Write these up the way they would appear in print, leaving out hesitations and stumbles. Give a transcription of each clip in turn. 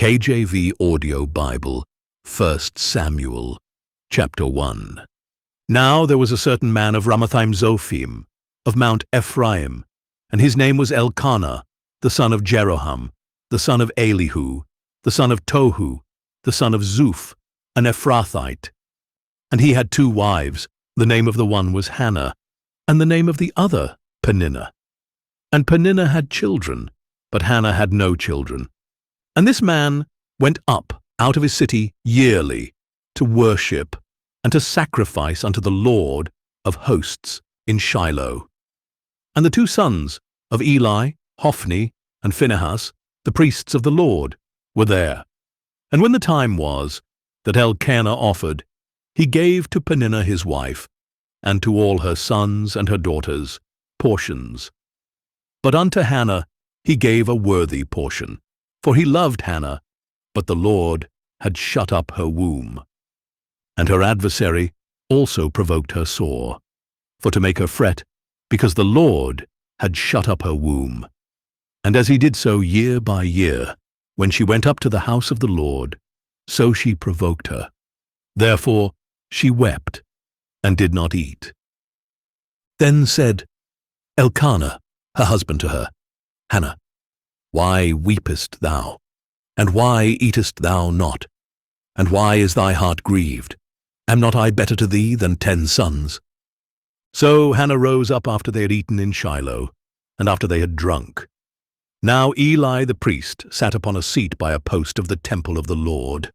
KJV Audio Bible, 1 Samuel, chapter 1. Now there was a certain man of Ramathaim-Zophim, of Mount Ephraim, and his name was Elkanah, the son of Jeroham, the son of Elihu, the son of Tohu, the son of Zuph, an Ephrathite. And he had 2 wives. The name of the one was Hannah, and the name of the other Peninnah. And Peninnah had children, but Hannah had no children. And this man went up out of his city yearly to worship and to sacrifice unto the Lord of hosts in Shiloh. And the 2 sons of Eli, Hophni, and Phinehas, the priests of the Lord, were there. And when the time was that Elkanah offered, he gave to Peninnah his wife, and to all her sons and her daughters, portions. But unto Hannah he gave a worthy portion, for he loved Hannah, but the Lord had shut up her womb. And her adversary also provoked her sore, for to make her fret, because the Lord had shut up her womb. And as he did so year by year, when she went up to the house of the Lord, so she provoked her. Therefore she wept, and did not eat. Then said Elkanah, her husband, to her, Hannah, why weepest thou? And why eatest thou not? And why is thy heart grieved? Am not I better to thee than 10 sons? So Hannah rose up after they had eaten in Shiloh, and after they had drunk. Now Eli the priest sat upon a seat by a post of the temple of the Lord.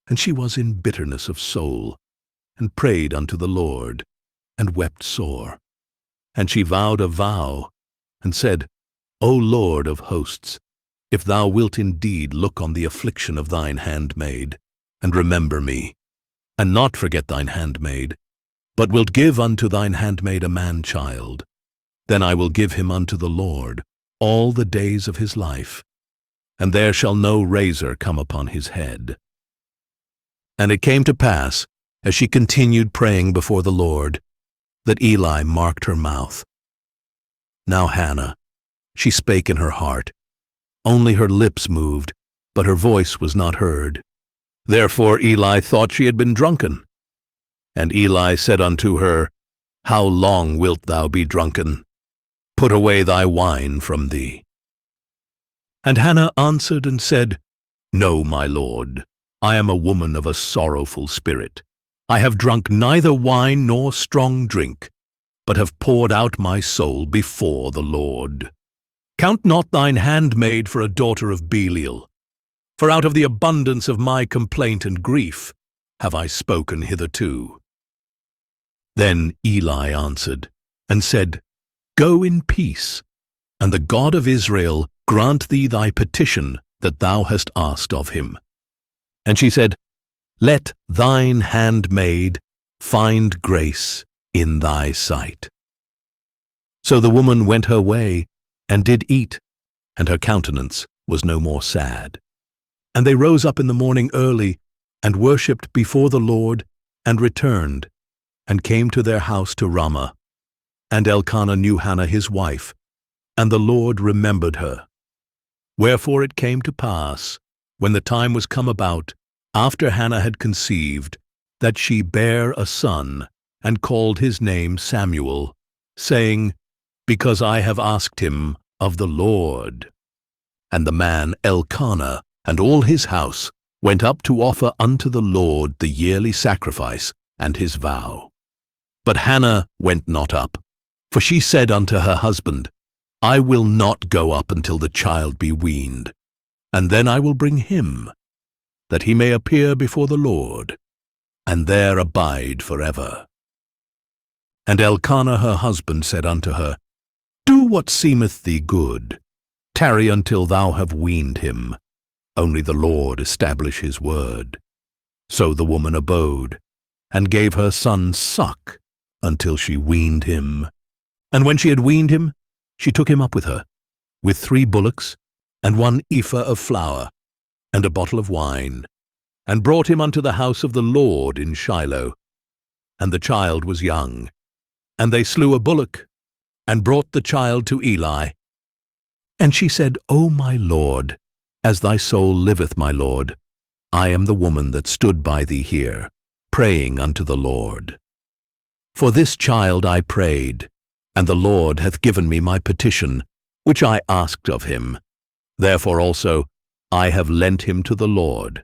And she was in bitterness of soul, and prayed unto the Lord, and wept sore. And she vowed a vow, and said, O Lord of hosts, if thou wilt indeed look on the affliction of thine handmaid, and remember me, and not forget thine handmaid, but wilt give unto thine handmaid a man-child, then I will give him unto the Lord all the days of his life, and there shall no razor come upon his head. And it came to pass, as she continued praying before the Lord, that Eli marked her mouth. Now Hannah, she spake in her heart. Only her lips moved, but her voice was not heard. Therefore Eli thought she had been drunken. And Eli said unto her, How long wilt thou be drunken? Put away thy wine from thee. And Hannah answered and said, No, my lord, I am a woman of a sorrowful spirit. I have drunk neither wine nor strong drink, but have poured out my soul before the Lord. Count not thine handmaid for a daughter of Belial, for out of the abundance of my complaint and grief have I spoken hitherto. Then Eli answered and said, Go in peace, and the God of Israel grant thee thy petition that thou hast asked of him. And she said, Let thine handmaid find grace in thy sight. So the woman went her way, and did eat, and her countenance was no more sad. And they rose up in the morning early, and worshipped before the Lord, and returned, and came to their house to Ramah. And Elkanah knew Hannah his wife, and the Lord remembered her. Wherefore it came to pass, when the time was come about, after Hannah had conceived, that she bare a son, and called his name Samuel, saying, Because I have asked him of the Lord. And the man Elkanah and all his house went up to offer unto the Lord the yearly sacrifice and his vow. But Hannah went not up, for she said unto her husband, I will not go up until the child be weaned, and then I will bring him, that he may appear before the Lord, and there abide forever. And Elkanah her husband said unto her, Do what seemeth thee good. Tarry until thou have weaned him. Only the Lord establish his word. So the woman abode, and gave her son suck, until she weaned him. And when she had weaned him, she took him up with her, with 3 bullocks, and 1 ephah of flour, and a bottle of wine, and brought him unto the house of the Lord in Shiloh. And the child was young. And they slew a bullock, and brought the child to Eli. And she said, O my Lord, As thy soul liveth, my Lord, I am the woman that stood by thee here, praying unto the Lord. For this child I prayed, and the Lord hath given me my petition, which I asked of him. Therefore also I have lent him to the Lord.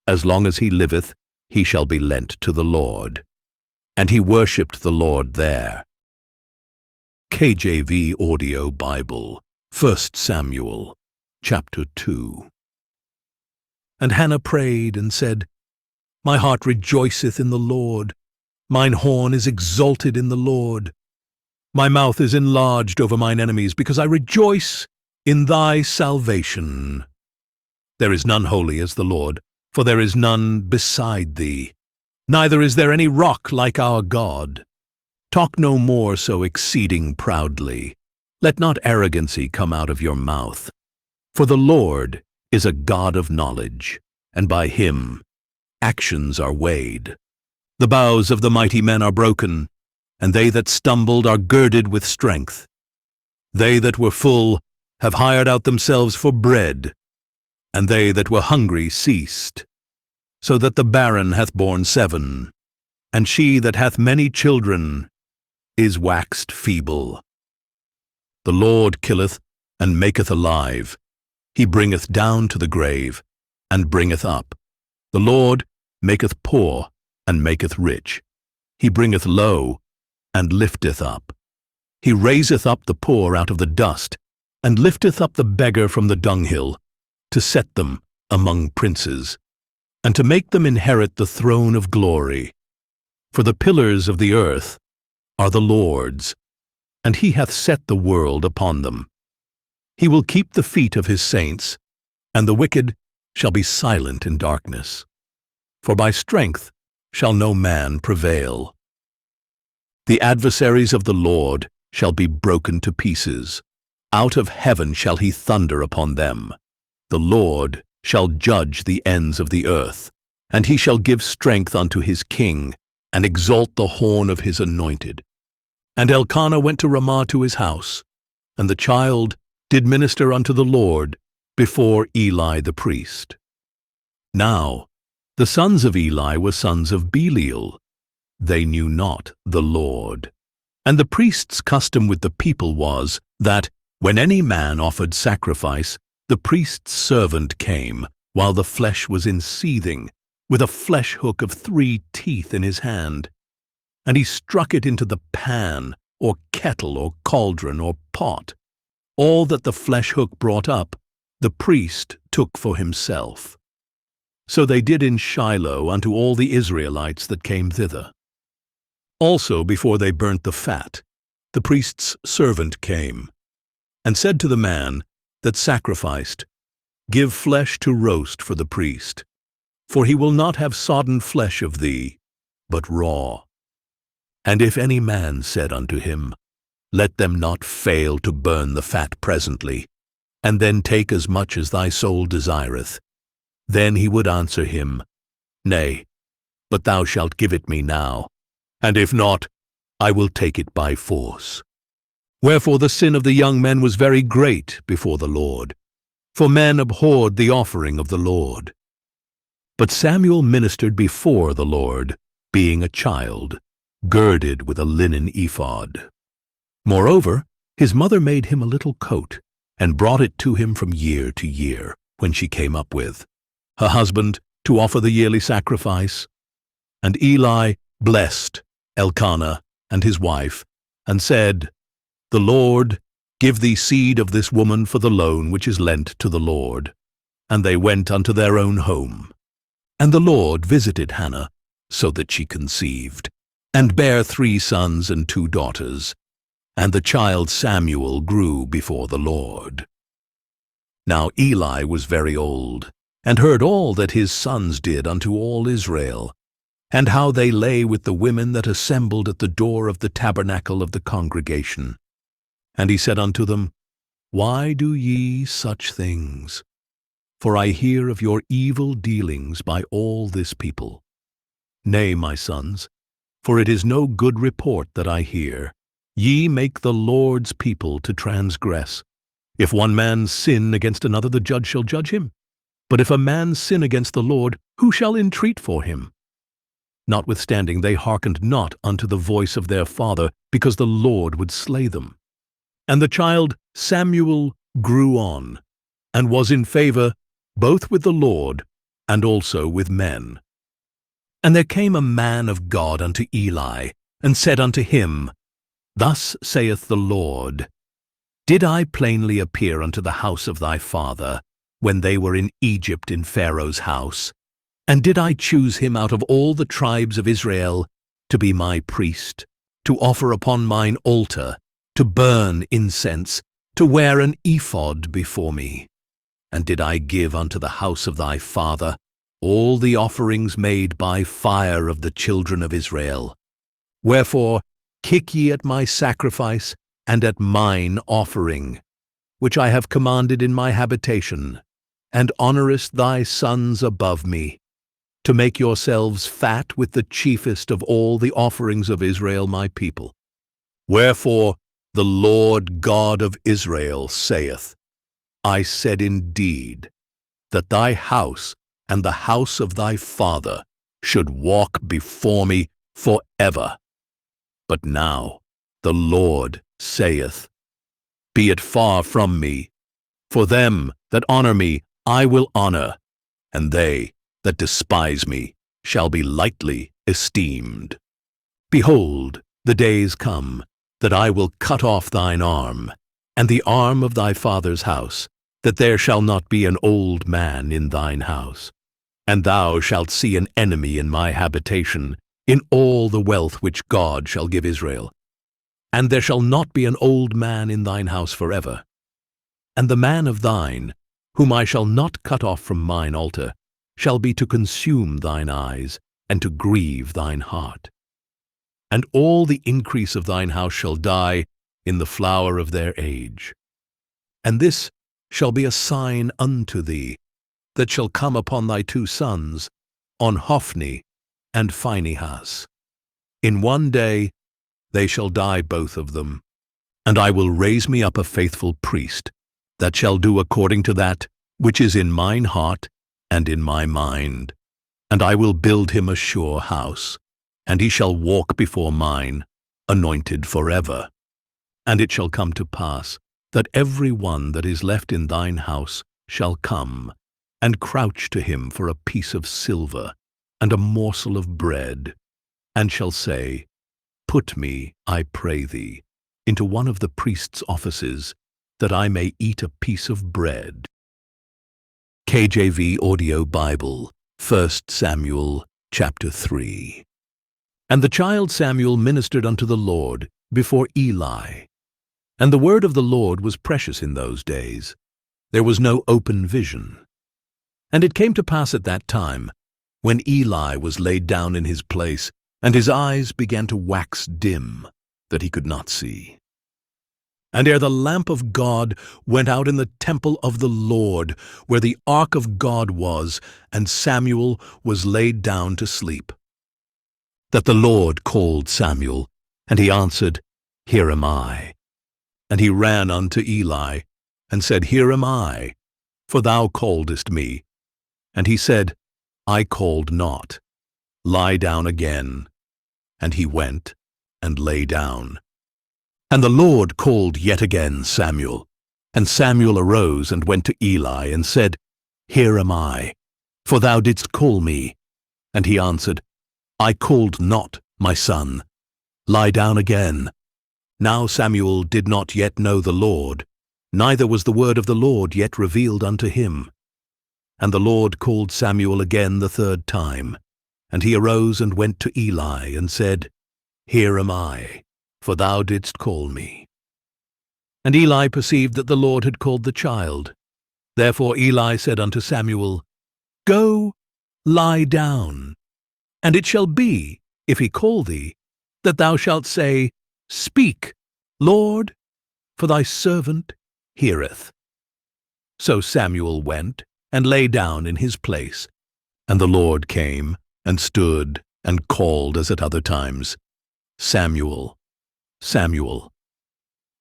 As long as he liveth, he shall be lent to the Lord. And he worshipped the Lord there. KJV Audio Bible, 1 Samuel, chapter 2. And Hannah prayed and said, My heart rejoiceth in the Lord. Mine horn is exalted in the Lord. My mouth is enlarged over mine enemies, because I rejoice in thy salvation. There is none holy as the Lord, for there is none beside thee. Neither is there any rock like our God. Talk no more so exceeding proudly. Let not arrogancy come out of your mouth. For the Lord is a God of knowledge, and by him actions are weighed. The bows of the mighty men are broken, and they that stumbled are girded with strength. They that were full have hired out themselves for bread, and they that were hungry ceased. So that the barren hath borne 7, and she that hath many children is waxed feeble. The Lord killeth and maketh alive. He bringeth down to the grave, and bringeth up. The Lord maketh poor, and maketh rich. He bringeth low, and lifteth up. He raiseth up the poor out of the dust, and lifteth up the beggar from the dunghill, to set them among princes, and to make them inherit the throne of glory. For the pillars of the earth are the Lord's, and he hath set the world upon them. He will keep the feet of his saints, and the wicked shall be silent in darkness. For by strength shall no man prevail. The adversaries of the Lord shall be broken to pieces. Out of heaven shall he thunder upon them. The Lord shall judge the ends of the earth, and he shall give strength unto his king, and exalt the horn of his anointed. And Elkanah went to Ramah to his house, and the child did minister unto the Lord before Eli the priest. Now the sons of Eli were sons of Belial. They knew not the Lord. And the priest's custom with the people was, that, when any man offered sacrifice, the priest's servant came, while the flesh was in seething, with a flesh hook of 3 teeth in his hand. And he struck it into the pan, or kettle, or cauldron, or pot. All that the flesh hook brought up, the priest took for himself. So they did in Shiloh unto all the Israelites that came thither. Also before they burnt the fat, the priest's servant came, and said to the man that sacrificed, Give flesh to roast for the priest, for he will not have sodden flesh of thee, but raw. And if any man said unto him, Let them not fail to burn the fat presently, and then take as much as thy soul desireth, then he would answer him, Nay, but thou shalt give it me now, and if not, I will take it by force. Wherefore the sin of the young men was very great before the Lord, for men abhorred the offering of the Lord. But Samuel ministered before the Lord, being a child, girded with a linen ephod. Moreover, his mother made him a little coat, and brought it to him from year to year, when she came up with her husband to offer the yearly sacrifice. And Eli blessed Elkanah and his wife, and said, The Lord give thee seed of this woman for the loan which is lent to the Lord. And they went unto their own home. And the Lord visited Hannah, so that she conceived, and bare 3 sons and 2 daughters. And the child Samuel grew before the Lord. Now Eli was very old, and heard all that his sons did unto all Israel, and how they lay with the women that assembled at the door of the tabernacle of the congregation. And he said unto them, Why do ye such things? For I hear of your evil dealings by all this people. Nay, my sons, for it is no good report that I hear. Ye make the Lord's people to transgress. If one man sin against another, the judge shall judge him. But if a man sin against the Lord, who shall entreat for him? Notwithstanding, they hearkened not unto the voice of their father, because the Lord would slay them. And the child Samuel grew on, and was in favor both with the Lord and also with men. And there came a man of God unto Eli, and said unto him, Thus saith the Lord, Did I plainly appear unto the house of thy father, when they were in Egypt in Pharaoh's house? And did I choose him out of all the tribes of Israel to be my priest, to offer upon mine altar, to burn incense, to wear an ephod before me? And did I give unto the house of thy father all the offerings made by fire of the children of Israel? Wherefore kick ye at my sacrifice and at mine offering, which I have commanded in my habitation, and honourest thy sons above me, to make yourselves fat with the chiefest of all the offerings of Israel my people. Wherefore the Lord God of Israel saith, I said indeed, that thy house and the house of thy father should walk before me forever. But now the Lord saith, Be it far from me, for them that honour me I will honour, and they that despise me shall be lightly esteemed. Behold, the days come, that I will cut off thine arm, and the arm of thy father's house, that there shall not be an old man in thine house. And thou shalt see an enemy in my habitation, in all the wealth which God shall give Israel. And there shall not be an old man in thine house forever. And the man of thine, whom I shall not cut off from mine altar, shall be to consume thine eyes, and to grieve thine heart. And all the increase of thine house shall die in the flower of their age. And this shall be a sign unto thee, that shall come upon thy two sons, on Hophni and Phinehas. In one day they shall die both of them, and I will raise me up a faithful priest, that shall do according to that which is in mine heart and in my mind. And I will build him a sure house, and he shall walk before mine, anointed forever. And it shall come to pass, that every one that is left in thine house shall come, and crouch to him for a piece of silver, and a morsel of bread, and shall say, Put me, I pray thee, into one of the priest's offices, that I may eat a piece of bread. KJV Audio Bible, 1 Samuel chapter 3. And the child Samuel ministered unto the Lord before Eli. And the word of the Lord was precious in those days. There was no open vision. And it came to pass at that time, when Eli was laid down in his place, and his eyes began to wax dim, that he could not see. And ere the lamp of God went out in the temple of the Lord, where the ark of God was, and Samuel was laid down to sleep, that the Lord called Samuel, and he answered, Here am I. And he ran unto Eli, and said, Here am I, for thou calledst me. And he said, I called not. Lie down again. And he went and lay down. And the Lord called yet again Samuel. And Samuel arose and went to Eli, and said, Here am I, for thou didst call me. And he answered, I called not, my son. Lie down again. Now Samuel did not yet know the Lord, neither was the word of the Lord yet revealed unto him. And the Lord called Samuel again the third time. And he arose and went to Eli, and said, Here am I, for thou didst call me. And Eli perceived that the Lord had called the child. Therefore Eli said unto Samuel, Go, lie down. And it shall be, if he call thee, that thou shalt say, Speak, Lord, for thy servant heareth. So Samuel went and lay down in his place. And the Lord came and stood and called as at other times, Samuel, Samuel.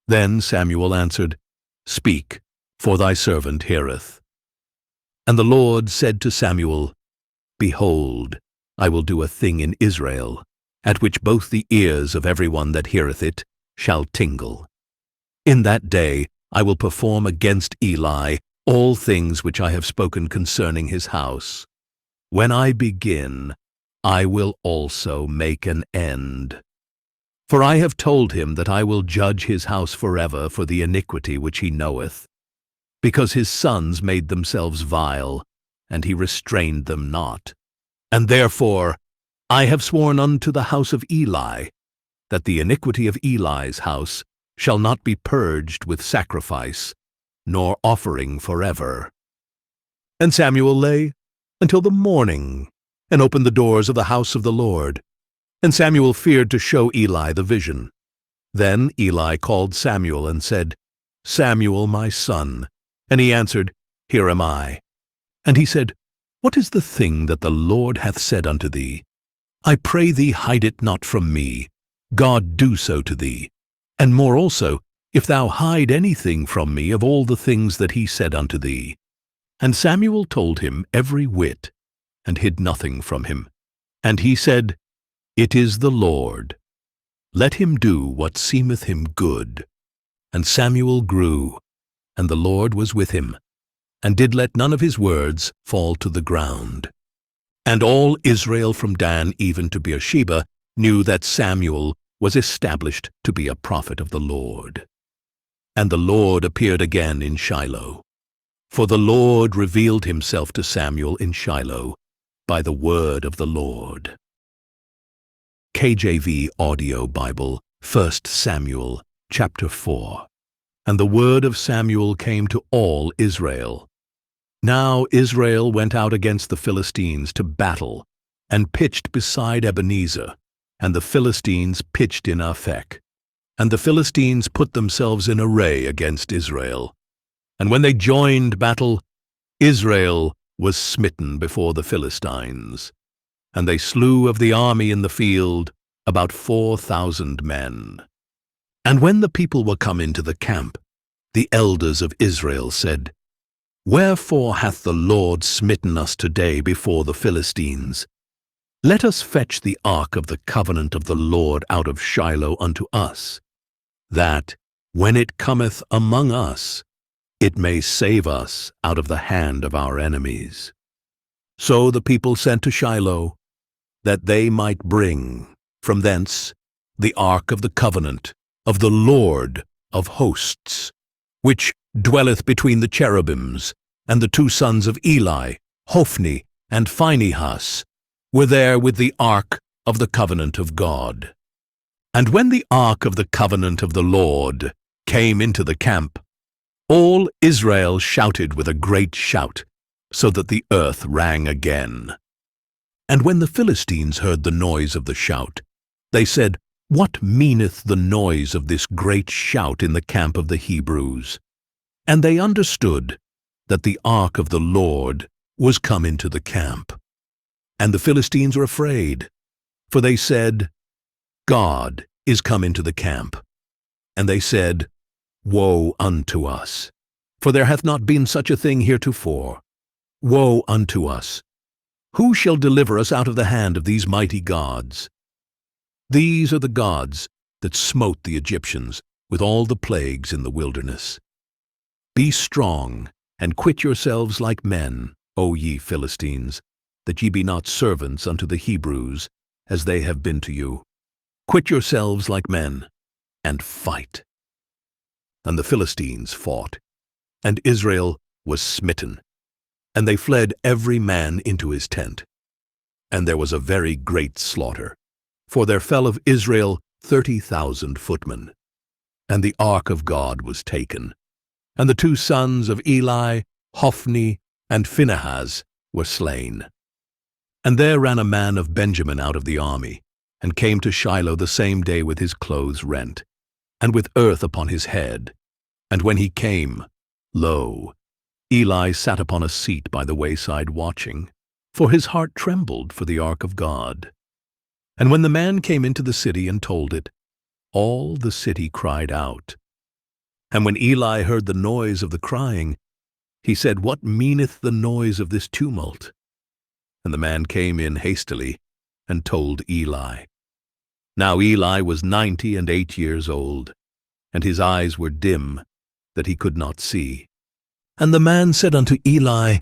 Then Samuel answered, Speak, for thy servant heareth. And the Lord said to Samuel, Behold, I will do a thing in Israel, at which both the ears of everyone that heareth it shall tingle. In that day I will perform against Eli all things which I have spoken concerning his house. When I begin, I will also make an end. For I have told him that I will judge his house forever for the iniquity which he knoweth, because his sons made themselves vile, and he restrained them not. And therefore I have sworn unto the house of Eli, that the iniquity of Eli's house shall not be purged with sacrifice, nor offering forever. And Samuel lay until the morning, and opened the doors of the house of the Lord. And Samuel feared to show Eli the vision. Then Eli called Samuel and said, Samuel, my son. And he answered, Here am I. And he said, What is the thing that the Lord hath said unto thee? I pray thee, hide it not from me. God do so to thee. And more also, if thou hide anything from me of all the things that he said unto thee. And Samuel told him every whit, and hid nothing from him. And he said, It is the Lord. Let him do what seemeth him good. And Samuel grew, and the Lord was with him, and did let none of his words fall to the ground. And all Israel from Dan even to Beersheba knew that Samuel was established to be a prophet of the Lord. And the Lord appeared again in Shiloh. For the Lord revealed himself to Samuel in Shiloh by the word of the Lord. KJV Audio Bible, 1 Samuel, chapter 4. And the word of Samuel came to all Israel. Now Israel went out against the Philistines to battle, and pitched beside Ebenezer, and the Philistines pitched in Aphek. And the Philistines put themselves in array against Israel. And when they joined battle, Israel was smitten before the Philistines. And they slew of the army in the field about 4,000 men. And when the people were come into the camp, the elders of Israel said, Wherefore hath the Lord smitten us today before the Philistines? Let us fetch the ark of the covenant of the Lord out of Shiloh unto us, that, when it cometh among us, it may save us out of the hand of our enemies. So the people sent to Shiloh, that they might bring from thence the ark of the covenant of the Lord of hosts, which dwelleth between the cherubims, and the two sons of Eli, Hophni and Phinehas, were there with the ark of the covenant of God. And when the ark of the covenant of the Lord came into the camp, all Israel shouted with a great shout, so that the earth rang again. And when the Philistines heard the noise of the shout, they said, What meaneth the noise of this great shout in the camp of the Hebrews? And they understood that the ark of the Lord was come into the camp. And the Philistines were afraid, for they said, God is come into the camp. And they said, Woe unto us! For there hath not been such a thing heretofore. Woe unto us! Who shall deliver us out of the hand of these mighty gods? These are the gods that smote the Egyptians with all the plagues in the wilderness. Be strong, and quit yourselves like men, O ye Philistines, that ye be not servants unto the Hebrews, as they have been to you. Quit yourselves like men, and fight. And the Philistines fought, and Israel was smitten, and they fled every man into his tent. And there was a very great slaughter, for there fell of Israel 30,000 footmen. And the ark of God was taken, and the two sons of Eli, Hophni and Phinehas, were slain. And there ran a man of Benjamin out of the army, and came to Shiloh the same day with his clothes rent, and with earth upon his head. And when he came, lo, Eli sat upon a seat by the wayside watching, for his heart trembled for the ark of God. And when the man came into the city and told it, all the city cried out. And when Eli heard the noise of the crying, He said, "What meaneth the noise of this tumult?" And the man came in hastily and told Eli. Now Eli was 98 years old, and his eyes were dim, that he could not see. And the man said unto Eli,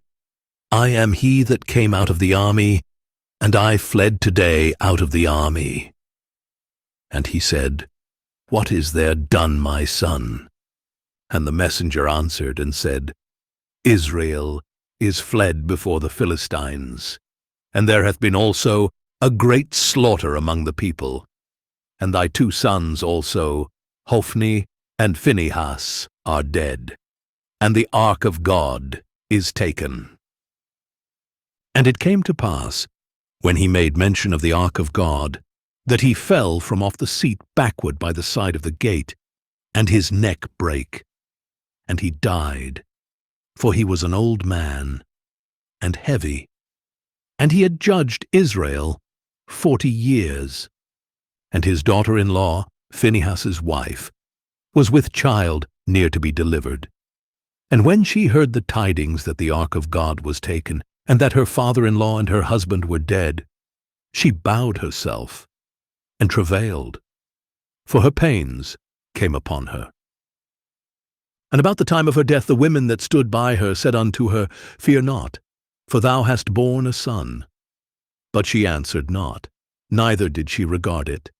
I am he that came out of the army, and I fled today out of the army. And he said, What is there done, my son? And the messenger answered and said, Israel is fled before the Philistines, and there hath been also a great slaughter among the people. And thy 2 sons also, Hophni and Phinehas, are dead, and the ark of God is taken. And it came to pass, when he made mention of the ark of God, that he fell from off the seat backward by the side of the gate, and his neck brake, and he died, for he was an old man, and heavy, and he had judged Israel 40 years. And his daughter-in-law, Phinehas's wife, was with child near to be delivered. And when she heard the tidings that the ark of God was taken, and that her father-in-law and her husband were dead, she bowed herself and travailed, for her pains came upon her. And about the time of her death the women that stood by her said unto her, Fear not, for thou hast borne a son. But she answered not, neither did she regard it.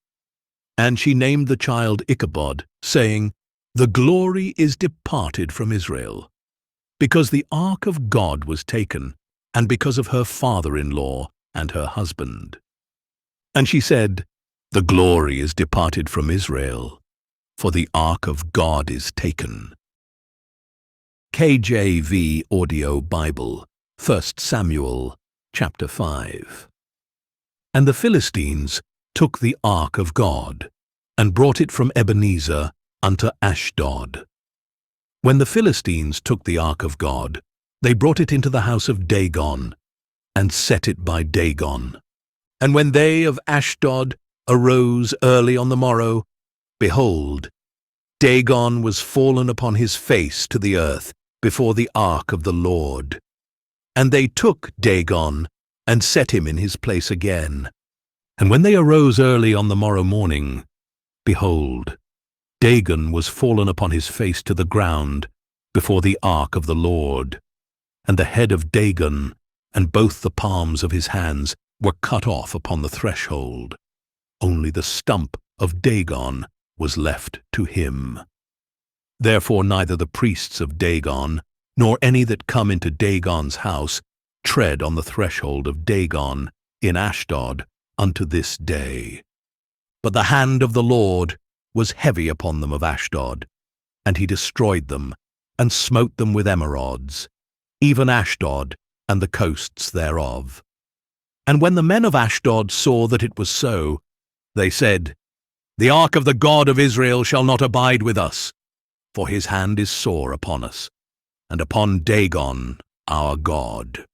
And she named the child Ichabod, saying, The glory is departed from Israel, because the ark of God was taken, and because of her father-in-law and her husband. And she said, The glory is departed from Israel, for the ark of God is taken. KJV Audio Bible, 1 Samuel, chapter 5. And the Philistines took the ark of God, and brought it from Ebenezer unto Ashdod. When the Philistines took the ark of God, they brought it into the house of Dagon, and set it by Dagon. And when they of Ashdod arose early on the morrow, behold, Dagon was fallen upon his face to the earth before the ark of the Lord. And they took Dagon, and set him in his place again. And when they arose early on the morrow morning, behold, Dagon was fallen upon his face to the ground before the ark of the Lord. And the head of Dagon and both the palms of his hands were cut off upon the threshold. Only the stump of Dagon was left to him. Therefore neither the priests of Dagon, nor any that come into Dagon's house, tread on the threshold of Dagon in Ashdod unto this day. But the hand of the Lord was heavy upon them of Ashdod, and he destroyed them, and smote them with emerods, even Ashdod and the coasts thereof. And when the men of Ashdod saw that it was so, they said, The ark of the God of Israel shall not abide with us, for his hand is sore upon us, and upon Dagon our God.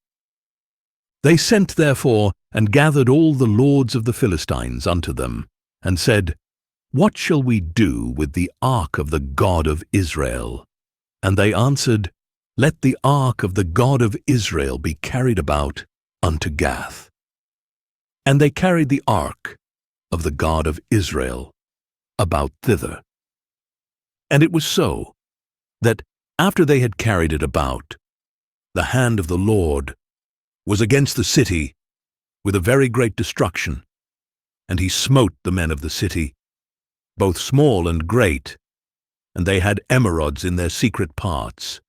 They sent therefore and gathered all the lords of the Philistines unto them, and said, What shall we do with the ark of the God of Israel? And they answered, Let the ark of the God of Israel be carried about unto Gath. And they carried the ark of the God of Israel about thither. And it was so, that after they had carried it about, the hand of the Lord was against the city with a very great destruction, and he smote the men of the city, both small and great, and they had emerods in their secret parts.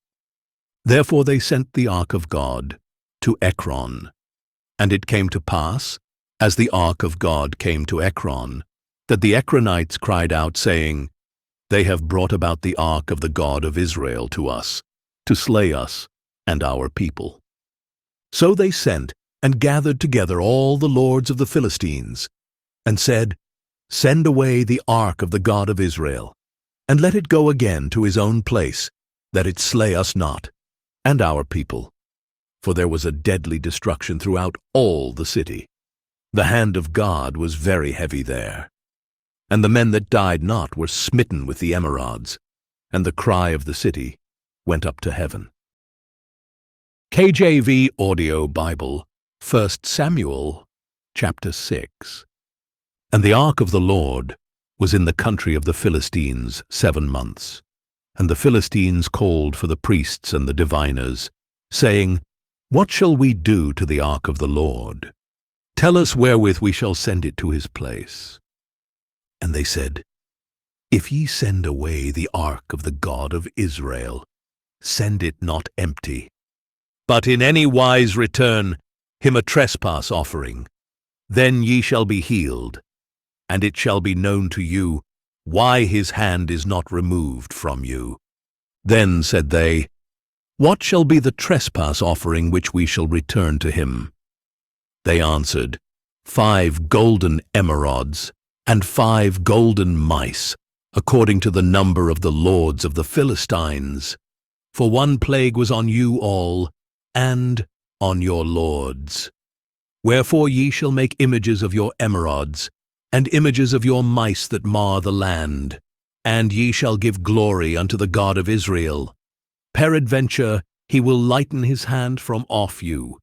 Therefore they sent the ark of God to Ekron. And it came to pass, as the ark of God came to Ekron, that the Ekronites cried out, saying, They have brought about the ark of the God of Israel to us, to slay us and our people. So they sent and gathered together all the lords of the Philistines, and said, Send away the ark of the God of Israel, and let it go again to his own place, that it slay us not, and our people. For there was a deadly destruction throughout all the city. The hand of God was very heavy there. And the men that died not were smitten with the emerods, and the cry of the city went up to heaven. KJV Audio Bible, 1 Samuel, chapter 6. And the ark of the Lord was in the country of the Philistines 7 months. And the Philistines called for the priests and the diviners, saying, What shall we do to the ark of the Lord? Tell us wherewith we shall send it to his place. And they said, If ye send away the ark of the God of Israel, send it not empty, but in any wise return him a trespass offering. Then ye shall be healed, and it shall be known to you why his hand is not removed from you. Then said they, What shall be the trespass offering which we shall return to him? They answered, 5 golden emerods, and 5 golden mice, according to the number of the lords of the Philistines. For one plague was on you all, and on your lords. Wherefore ye shall make images of your emerods, and images of your mice that mar the land, and ye shall give glory unto the God of Israel. Peradventure he will lighten his hand from off you,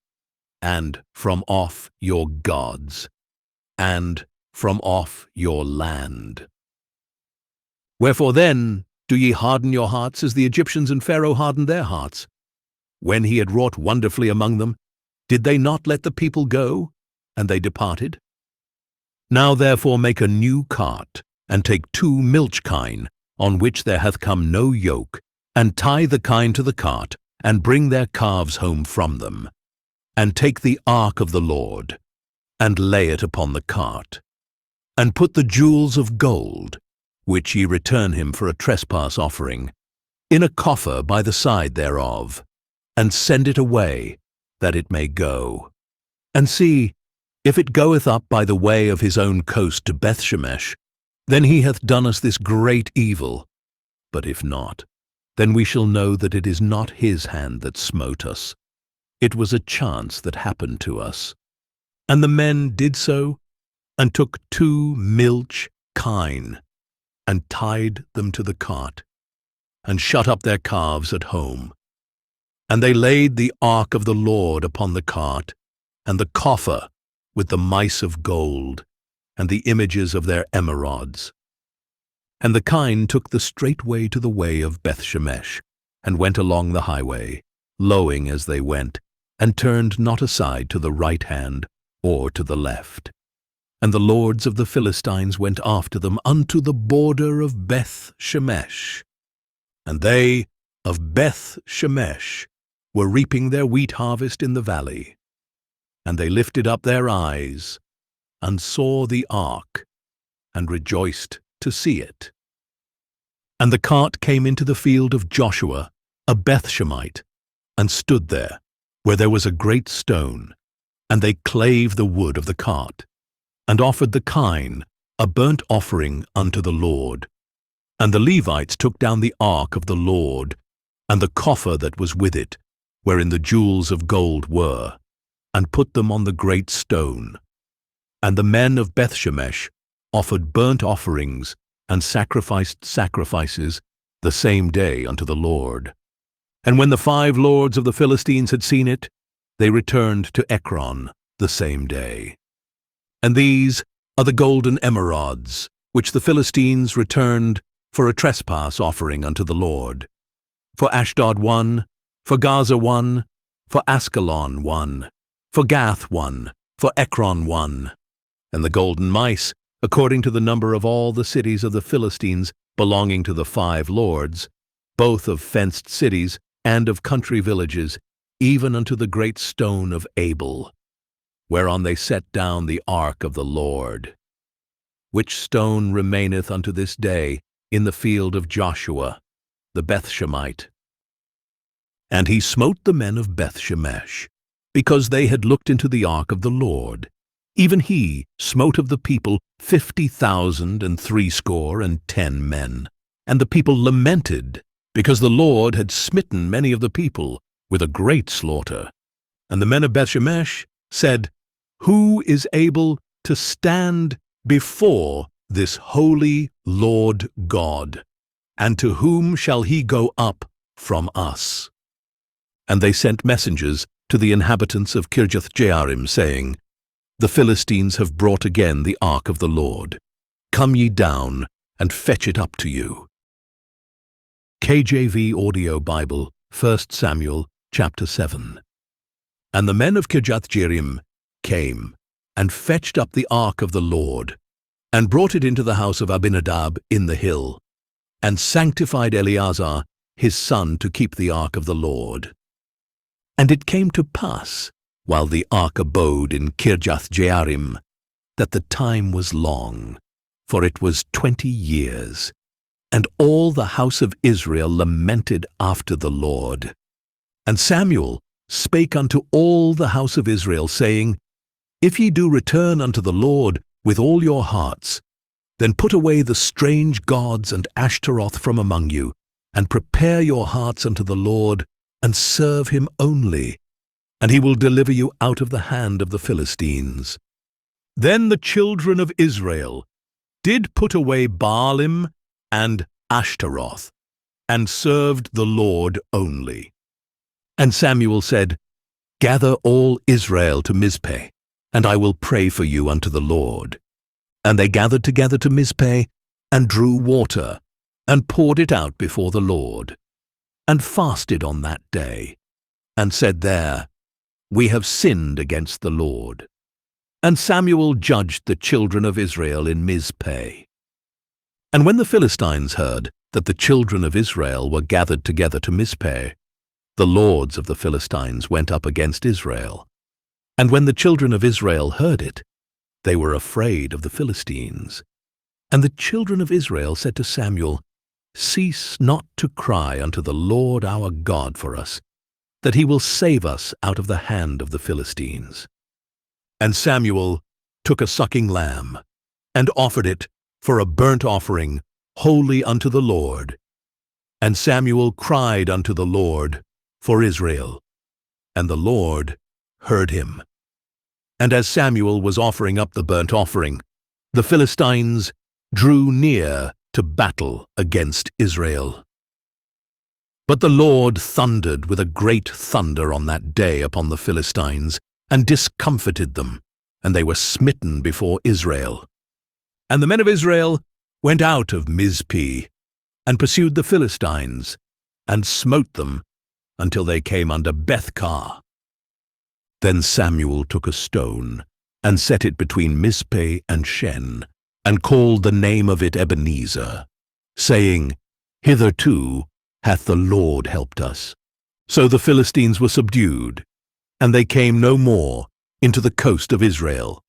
and from off your gods, and from off your land. Wherefore then do ye harden your hearts as the Egyptians and Pharaoh hardened their hearts? When he had wrought wonderfully among them, did they not let the people go, and they departed? Now therefore make a new cart, and take 2 milch kine, on which there hath come no yoke, and tie the kine to the cart, and bring their calves home from them. And take the ark of the Lord, and lay it upon the cart. And put the jewels of gold, which ye return him for a trespass offering, in a coffer by the side thereof, and send it away, that it may go. And see, if it goeth up by the way of his own coast to Bethshemesh, then he hath done us this great evil. But if not, then we shall know that it is not his hand that smote us. It was a chance that happened to us. And the men did so, and took 2 milch kine, and tied them to the cart, and shut up their calves at home. And they laid the ark of the Lord upon the cart, and the coffer with the mice of gold, and the images of their emerods. And the kine took the straight way to the way of Bethshemesh, and went along the highway, lowing as they went, and turned not aside to the right hand or to the left. And the lords of the Philistines went after them unto the border of Bethshemesh. And they of Bethshemesh were reaping their wheat harvest in the valley. And they lifted up their eyes, and saw the ark, and rejoiced to see it. And the cart came into the field of Joshua, a Bethshemite, and stood there, where there was a great stone. And they clave the wood of the cart, and offered the kine a burnt offering unto the Lord. And the Levites took down the ark of the Lord, and the coffer that was with it, wherein the jewels of gold were, and put them on the great stone. And the men of Bethshemesh offered burnt offerings, and sacrificed sacrifices the same day unto the Lord. And when the 5 lords of the Philistines had seen it, they returned to Ekron the same day. And these are the golden emerods, which the Philistines returned for a trespass offering unto the Lord. For Ashdod 1, for Gaza 1, for Askelon 1, for Gath 1, for Ekron 1. And the golden mice, according to the number of all the cities of the Philistines belonging to the 5 lords, both of fenced cities and of country villages, even unto the great stone of Abel, whereon they set down the ark of the Lord, which stone remaineth unto this day in the field of Joshua, the Bethshemite. And he smote the men of Bethshemesh, because they had looked into the ark of the Lord. Even he smote of the people 50,010 men. And the people lamented, because the Lord had smitten many of the people with a great slaughter. And the men of Bethshemesh said, Who is able to stand before this holy Lord God? And to whom shall he go up from us? And they sent messengers to the inhabitants of Kirjath-jearim, saying, The Philistines have brought again the ark of the Lord. Come ye down, and fetch it up to you. KJV Audio Bible, 1 Samuel, chapter 7. And the men of Kirjath-jearim came, and fetched up the ark of the Lord, and brought it into the house of Abinadab in the hill, and sanctified Eleazar his son to keep the ark of the Lord. And it came to pass, while the ark abode in Kirjath-jearim, that the time was long, for it was 20 years, and all the house of Israel lamented after the Lord. And Samuel spake unto all the house of Israel, saying, If ye do return unto the Lord with all your hearts, then put away the strange gods and Ashtaroth from among you, and prepare your hearts unto the Lord, and serve him only, and he will deliver you out of the hand of the Philistines. Then the children of Israel did put away Baalim and Ashtaroth, and served the Lord only. And Samuel said, Gather all Israel to Mizpeh, and I will pray for you unto the Lord. And they gathered together to Mizpeh, and drew water, and poured it out before the Lord, and fasted on that day, and said there, We have sinned against the Lord. And Samuel judged the children of Israel in Mizpeh. And when the Philistines heard that the children of Israel were gathered together to Mizpeh, the lords of the Philistines went up against Israel. And when the children of Israel heard it, they were afraid of the Philistines. And the children of Israel said to Samuel, Cease not to cry unto the Lord our God for us, that he will save us out of the hand of the Philistines. And Samuel took a sucking lamb, and offered it for a burnt offering holy unto the Lord. And Samuel cried unto the Lord for Israel, and the Lord heard him. And as Samuel was offering up the burnt offering, the Philistines drew near to battle against Israel. But the Lord thundered with a great thunder on that day upon the Philistines, and discomfited them, and they were smitten before Israel. And the men of Israel went out of Mizpeh, and pursued the Philistines, and smote them until they came under Bethkar. Then Samuel took a stone, and set it between Mizpeh and Shen, and called the name of it Ebenezer, saying, Hitherto hath the Lord helped us. So the Philistines were subdued, and they came no more into the coast of Israel.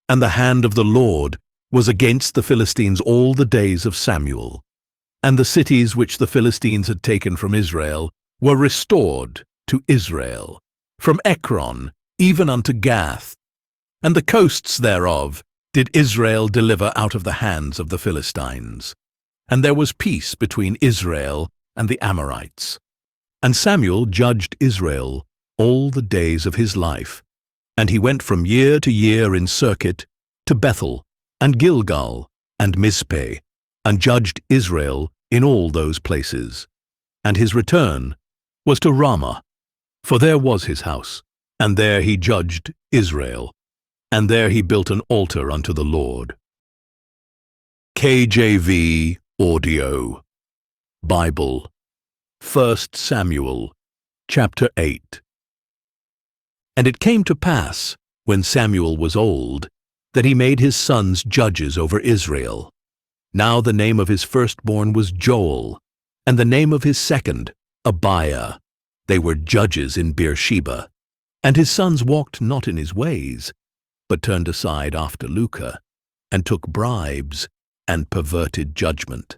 And the hand of the Lord was against the Philistines all the days of Samuel. And the cities which the Philistines had taken from Israel were restored to Israel, from Ekron even unto Gath. And the coasts thereof did Israel deliver out of the hands of the Philistines. And there was peace between Israel and the Amorites. And Samuel judged Israel all the days of his life. And he went from year to year in circuit to Bethel, and Gilgal, and Mizpeh, and judged Israel in all those places. And his return was to Ramah, for there was his house, and there he judged Israel, and there he built an altar unto the Lord. KJV Audio Bible, 1 Samuel, chapter 8. And it came to pass, when Samuel was old, that he made his sons judges over Israel. Now the name of his firstborn was Joel, and the name of his second, Abiah. They were judges in Beersheba. And his sons walked not in his ways, but turned aside after lucre, and took bribes, and perverted judgment.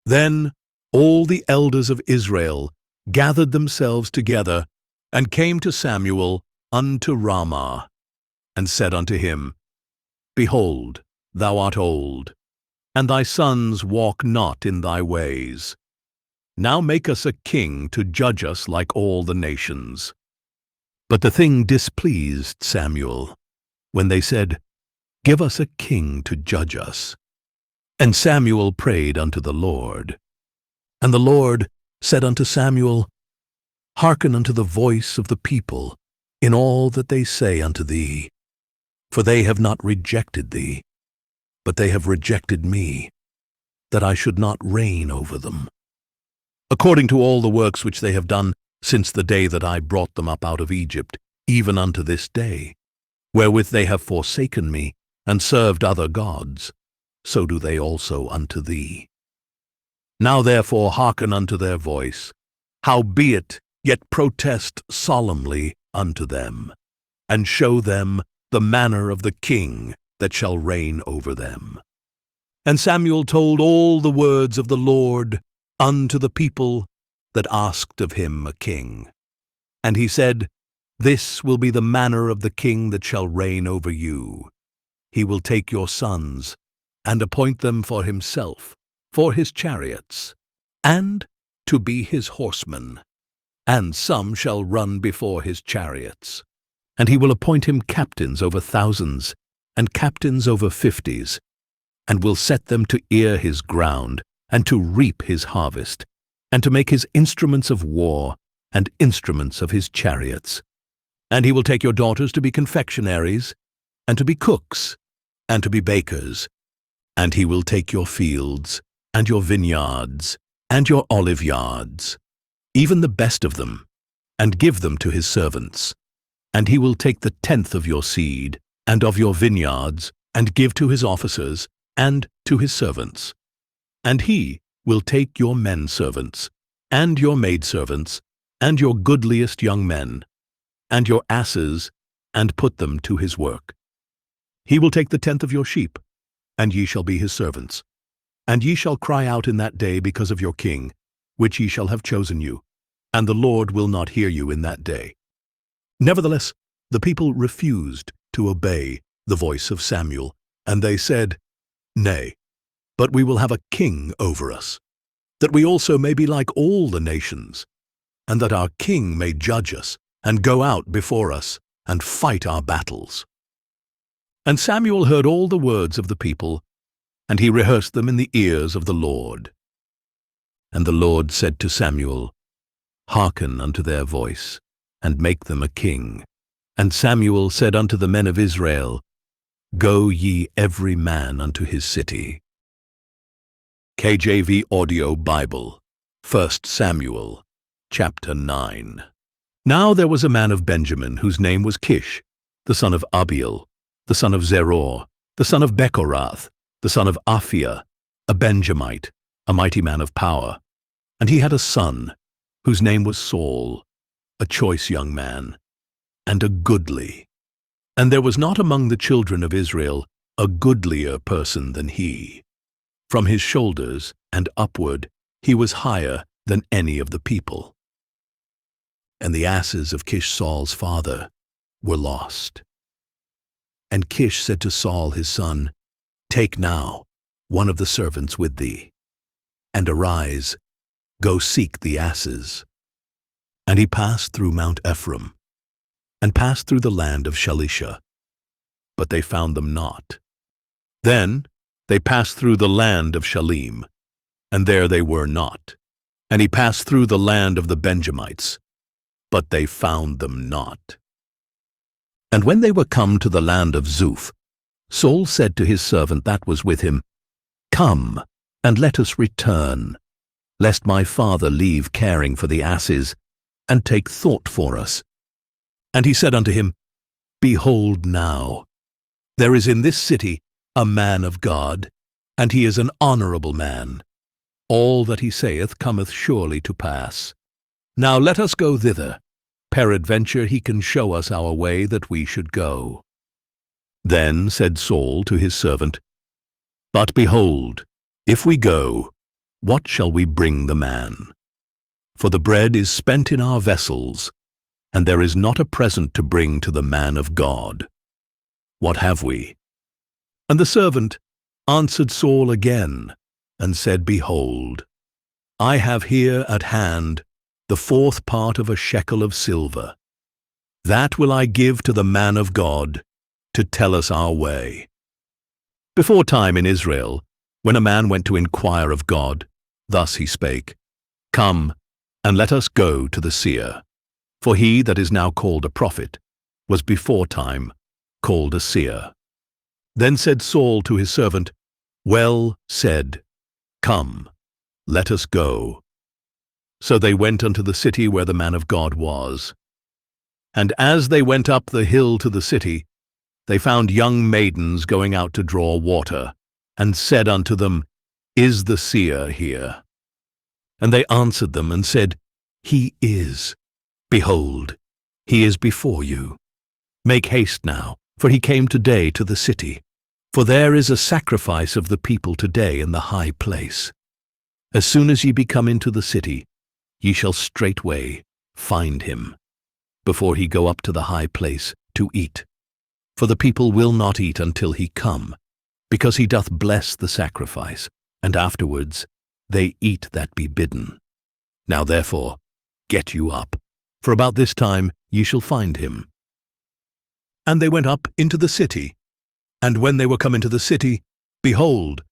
Then all the elders of Israel gathered themselves together, and came to Samuel unto Ramah, and said unto him, Behold, thou art old, and thy sons walk not in thy ways. Now make us a king to judge us like all the nations. But the thing displeased Samuel, when they said, Give us a king to judge us. And Samuel prayed unto the Lord. And the Lord said unto Samuel, Hearken unto the voice of the people in all that they say unto thee. For they have not rejected thee, but they have rejected me, that I should not reign over them. According to all the works which they have done since the day that I brought them up out of Egypt, even unto this day, wherewith they have forsaken me, and served other gods, so do they also unto thee. Now therefore hearken unto their voice, howbeit yet protest solemnly unto them, and show them the manner of the king that shall reign over them. And Samuel told all the words of the Lord unto the people that asked of him a king. And he said, This will be the manner of the king that shall reign over you. He will take your sons, and appoint them for himself, for his chariots, and to be his horsemen. And some shall run before his chariots. And he will appoint him captains over thousands, and captains over 50s, and will set them to ear his ground, and to reap his harvest, and to make his instruments of war, and instruments of his chariots. And he will take your daughters to be confectionaries, and to be cooks, and to be bakers. And he will take your fields, and your vineyards, and your oliveyards, even the best of them, and give them to his servants. And he will take the 10th of your seed, and of your vineyards, and give to his officers, and to his servants. And he will take your men servants, and your maidservants, and your goodliest young men, and your asses, and put them to his work. He will take the 10th of your sheep, and ye shall be his servants. And ye shall cry out in that day because of your king, which ye shall have chosen you, and the Lord will not hear you in that day. Nevertheless, the people refused to obey the voice of Samuel, and they said, Nay, but we will have a king over us, that we also may be like all the nations, and that our king may judge us, and go out before us, and fight our battles. And Samuel heard all the words of the people, and he rehearsed them in the ears of the Lord. And the Lord said to Samuel, Hearken unto their voice, and make them a king. And Samuel said unto the men of Israel, Go ye every man unto his city. KJV Audio Bible, 1 Samuel, chapter 9. Now there was a man of Benjamin, whose name was Kish, the son of Abiel, the son of Zeror, the son of Bechorath, the son of Aphiah, a Benjamite, a mighty man of power. And he had a son, whose name was Saul, a choice young man, and a goodly. And there was not among the children of Israel a goodlier person than he. From his shoulders and upward he was higher than any of the people. And the asses of Kish Saul's father were lost. And Kish said to Saul his son, Take now one of the servants with thee, and arise, go seek the asses. And he passed through Mount Ephraim, and passed through the land of Shalisha, but they found them not. Then they passed through the land of Shalim, and there they were not. And he passed through the land of the Benjamites, but they found them not. And when they were come to the land of Zuph, Saul said to his servant that was with him, Come, and let us return, lest my father leave caring for the asses, and take thought for us. And he said unto him, Behold now, there is in this city a man of God, and he is an honorable man. All that he saith cometh surely to pass. Now let us go thither. Peradventure he can show us our way that we should go. Then said Saul to his servant, But behold, if we go, what shall we bring the man? For the bread is spent in our vessels, and there is not a present to bring to the man of God. What have we? And the servant answered Saul again, and said, Behold, I have here at hand the 4th part of a shekel of silver. That will I give to the man of God, to tell us our way. Before time in Israel, when a man went to inquire of God, thus he spake, Come, and let us go to the seer. For he that is now called a prophet was before time called a seer. Then said Saul to his servant, Well said, come, let us go. So they went unto the city where the man of God was. And as they went up the hill to the city, they found young maidens going out to draw water, and said unto them, Is the seer here? And they answered them and said, He is. Behold, he is before you. Make haste now, for he came today to the city. For there is a sacrifice of the people today in the high place. As soon as ye be come into the city, ye shall straightway find him, before he go up to the high place to eat. For the people will not eat until he come, because he doth bless the sacrifice, and afterwards they eat that be bidden. Now therefore get you up, for about this time ye shall find him. And they went up into the city. And when they were come into the city, behold,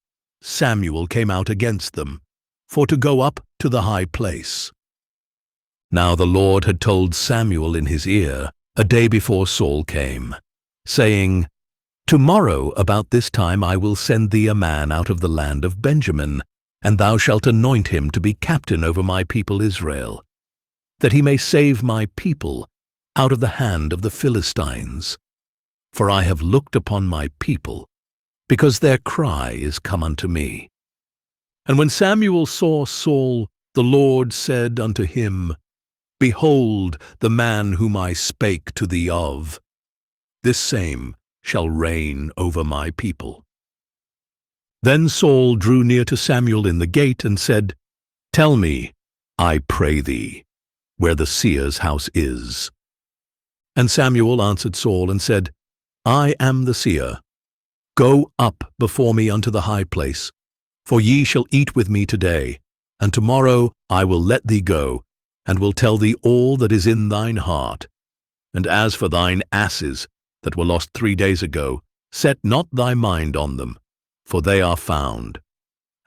Samuel came out against them, for to go up to the high place. Now the Lord had told Samuel in his ear a day before Saul came, saying, Tomorrow about this time I will send thee a man out of the land of Benjamin, and thou shalt anoint him to be captain over my people Israel, that he may save my people out of the hand of the Philistines. For I have looked upon my people, because their cry is come unto me. And when Samuel saw Saul, the Lord said unto him, Behold the man whom I spake to thee of. This same shall reign over my people. Then Saul drew near to Samuel in the gate and said, Tell me, I pray thee, where the seer's house is. And Samuel answered Saul and said, I am the seer. Go up before me unto the high place, for ye shall eat with me today, and tomorrow I will let thee go, and will tell thee all that is in thine heart. And as for thine asses that were lost 3 days ago, set not thy mind on them, for they are found.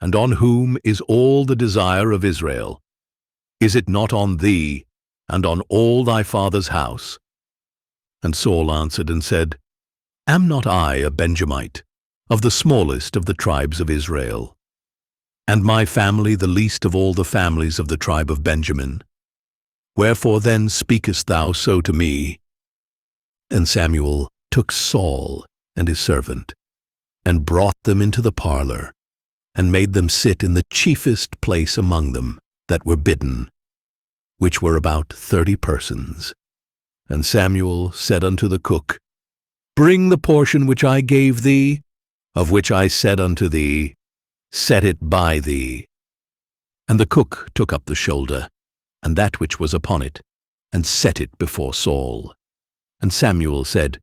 And on whom is all the desire of Israel? Is it not on thee, and on all thy father's house? And Saul answered and said, Am not I a Benjamite, of the smallest of the tribes of Israel? And my family the least of all the families of the tribe of Benjamin? Wherefore then speakest thou so to me? And Samuel took Saul and his servant, and brought them into the parlor, and made them sit in the chiefest place among them that were bidden, which were about 30 persons. And Samuel said unto the cook, Bring the portion which I gave thee, of which I said unto thee, Set it by thee. And the cook took up the shoulder, and that which was upon it, and set it before Saul. And Samuel said,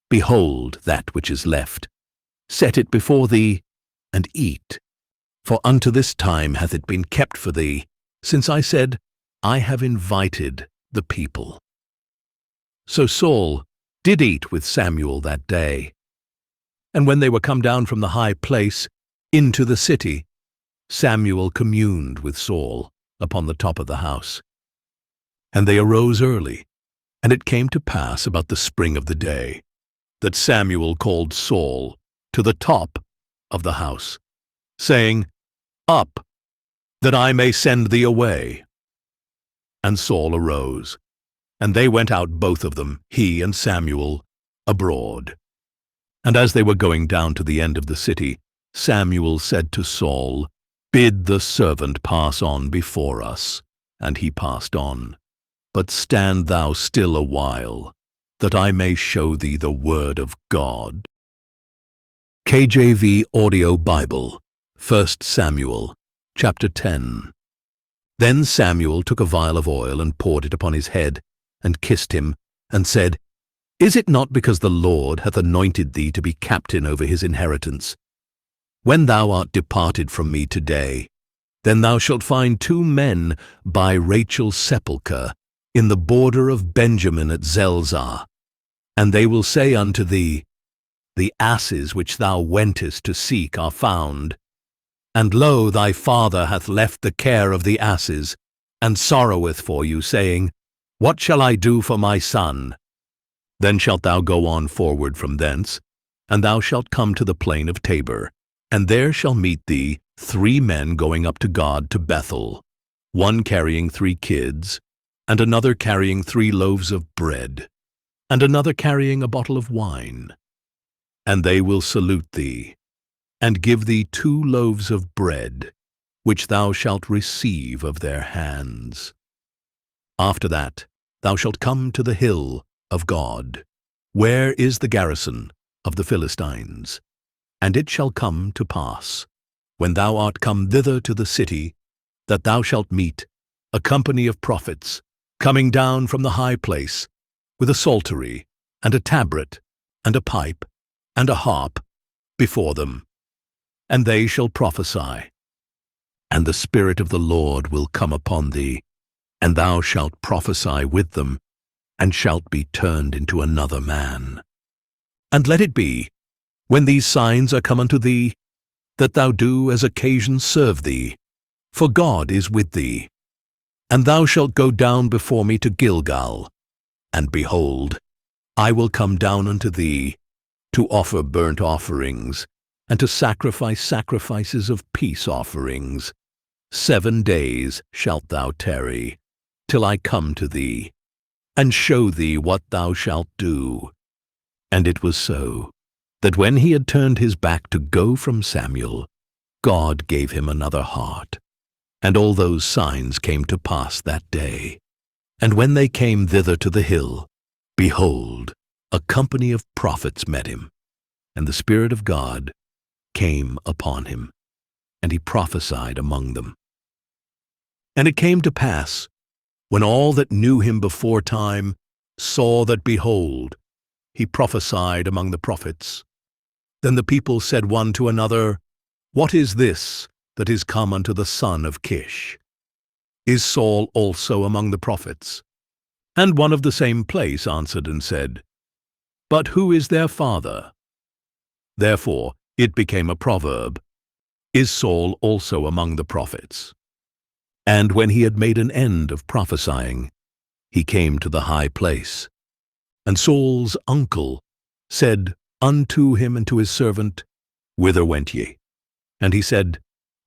Behold that which is left. Set it before thee, and eat. For unto this time hath it been kept for thee, since I said, I have invited the people. So Saul did eat with Samuel that day. And when they were come down from the high place into the city, Samuel communed with Saul upon the top of the house. And they arose early, and it came to pass about the spring of the day, that Samuel called Saul to the top of the house, saying, Up, that I may send thee away. And Saul arose, and they went out both of them, he and Samuel, abroad. And as they were going down to the end of the city, Samuel said to Saul, Bid the servant pass on before us. And he passed on. But stand thou still a while, that I may show thee the word of God. KJV Audio Bible, 1 Samuel, chapter 10. Then Samuel took a vial of oil and poured it upon his head, and kissed him, and said, Is it not because the Lord hath anointed thee to be captain over his inheritance? When thou art departed from me today, then thou shalt find 2 men by Rachel's sepulchre, in the border of Benjamin at Zelzah. And they will say unto thee, The asses which thou wentest to seek are found. And lo, thy father hath left the care of the asses, and sorroweth for you, saying, What shall I do for my son? Then shalt thou go on forward from thence, and thou shalt come to the plain of Tabor, and there shall meet thee 3 men going up to God to Bethel, one carrying 3 kids, and another carrying 3 loaves of bread, and another carrying a bottle of wine. And they will salute thee, and give thee 2 loaves of bread, which thou shalt receive of their hands. After that thou shalt come to the hill of God, where is the garrison of the Philistines. And it shall come to pass, when thou art come thither to the city, that thou shalt meet a company of prophets coming down from the high place, with a psaltery, and a tabret, and a pipe, and a harp before them. And they shall prophesy. And the Spirit of the Lord will come upon thee, and thou shalt prophesy with them, and shalt be turned into another man. And let it be, when these signs are come unto thee, that thou do as occasion serve thee, for God is with thee. And thou shalt go down before me to Gilgal, and behold, I will come down unto thee, to offer burnt offerings, and to sacrifice sacrifices of peace offerings. 7 days shalt thou tarry, till I come to thee, and show thee what thou shalt do. And it was so, that when he had turned his back to go from Samuel, God gave him another heart. And all those signs came to pass that day. And when they came thither to the hill, behold, a company of prophets met him, and the Spirit of God came upon him, and he prophesied among them. And it came to pass, when all that knew him before time saw that, behold, he prophesied among the prophets, then the people said one to another, What is this that is come unto the son of Kish? Is Saul also among the prophets? And one of the same place answered and said, But who is their father? Therefore it became a proverb, Is Saul also among the prophets? And when he had made an end of prophesying, he came to the high place. And Saul's uncle said unto him and to his servant, Whither went ye? And he said,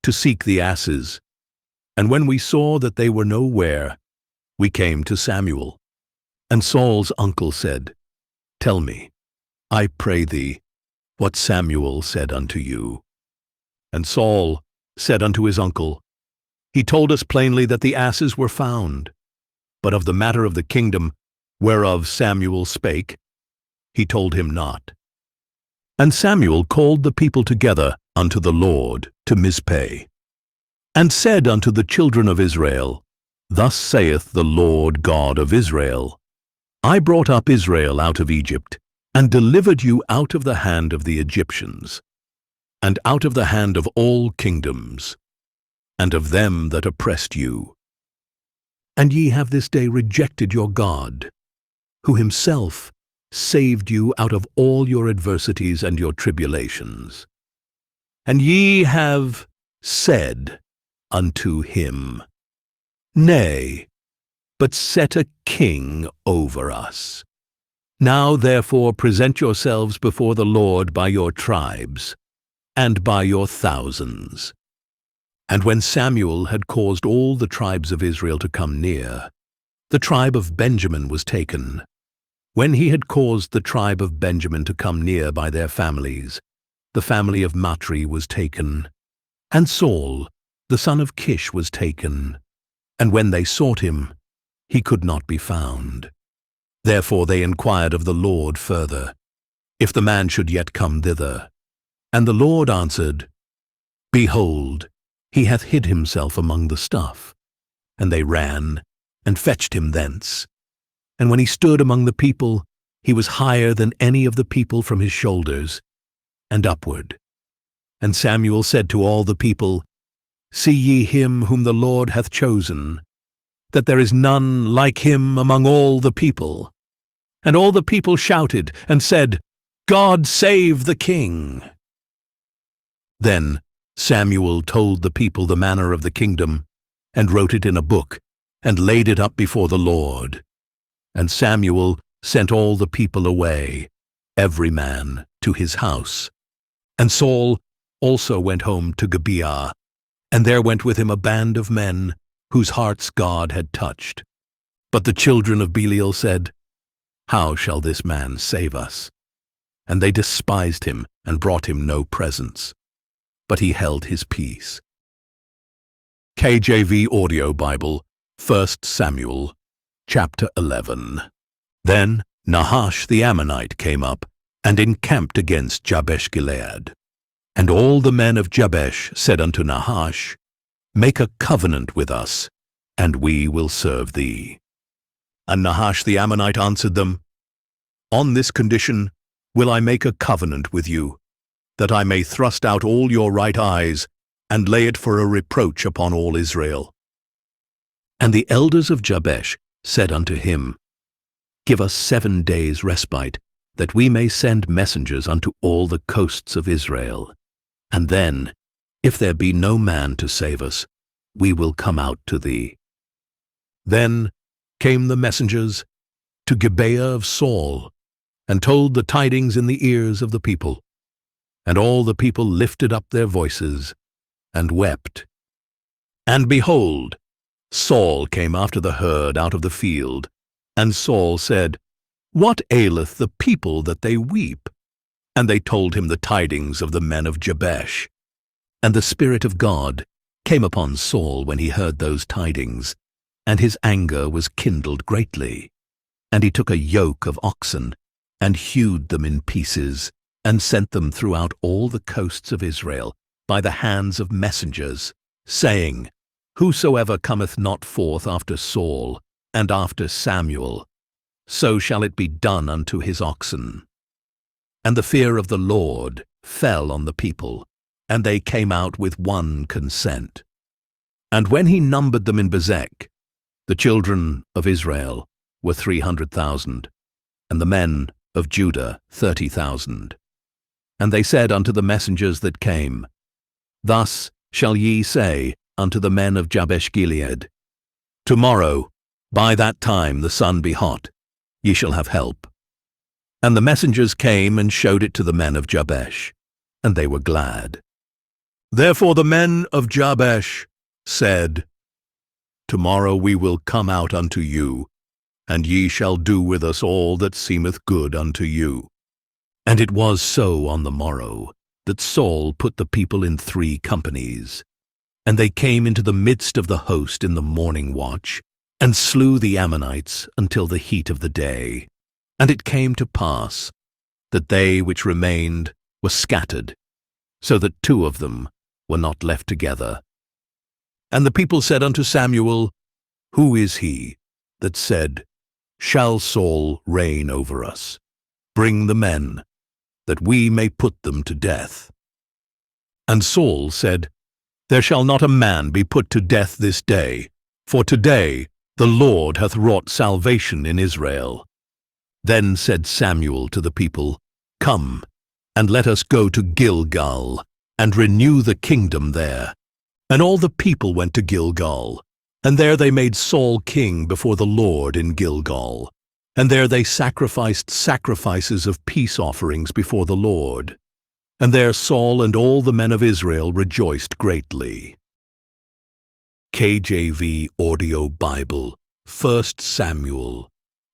To seek the asses. And when we saw that they were nowhere, we came to Samuel. And Saul's uncle said, Tell me, I pray thee, what Samuel said unto you. And Saul said unto his uncle, He told us plainly that the asses were found, but of the matter of the kingdom, whereof Samuel spake, he told him not. And Samuel called the people together unto the Lord to Mizpeh, and said unto the children of Israel, Thus saith the Lord God of Israel, I brought up Israel out of Egypt, and delivered you out of the hand of the Egyptians, and out of the hand of all kingdoms, and of them that oppressed you. And ye have this day rejected your God, who himself saved you out of all your adversities and your tribulations. And ye have said unto him, Nay, but set a king over us. Now therefore present yourselves before the Lord by your tribes, and by your thousands. And when Samuel had caused all the tribes of Israel to come near, the tribe of Benjamin was taken. When he had caused the tribe of Benjamin to come near by their families, the family of Matri was taken. And Saul, the son of Kish, was taken. And when they sought him, he could not be found. Therefore they inquired of the Lord further, if the man should yet come thither. And the Lord answered, Behold, he hath hid himself among the stuff. And they ran, and fetched him thence. And when he stood among the people, he was higher than any of the people from his shoulders, and upward. And Samuel said to all the people, See ye him whom the Lord hath chosen, that there is none like him among all the people. And all the people shouted, and said, God save the king. Then Samuel told the people the manner of the kingdom, and wrote it in a book, and laid it up before the Lord. And Samuel sent all the people away, every man to his house. And Saul also went home to Gibeah, and there went with him a band of men whose hearts God had touched. But the children of Belial said, "How shall this man save us?" And they despised him and brought him no presents. But he held his peace. KJV Audio Bible, 1 Samuel, chapter 11. Then Nahash the Ammonite came up and encamped against Jabesh-Gilead. And all the men of Jabesh said unto Nahash, "Make a covenant with us, and we will serve thee." And Nahash the Ammonite answered them, "On this condition will I make a covenant with you, that I may thrust out all your right eyes, and lay it for a reproach upon all Israel." And the elders of Jabesh said unto him, "Give us 7 days' respite, that we may send messengers unto all the coasts of Israel. And then, if there be no man to save us, we will come out to thee." Then came the messengers to Gibeah of Saul, and told the tidings in the ears of the people. And all the people lifted up their voices, and wept. And behold, Saul came after the herd out of the field. And Saul said, "What aileth the people that they weep?" And they told him the tidings of the men of Jabesh. And the Spirit of God came upon Saul when he heard those tidings, and his anger was kindled greatly. And he took a yoke of oxen, and hewed them in pieces, and sent them throughout all the coasts of Israel by the hands of messengers, saying, "Whosoever cometh not forth after Saul and after Samuel, so shall it be done unto his oxen." And the fear of the Lord fell on the people, and they came out with one consent. And when he numbered them in Bezek, the children of Israel were 300,000, and the men of Judah 30,000. And they said unto the messengers that came, "Thus shall ye say unto the men of Jabesh-Gilead, Tomorrow, by that time the sun be hot, ye shall have help." And the messengers came and showed it to the men of Jabesh, and they were glad. Therefore the men of Jabesh said, "Tomorrow we will come out unto you, and ye shall do with us all that seemeth good unto you." And it was so on the morrow, that Saul put the people in 3 companies. And they came into the midst of the host in the morning watch, and slew the Ammonites until the heat of the day. And it came to pass that they which remained were scattered, so that 2 of them were not left together. And the people said unto Samuel, "Who is he that said, Shall Saul reign over us? Bring the men, that we may put them to death." And Saul said, "There shall not a man be put to death this day, for today the Lord hath wrought salvation in Israel." Then said Samuel to the people, "Come, and let us go to Gilgal, and renew the kingdom there." And all the people went to Gilgal, and there they made Saul king before the Lord in Gilgal. And there they sacrificed sacrifices of peace offerings before the Lord. And there Saul and all the men of Israel rejoiced greatly. KJV Audio Bible, 1 Samuel,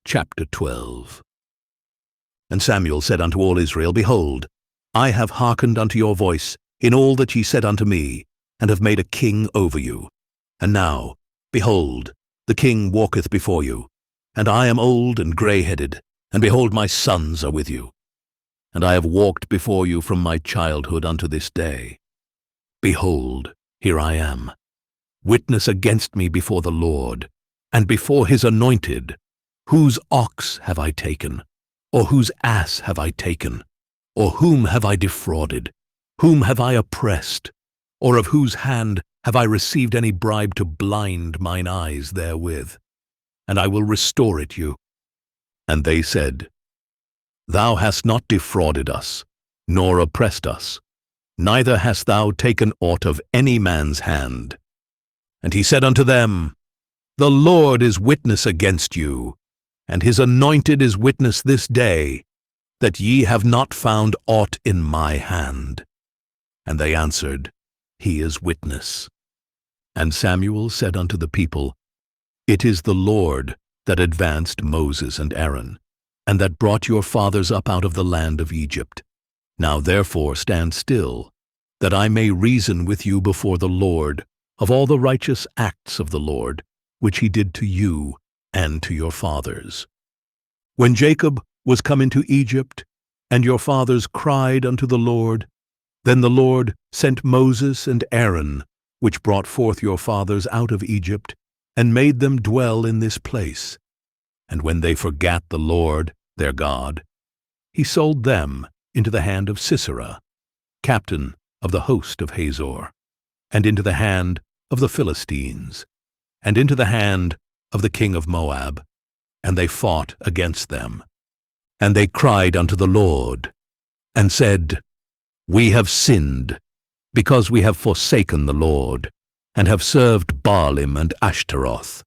chapter 12. And Samuel said unto all Israel, Behold, I have hearkened unto your voice in all that ye said unto me, and have made a king over you. And now, behold, the king walketh before you, and I am old and grey-headed, and behold, my sons are with you. And I have walked before you from my childhood unto this day. Behold, here I am. Witness against me before the Lord, and before his anointed. Whose ox have I taken? Or whose ass have I taken? Or whom have I defrauded? Whom have I oppressed? Or of whose hand have I received any bribe to blind mine eyes therewith? And I will restore it you. And they said, Thou hast not defrauded us, nor oppressed us, neither hast thou taken aught of any man's hand. And he said unto them, The Lord is witness against you, and his anointed is witness this day, that ye have not found aught in my hand. And they answered, He is witness. And Samuel said unto the people, It is the Lord that advanced Moses and Aaron, and that brought your fathers up out of the land of Egypt. Now therefore stand still, that I may reason with you before the Lord of all the righteous acts of the Lord, which he did to you and to your fathers. When Jacob was come into Egypt, and your fathers cried unto the Lord, then the Lord sent Moses and Aaron, which brought forth your fathers out of Egypt, and made them dwell in this place. And when they forgat the Lord, their God, he sold them into the hand of Sisera, captain of the host of Hazor, and into the hand of the Philistines, and into the hand of the king of Moab, and they fought against them. And they cried unto the Lord, and said, We have sinned, because we have forsaken the Lord, and have served Baalim and Ashtaroth.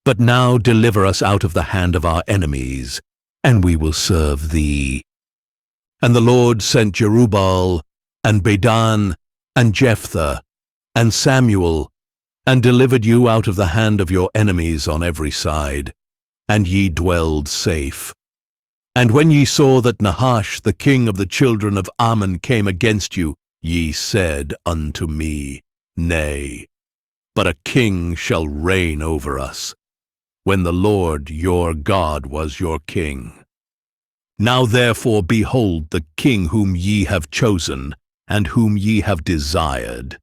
But now deliver us out of the hand of our enemies, and we will serve thee. And the Lord sent Jerubbaal, and Bedan, and Jephthah, and Samuel, and delivered you out of the hand of your enemies on every side, and ye dwelled safe. And when ye saw that Nahash, the king of the children of Ammon, came against you, ye said unto me, Nay, but a king shall reign over us, when the Lord your God was your king. Now therefore behold the king whom ye have chosen, and whom ye have desired.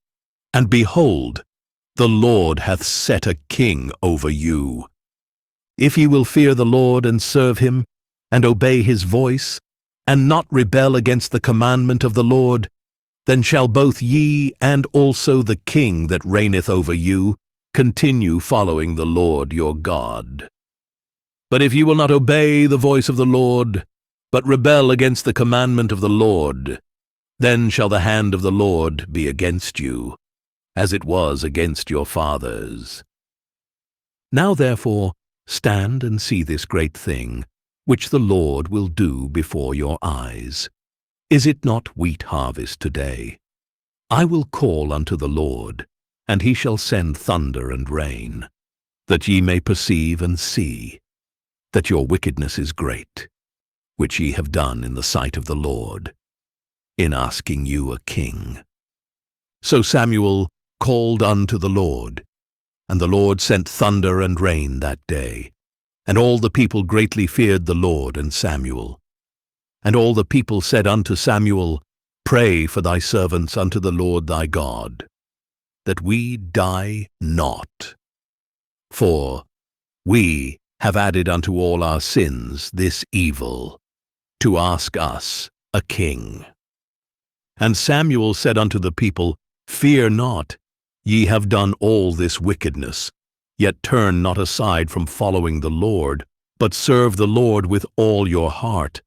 And behold, the Lord hath set a king over you. If ye will fear the Lord and serve him, and obey his voice, and not rebel against the commandment of the Lord, then shall both ye and also the king that reigneth over you continue following the Lord your God. But if ye will not obey the voice of the Lord, but rebel against the commandment of the Lord, then shall the hand of the Lord be against you, as it was against your fathers. Now therefore stand and see this great thing, which the Lord will do before your eyes. Is it not wheat harvest today? I will call unto the Lord, and he shall send thunder and rain, that ye may perceive and see that your wickedness is great, which ye have done in the sight of the Lord, in asking you a king. So Samuel called unto the Lord, and the Lord sent thunder and rain that day, and all the people greatly feared the Lord and Samuel. And all the people said unto Samuel, Pray for thy servants unto the Lord thy God, that we die not. For we have added unto all our sins this evil, to ask us a king. And Samuel said unto the people, Fear not, ye have done all this wickedness, yet turn not aside from following the Lord, but serve the Lord with all your heart,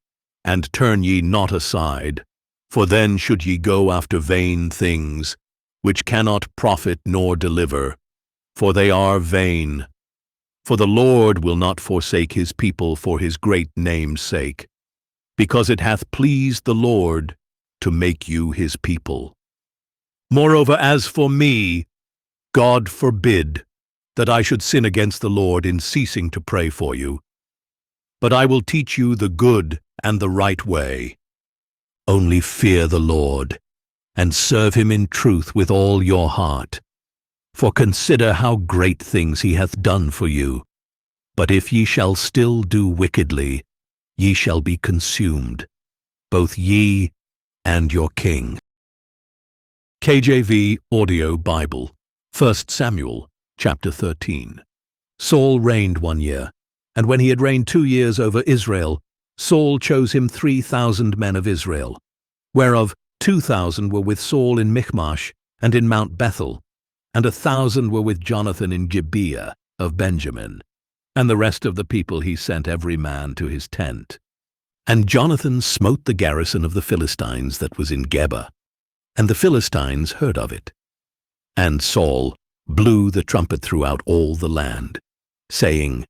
and turn ye not aside, for then should ye go after vain things, which cannot profit nor deliver, for they are vain. For the Lord will not forsake his people for his great name's sake, because it hath pleased the Lord to make you his people. Moreover, as for me, God forbid that I should sin against the Lord in ceasing to pray for you, but I will teach you the good and the right way. Only fear the Lord, and serve him in truth with all your heart. For consider how great things he hath done for you. But if ye shall still do wickedly, ye shall be consumed, both ye and your king. KJV Audio Bible, 1 Samuel, chapter 13. Saul reigned 1 year, and when he had reigned 2 years over Israel, Saul chose him 3,000 men of Israel, whereof 2,000 were with Saul in Michmash and in Mount Bethel, and 1,000 were with Jonathan in Gibeah of Benjamin. And the rest of the people he sent every man to his tent. And Jonathan smote the garrison of the Philistines that was in Geba, and the Philistines heard of it. And Saul blew the trumpet throughout all the land, saying,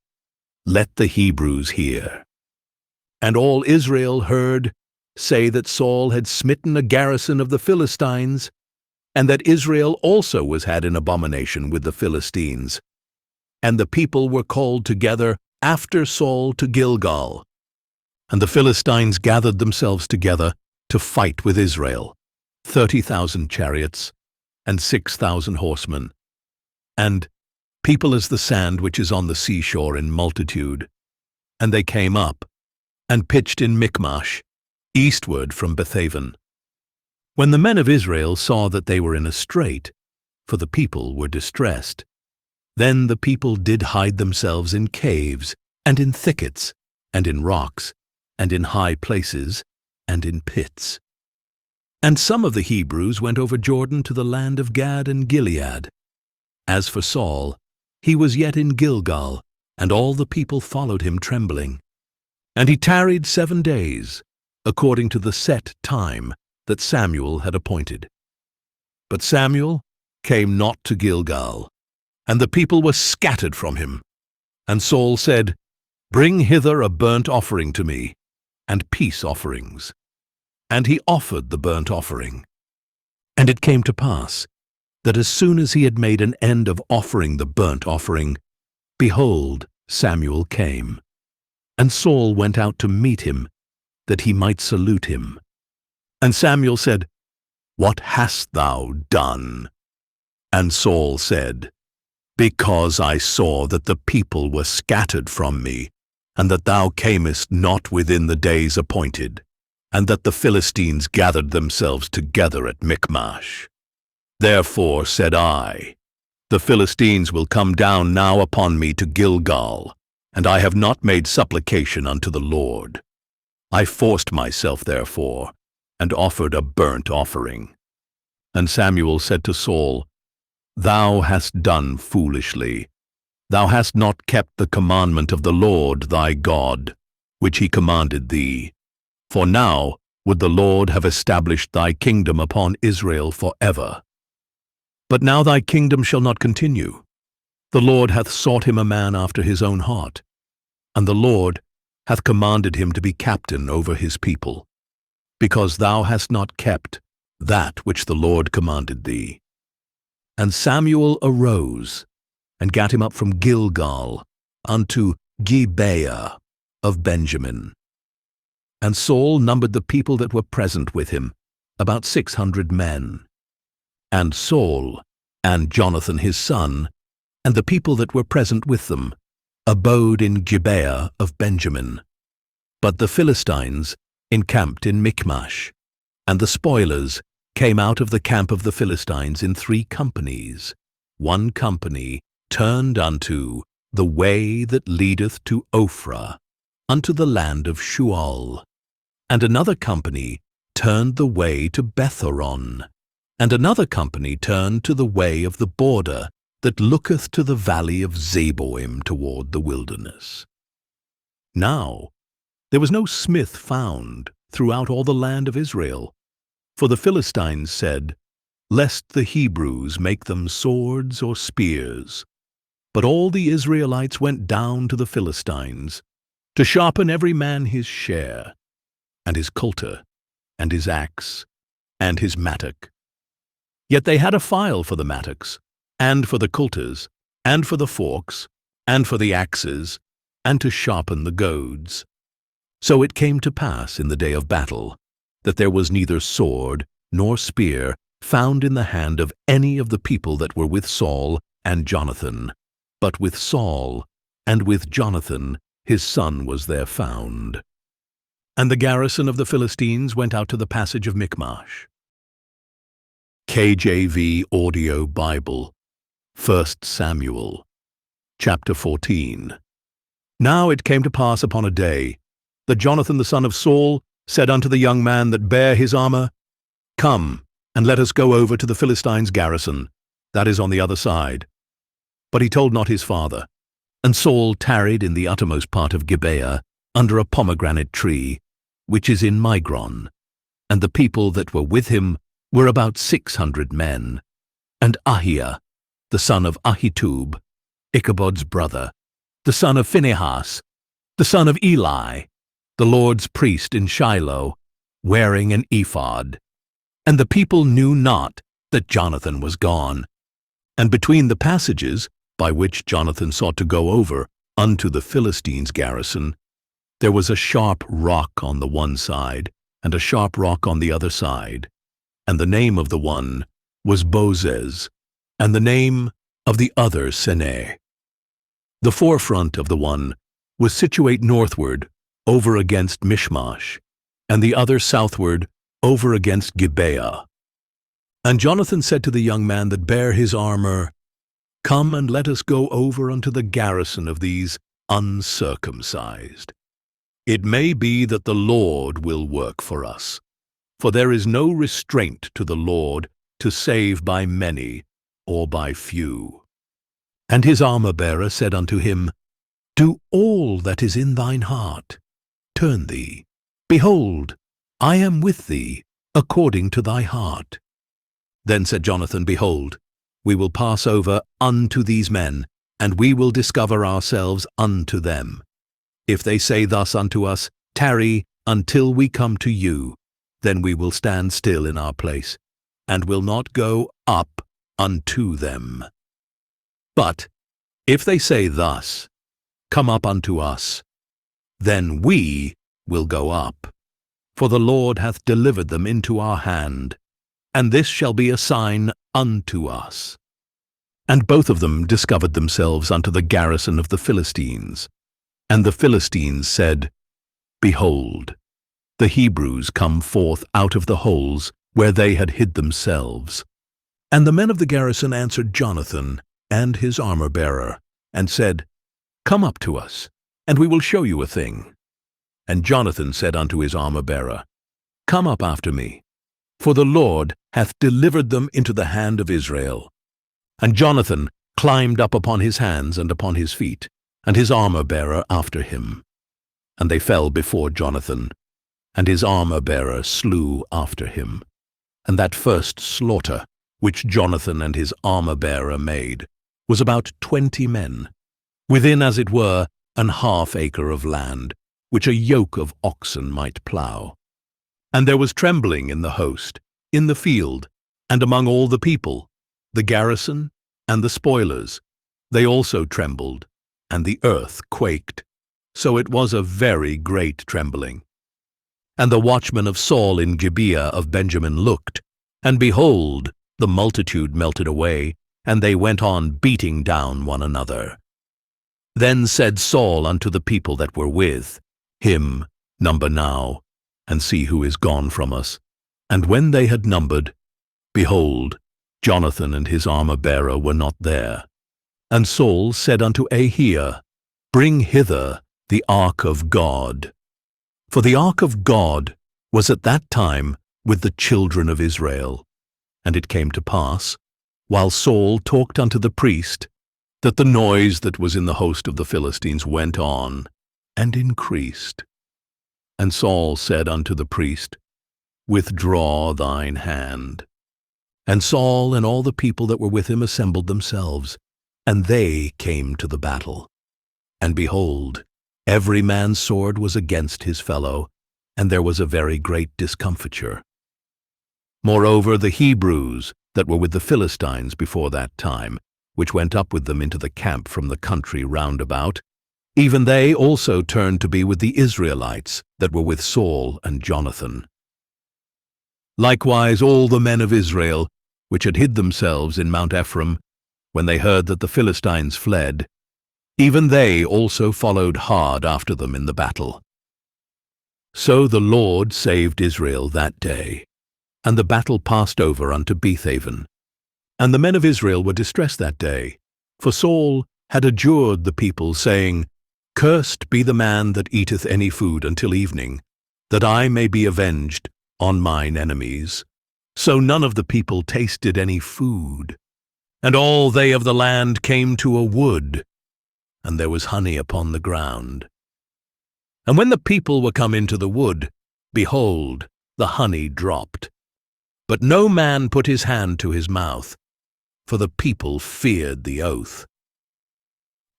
let the Hebrews hear." And all Israel heard say that Saul had smitten a garrison of the Philistines, and that Israel also was had in abomination with the Philistines. And the people were called together after Saul to Gilgal. And the Philistines gathered themselves together to fight with Israel, 30,000 chariots and 6,000 horsemen, and people as the sand which is on the seashore in multitude. And they came up and pitched in Michmash, eastward from Bethaven. When the men of Israel saw that they were in a strait, for the people were distressed, then the people did hide themselves in caves, and in thickets, and in rocks, and in high places, and in pits. And some of the Hebrews went over Jordan to the land of Gad and Gilead. As for Saul, he was yet in Gilgal, and all the people followed him trembling. And he tarried 7 days, according to the set time that Samuel had appointed. But Samuel came not to Gilgal, and the people were scattered from him. And Saul said, "Bring hither a burnt offering to me, and peace offerings." And he offered the burnt offering. And it came to pass that as soon as he had made an end of offering the burnt offering, behold, Samuel came. And Saul went out to meet him, that he might salute him. And Samuel said, "What hast thou done?" And Saul said, "Because I saw that the people were scattered from me, and that thou camest not within the days appointed, and that the Philistines gathered themselves together at Michmash. Therefore said I, The Philistines will come down now upon me to Gilgal, and I have not made supplication unto the Lord. I forced myself therefore, and offered a burnt offering." And Samuel said to Saul, "Thou hast done foolishly. Thou hast not kept the commandment of the Lord thy God, which he commanded thee. For now would the Lord have established thy kingdom upon Israel forever. But now thy kingdom shall not continue. The Lord hath sought him a man after his own heart, and the Lord hath commanded him to be captain over his people, because thou hast not kept that which the Lord commanded thee." And Samuel arose, and gat him up from Gilgal unto Gibeah of Benjamin. And Saul numbered the people that were present with him, about 600 men. And Saul, and Jonathan his son, and the people that were present with them, abode in Gibeah of Benjamin. But the Philistines encamped in Michmash, and the spoilers came out of the camp of the Philistines in 3 companies. One company turned unto the way that leadeth to Ophrah, unto the land of Shual. And another company turned the way to Bethoron. And another company turned to the way of the border that looketh to the valley of Zeboim toward the wilderness. Now there was no smith found throughout all the land of Israel, for the Philistines said, "Lest the Hebrews make them swords or spears." But all the Israelites went down to the Philistines, to sharpen every man his share, and his coulter, and his axe, and his mattock. Yet they had a file for the mattocks, and for the coulters, and for the forks, and for the axes, and to sharpen the goads. So it came to pass in the day of battle, that there was neither sword nor spear found in the hand of any of the people that were with Saul and Jonathan, but with Saul and with Jonathan his son was there found. And the garrison of the Philistines went out to the passage of Michmash. KJV Audio Bible, 1 Samuel, chapter 14. Now it came to pass upon a day that Jonathan the son of Saul said unto the young man that bare his armor, "Come, and let us go over to the Philistines' garrison, that is on the other side." But he told not his father. And Saul tarried in the uttermost part of Gibeah, under a pomegranate tree, which is in Migron. And the people that were with him were about 600 men. And Ahiah, the son of Ahitub, Ichabod's brother, the son of Phinehas, the son of Eli, the Lord's priest in Shiloh, wearing an ephod. And the people knew not that Jonathan was gone. And between the passages by which Jonathan sought to go over unto the Philistines' garrison, there was a sharp rock on the one side, and a sharp rock on the other side. And the name of the one was Bozez, and the name of the other Seneh. The forefront of the one was situate northward, over against Michmash, and the other southward, over against Gibeah. And Jonathan said to the young man that bare his armor, Come and let us go over unto the garrison of these uncircumcised. It may be that the Lord will work for us, for there is no restraint to the Lord to save by many or by few. And his armor-bearer said unto him, Do all that is in thine heart. Turn thee. Behold, I am with thee, according to thy heart. Then said Jonathan, Behold, we will pass over unto these men, and we will discover ourselves unto them. If they say thus unto us, Tarry until we come to you, then we will stand still in our place, and will not go up unto them. But if they say thus, Come up unto us, then we will go up, for the Lord hath delivered them into our hand, and this shall be a sign unto us. And both of them discovered themselves unto the garrison of the Philistines. And the Philistines said, Behold, the Hebrews come forth out of the holes where they had hid themselves. And the men of the garrison answered Jonathan and his armor-bearer, and said, Come up to us, and we will show you a thing. And Jonathan said unto his armor-bearer, Come up after me, for the Lord hath delivered them into the hand of Israel. And Jonathan climbed up upon his hands and upon his feet, and his armor-bearer after him. And they fell before Jonathan, and his armor-bearer slew after him. And that first slaughter, which Jonathan and his armor-bearer made, was about 20 men, within as it were an half acre of land, which a yoke of oxen might plough. And there was trembling in the host, in the field, and among all the people, the garrison and the spoilers. They also trembled, and the earth quaked. So it was a very great trembling. And the watchmen of Saul in Gibeah of Benjamin looked, and behold, the multitude melted away, and they went on beating down one another. Then said Saul unto the people that were with him, Number now, and see who is gone from us. And when they had numbered, behold, Jonathan and his armor-bearer were not there. And Saul said unto Ahiah, Bring hither the ark of God. For the ark of God was at that time with the children of Israel. And it came to pass, while Saul talked unto the priest, that the noise that was in the host of the Philistines went on and increased. And Saul said unto the priest, Withdraw thine hand. And Saul and all the people that were with him assembled themselves, and they came to the battle. And behold, every man's sword was against his fellow, and there was a very great discomfiture. Moreover, the Hebrews that were with the Philistines before that time, which went up with them into the camp from the country round about, even they also turned to be with the Israelites that were with Saul and Jonathan. Likewise all the men of Israel, which had hid themselves in Mount Ephraim, when they heard that the Philistines fled, even they also followed hard after them in the battle. So the Lord saved Israel that day, and the battle passed over unto Bethaven. And the men of Israel were distressed that day, for Saul had adjured the people, saying, Cursed be the man that eateth any food until evening, that I may be avenged on mine enemies. So none of the people tasted any food. And all they of the land came to a wood, and there was honey upon the ground. And when the people were come into the wood, behold, the honey dropped. But no man put his hand to his mouth, for the people feared the oath.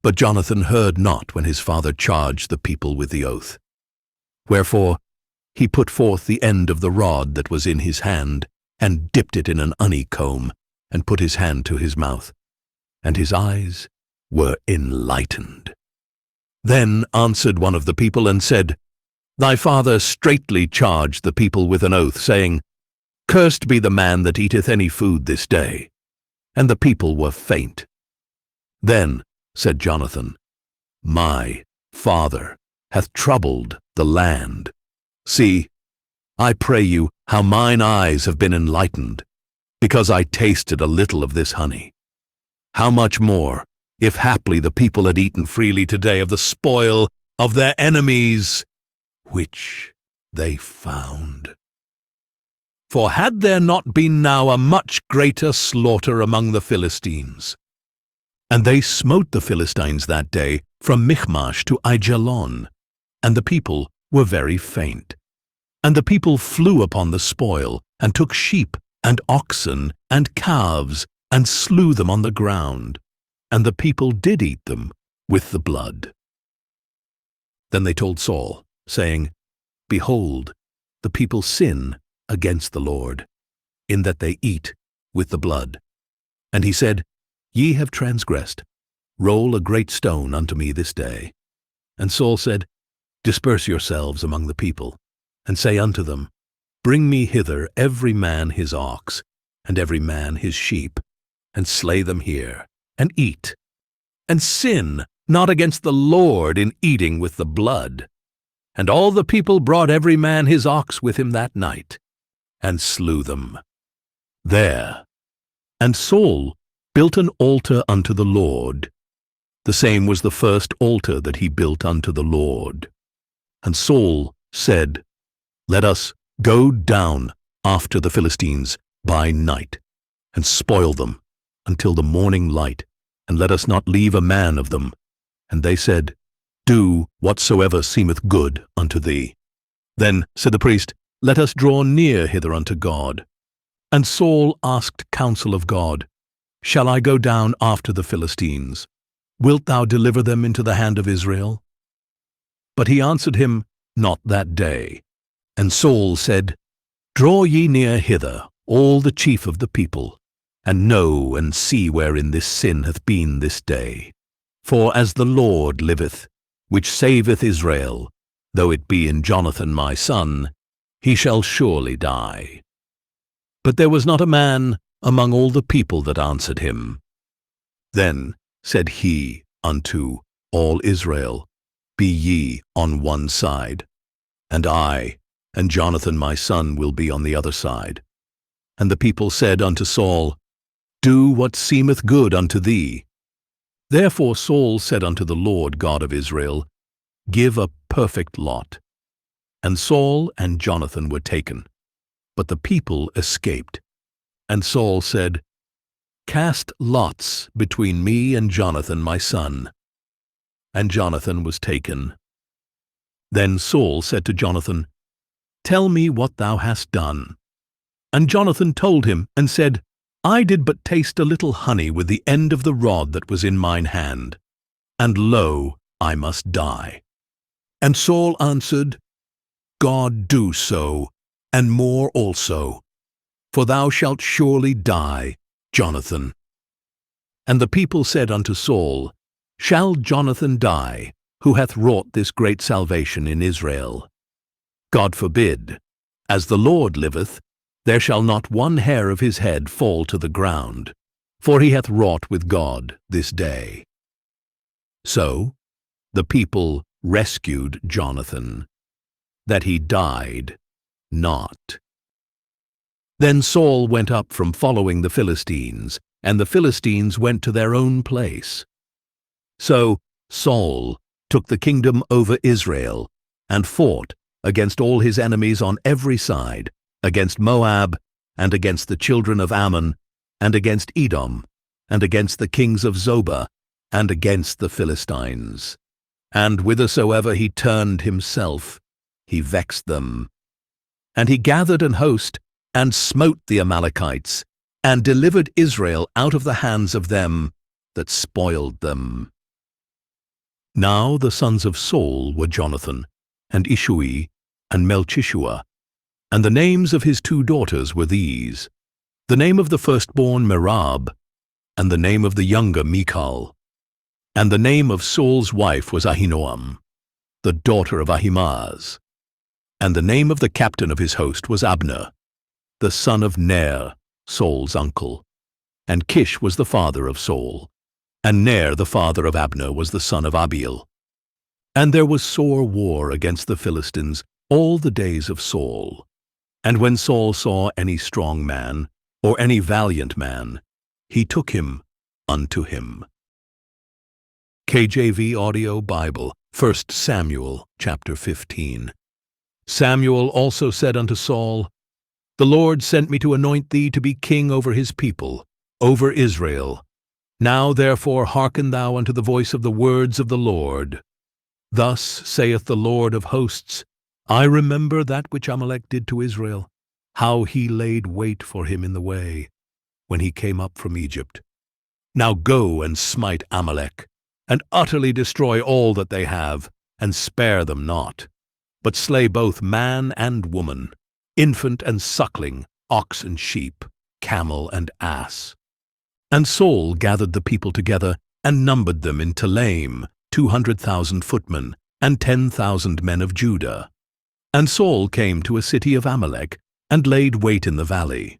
But Jonathan heard not when his father charged the people with the oath. Wherefore he put forth the end of the rod that was in his hand, and dipped it in an honeycomb, and put his hand to his mouth, and his eyes were enlightened. Then answered one of the people and said, Thy father straitly charged the people with an oath, saying, Cursed be the man that eateth any food this day. And the people were faint. Then said Jonathan, My father hath troubled the land. See, I pray you, how mine eyes have been enlightened, because I tasted a little of this honey. How much more, if haply the people had eaten freely today of the spoil of their enemies, which they found. For had there not been now a much greater slaughter among the Philistines? And they smote the Philistines that day from Michmash to Aijalon, and the people were very faint. And the people flew upon the spoil, and took sheep, and oxen, and calves, and slew them on the ground. And the people did eat them with the blood. Then they told Saul, saying, Behold, the people sin against the Lord, in that they eat with the blood. And he said, Ye have transgressed. Roll a great stone unto me this day. And Saul said, Disperse yourselves among the people, and say unto them, Bring me hither every man his ox, and every man his sheep, and slay them here, and eat, and sin not against the Lord in eating with the blood. And all the people brought every man his ox with him that night, and slew them there. And Saul built an altar unto the Lord. The same was the first altar that he built unto the Lord. And Saul said, Let us go down after the Philistines by night, and spoil them until the morning light, and let us not leave a man of them. And they said, Do whatsoever seemeth good unto thee. Then said the priest, Let us draw near hither unto God. And Saul asked counsel of God, Shall I go down after the Philistines? Wilt thou deliver them into the hand of Israel? But he answered him, Not that day. And Saul said, Draw ye near hither, all the chief of the people, and know and see wherein this sin hath been this day. For as the Lord liveth, which saveth Israel, though it be in Jonathan my son, he shall surely die. But there was not a man among all the people that answered him. Then said he unto all Israel, Be ye on one side, and I and Jonathan my son will be on the other side. And the people said unto Saul, Do what seemeth good unto thee. Therefore Saul said unto the Lord God of Israel, Give a perfect lot. And Saul and Jonathan were taken, but the people escaped. And Saul said, Cast lots between me and Jonathan my son. And Jonathan was taken. Then Saul said to Jonathan, Tell me what thou hast done. And Jonathan told him, and said, I did but taste a little honey with the end of the rod that was in mine hand, and lo, I must die. And Saul answered, God do so, and more also, for thou shalt surely die, Jonathan. And the people said unto Saul, Shall Jonathan die, who hath wrought this great salvation in Israel? God forbid. As the Lord liveth, there shall not one hair of his head fall to the ground, for he hath wrought with God this day. So the people rescued Jonathan, that he died not. Then Saul went up from following the Philistines, and the Philistines went to their own place. So Saul took the kingdom over Israel, and fought against all his enemies on every side, against Moab, and against the children of Ammon, and against Edom, and against the kings of Zobah, and against the Philistines. And whithersoever he turned himself, he vexed them. And he gathered an host, and smote the Amalekites, and delivered Israel out of the hands of them that spoiled them. Now the sons of Saul were Jonathan, and Ishui, and Melchishua, and the names of his 2 daughters were these: the name of the firstborn Merab, and the name of the younger Michal. And the name of Saul's wife was Ahinoam, the daughter of Ahimaaz. And the name of the captain of his host was Abner, the son of Ner, Saul's uncle. And Kish was the father of Saul, and Ner the father of Abner was the son of Abiel. And there was sore war against the Philistines all the days of Saul. And when Saul saw any strong man, or any valiant man, he took him unto him. KJV Audio Bible, 1 Samuel chapter 15. Samuel also said unto Saul, The Lord sent me to anoint thee to be king over his people, over Israel. Now therefore hearken thou unto the voice of the words of the Lord. Thus saith the Lord of hosts, I remember that which Amalek did to Israel, how he laid wait for him in the way, when he came up from Egypt. Now go and smite Amalek, and utterly destroy all that they have, and spare them not, but slay both man and woman, infant and suckling, ox and sheep, camel and ass. And Saul gathered the people together, and numbered them in Telaim, 200,000 footmen, and 10,000 men of Judah. And Saul came to a city of Amalek, and laid wait in the valley.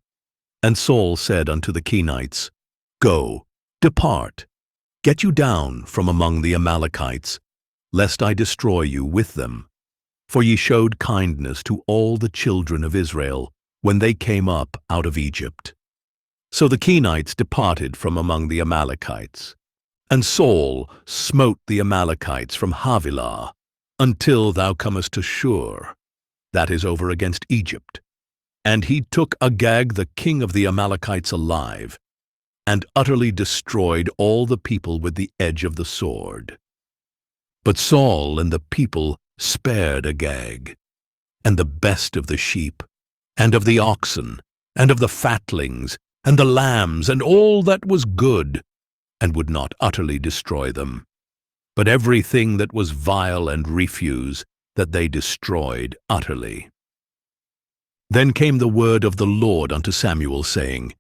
And Saul said unto the Kenites, Go, depart, get you down from among the Amalekites, lest I destroy you with them. For ye showed kindness to all the children of Israel, when they came up out of Egypt. So the Kenites departed from among the Amalekites. And Saul smote the Amalekites from Havilah, until thou comest to Shur, that is over against Egypt. And he took Agag the king of the Amalekites alive, and utterly destroyed all the people with the edge of the sword. But Saul and the people spared Agag, and the best of the sheep, and of the oxen, and of the fatlings, and the lambs, and all that was good, and would not utterly destroy them. But everything that was vile and refuse, that they destroyed utterly. Then came the word of the Lord unto Samuel, saying,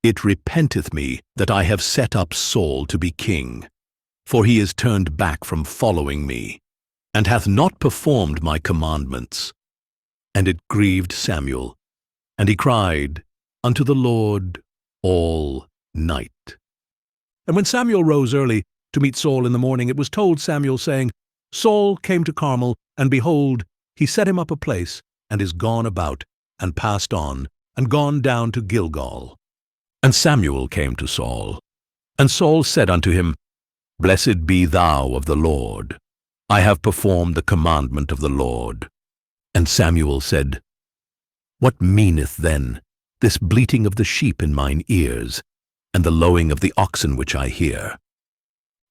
It repenteth me that I have set up Saul to be king, for he is turned back from following me, and hath not performed my commandments. And it grieved Samuel, and he cried unto the Lord all night. And when Samuel rose early to meet Saul in the morning, it was told Samuel, saying, Saul came to Carmel, and behold, he set him up a place, and is gone about, and passed on, and gone down to Gilgal. And Samuel came to Saul. And Saul said unto him, Blessed be thou of the Lord. I have performed the commandment of the Lord. And Samuel said, What meaneth then this bleating of the sheep in mine ears, and the lowing of the oxen which I hear?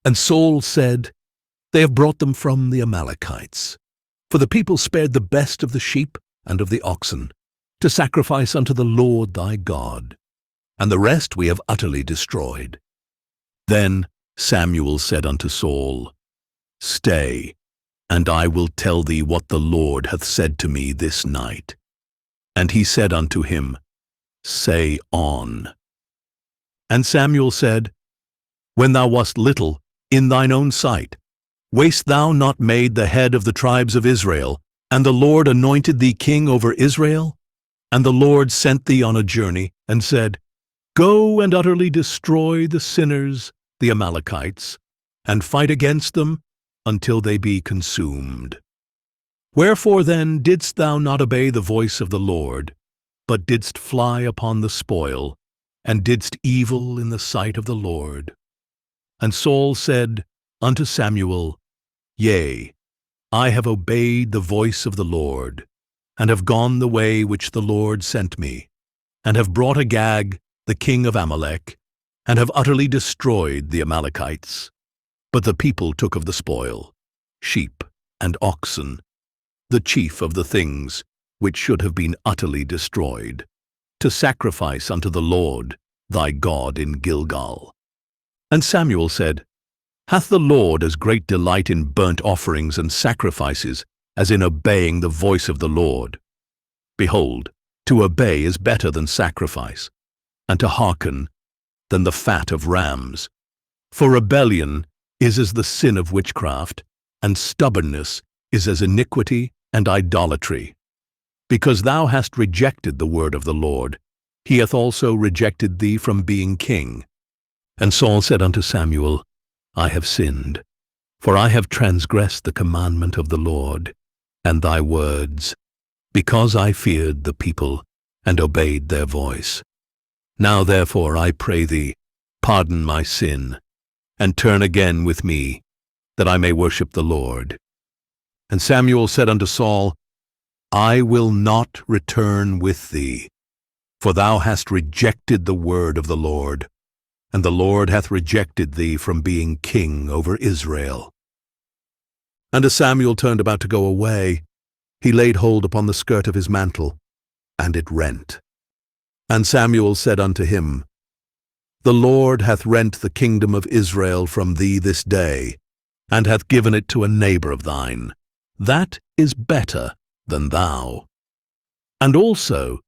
And Saul said, They have brought them from the Amalekites. For the people spared the best of the sheep and of the oxen, to sacrifice unto the Lord thy God, and the rest we have utterly destroyed. Then Samuel said unto Saul, Stay, and I will tell thee what the Lord hath said to me this night. And he said unto him, Say on. And Samuel said, When thou wast little in thine own sight, wast thou not made the head of the tribes of Israel, and the Lord anointed thee king over Israel? And the Lord sent thee on a journey, and said, Go and utterly destroy the sinners, the Amalekites, and fight against them until they be consumed. Wherefore then didst thou not obey the voice of the Lord, but didst fly upon the spoil, and didst evil in the sight of the Lord? And Saul said unto Samuel, Yea, I have obeyed the voice of the Lord, and have gone the way which the Lord sent me, and have brought Agag, the king of Amalek, and have utterly destroyed the Amalekites. But the people took of the spoil, sheep and oxen, the chief of the things which should have been utterly destroyed, to sacrifice unto the Lord thy God in Gilgal. And Samuel said, Hath the Lord as great delight in burnt offerings and sacrifices as in obeying the voice of the Lord? Behold, to obey is better than sacrifice, and to hearken than the fat of rams. For rebellion is as the sin of witchcraft, and stubbornness is as iniquity and idolatry. Because thou hast rejected the word of the Lord, he hath also rejected thee from being king. And Saul said unto Samuel, I have sinned, for I have transgressed the commandment of the Lord, and thy words, because I feared the people, and obeyed their voice. Now therefore I pray thee, pardon my sin, and turn again with me, that I may worship the Lord. And Samuel said unto Saul, I will not return with thee, for thou hast rejected the word of the Lord, and the Lord hath rejected thee from being king over Israel. And as Samuel turned about to go away, he laid hold upon the skirt of his mantle, and it rent. And Samuel said unto him, The Lord hath rent the kingdom of Israel from thee this day, and hath given it to a neighbor of thine. That is better than thou. And also,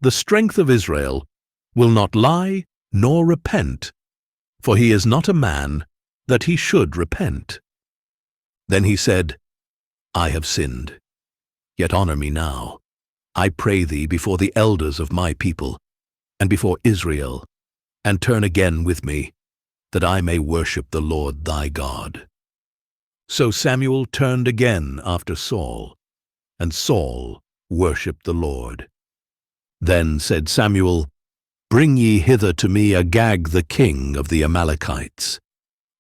the strength of Israel will not lie nor repent, for he is not a man that he should repent. Then he said, I have sinned. Yet honor me now, I pray thee, before the elders of my people, and before Israel, and turn again with me, that I may worship the Lord thy God. So Samuel turned again after Saul, and Saul worshipped the Lord. Then said Samuel, Bring ye hither to me Agag the king of the Amalekites.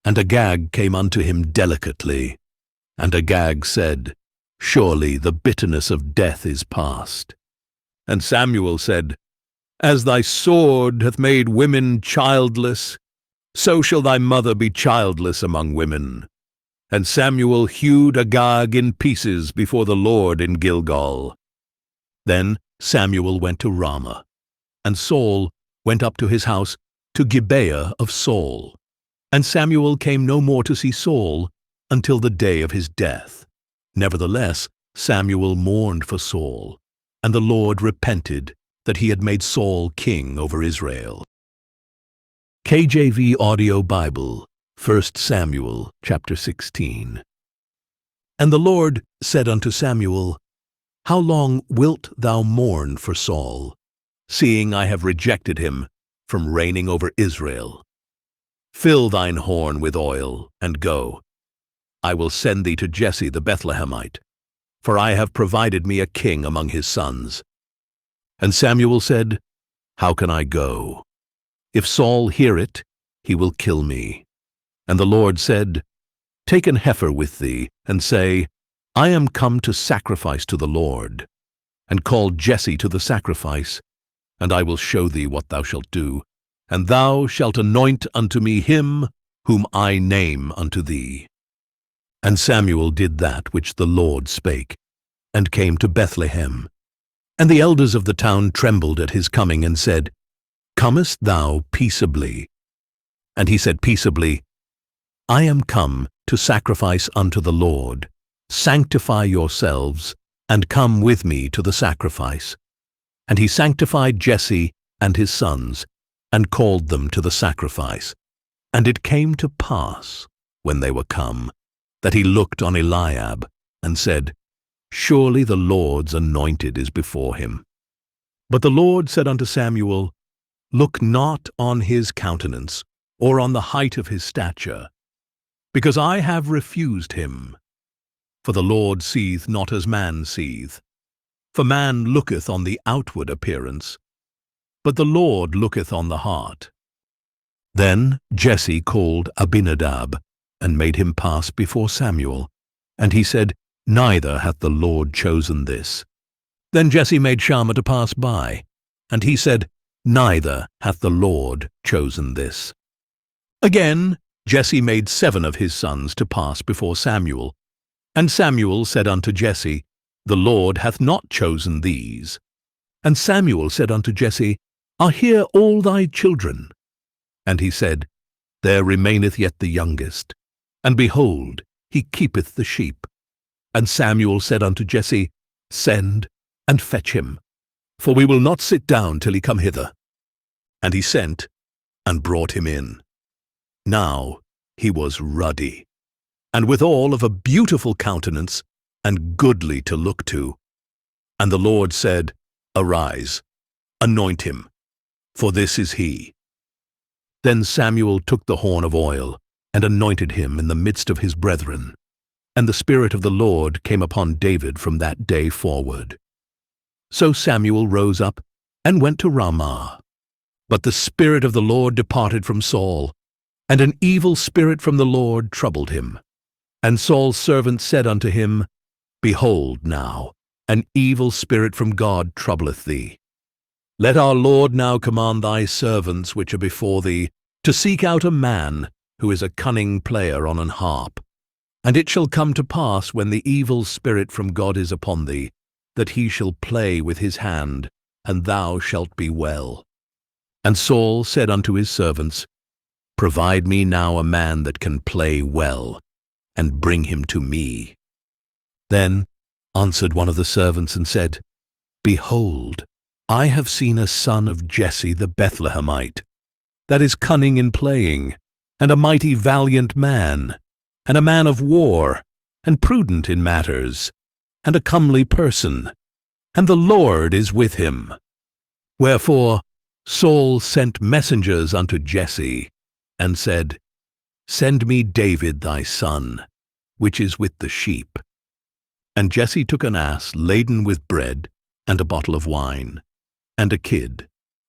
And Agag came unto him delicately. And Agag said, Surely the bitterness of death is past. And Samuel said, As thy sword hath made women childless, so shall thy mother be childless among women. And Samuel hewed Agag in pieces before the Lord in Gilgal. Then Samuel went to Ramah, and Saul went up to his house to Gibeah of Saul. And Samuel came no more to see Saul until the day of his death. Nevertheless, Samuel mourned for Saul, and the Lord repented that he had made Saul king over Israel. KJV Audio Bible, 1 Samuel chapter 16. And the Lord said unto Samuel, How long wilt thou mourn for Saul, seeing I have rejected him from reigning over Israel? Fill thine horn with oil, and go. I will send thee to Jesse the Bethlehemite, for I have provided me a king among his sons. And Samuel said, How can I go? If Saul hear it, he will kill me. And the Lord said, Take an heifer with thee, and say, I am come to sacrifice to the Lord. And call Jesse to the sacrifice, and I will show thee what thou shalt do. And thou shalt anoint unto me him whom I name unto thee. And Samuel did that which the Lord spake, and came to Bethlehem. And the elders of the town trembled at his coming, and said, Comest thou peaceably? And he said peaceably, I am come to sacrifice unto the Lord. Sanctify yourselves, and come with me to the sacrifice. And he sanctified Jesse and his sons, and called them to the sacrifice. And it came to pass, when they were come, that he looked on Eliab, and said, Surely the Lord's anointed is before him. But the Lord said unto Samuel, Look not on his countenance, or on the height of his stature, because I have refused him. For the Lord seeth not as man seeth. For man looketh on the outward appearance, but the Lord looketh on the heart. Then Jesse called Abinadab, and made him pass before Samuel. And he said, Neither hath the Lord chosen this. Then Jesse made Shammah to pass by, and he said, Neither hath the Lord chosen this. Again Jesse made 7 of his sons to pass before Samuel. And Samuel said unto Jesse, The Lord hath not chosen these. And Samuel said unto Jesse, Are here all thy children? And he said, There remaineth yet the youngest, and behold, he keepeth the sheep. And Samuel said unto Jesse, Send, and fetch him, for we will not sit down till he come hither. And he sent, and brought him in. Now he was ruddy, and withal of a beautiful countenance, and goodly to look to. And the Lord said, Arise, anoint him, for this is he. Then Samuel took the horn of oil, and anointed him in the midst of his brethren. And the Spirit of the Lord came upon David from that day forward. So Samuel rose up, and went to Ramah. But the Spirit of the Lord departed from Saul, and an evil spirit from the Lord troubled him. And Saul's servant said unto him, Behold now, an evil spirit from God troubleth thee. Let our Lord now command thy servants which are before thee to seek out a man who is a cunning player on an harp. And it shall come to pass when the evil spirit from God is upon thee, that he shall play with his hand, and thou shalt be well. And Saul said unto his servants, Provide me now a man that can play well, and bring him to me. Then answered one of the servants and said, Behold, I have seen a son of Jesse the Bethlehemite, that is cunning in playing, and a mighty valiant man, and a man of war, and prudent in matters, and a comely person, and the Lord is with him. Wherefore Saul sent messengers unto Jesse, and said, Send me David thy son, which is with the sheep. And Jesse took an ass laden with bread, and a bottle of wine, and a kid,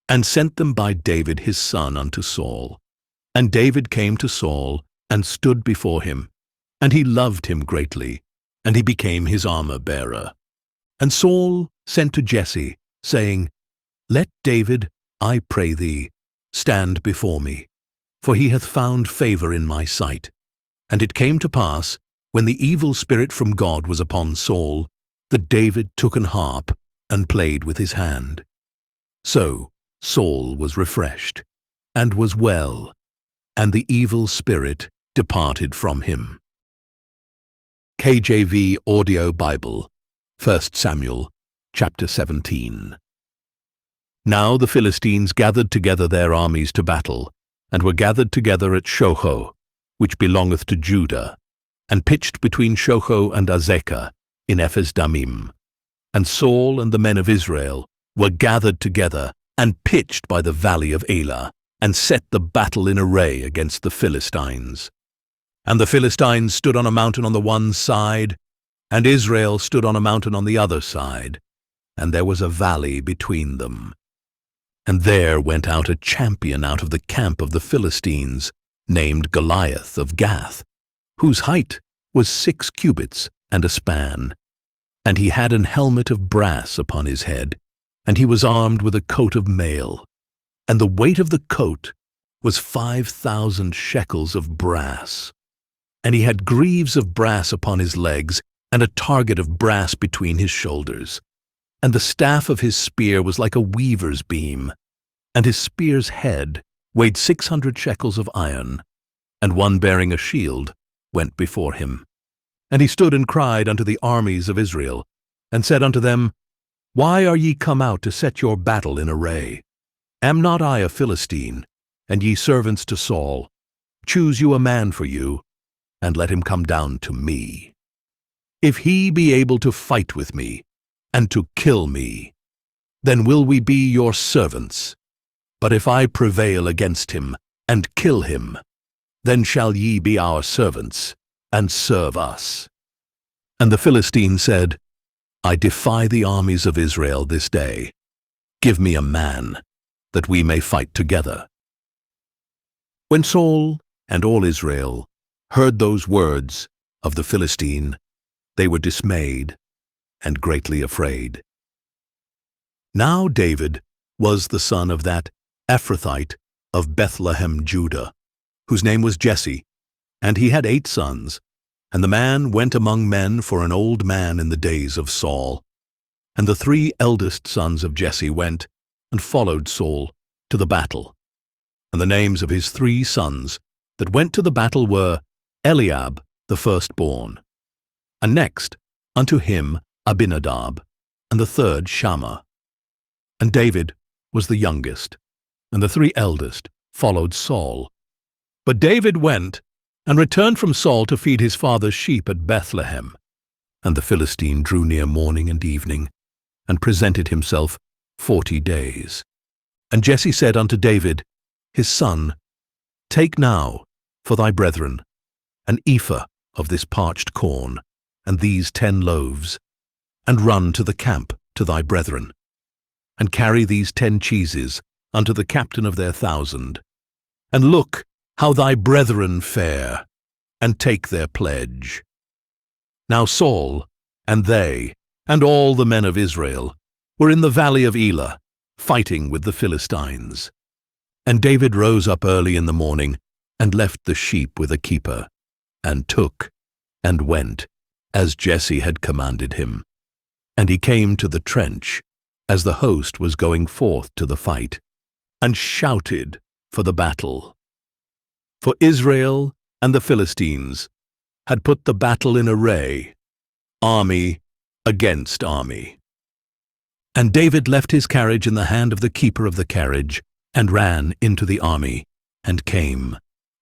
and sent them by David his son unto Saul. And David came to Saul, and stood before him, and he loved him greatly, and he became his armor-bearer. And Saul sent to Jesse, saying, Let David, I pray thee, stand before me, for he hath found favor in my sight. And it came to pass, when the evil spirit from God was upon Saul, that David took an harp, and played with his hand. So Saul was refreshed, and was well, and the evil spirit departed from him. KJV Audio Bible, 1 Samuel, chapter 17. Now the Philistines gathered together their armies to battle, and were gathered together at Shochoh, which belongeth to Judah, and pitched between Shochoh and Azekah in Ephes-dammim. And Saul and the men of Israel were gathered together, and pitched by the valley of Elah, and set the battle in array against the Philistines. And the Philistines stood on a mountain on the one side, and Israel stood on a mountain on the other side, and there was a valley between them. And there went out a champion out of the camp of the Philistines, named Goliath of Gath, whose height was 6 cubits and a span. And he had an helmet of brass upon his head, and he was armed with a coat of mail. And the weight of the coat was 5,000 shekels of brass. And he had greaves of brass upon his legs, and a target of brass between his shoulders. And the staff of his spear was like a weaver's beam, and his spear's head weighed 600 shekels of iron. And one bearing a shield went before him. And he stood and cried unto the armies of Israel, and said unto them, Why are ye come out to set your battle in array? Am not I a Philistine, and ye servants to Saul? Choose you a man for you, and let him come down to me. If he be able to fight with me, and to kill me, then will we be your servants. But if I prevail against him, and kill him, then shall ye be our servants, and serve us. And the Philistine said, I defy the armies of Israel this day. Give me a man, that we may fight together. When Saul and all Israel heard those words of the Philistine, they were dismayed and greatly afraid. Now David was the son of that Ephrathite of Bethlehem, Judah, whose name was Jesse, and he had 8 sons. And the man went among men for an old man in the days of Saul. And the 3 eldest sons of Jesse went and followed Saul to the battle. And the names of his 3 sons that went to the battle were Eliab the firstborn, and next unto him Abinadab, and the third Shammah. And David was the youngest, and the three eldest followed Saul. But David went and returned from Saul to feed his father's sheep at Bethlehem. And the Philistine drew near morning and evening, and presented himself 40 days. And Jesse said unto David, his son, Take now for thy brethren an ephah of this parched corn, and these 10 loaves, and run to the camp to thy brethren, and carry these 10 cheeses unto the captain of their 1,000, and look how thy brethren fare, and take their pledge. Now Saul, and they, and all the men of Israel, were in the valley of Elah, fighting with the Philistines. And David rose up early in the morning, and left the sheep with a keeper, and took, and went, as Jesse had commanded him. And he came to the trench, as the host was going forth to the fight, and shouted for the battle. For Israel and the Philistines had put the battle in array, army against army. And David left his carriage in the hand of the keeper of the carriage, and ran into the army, and came,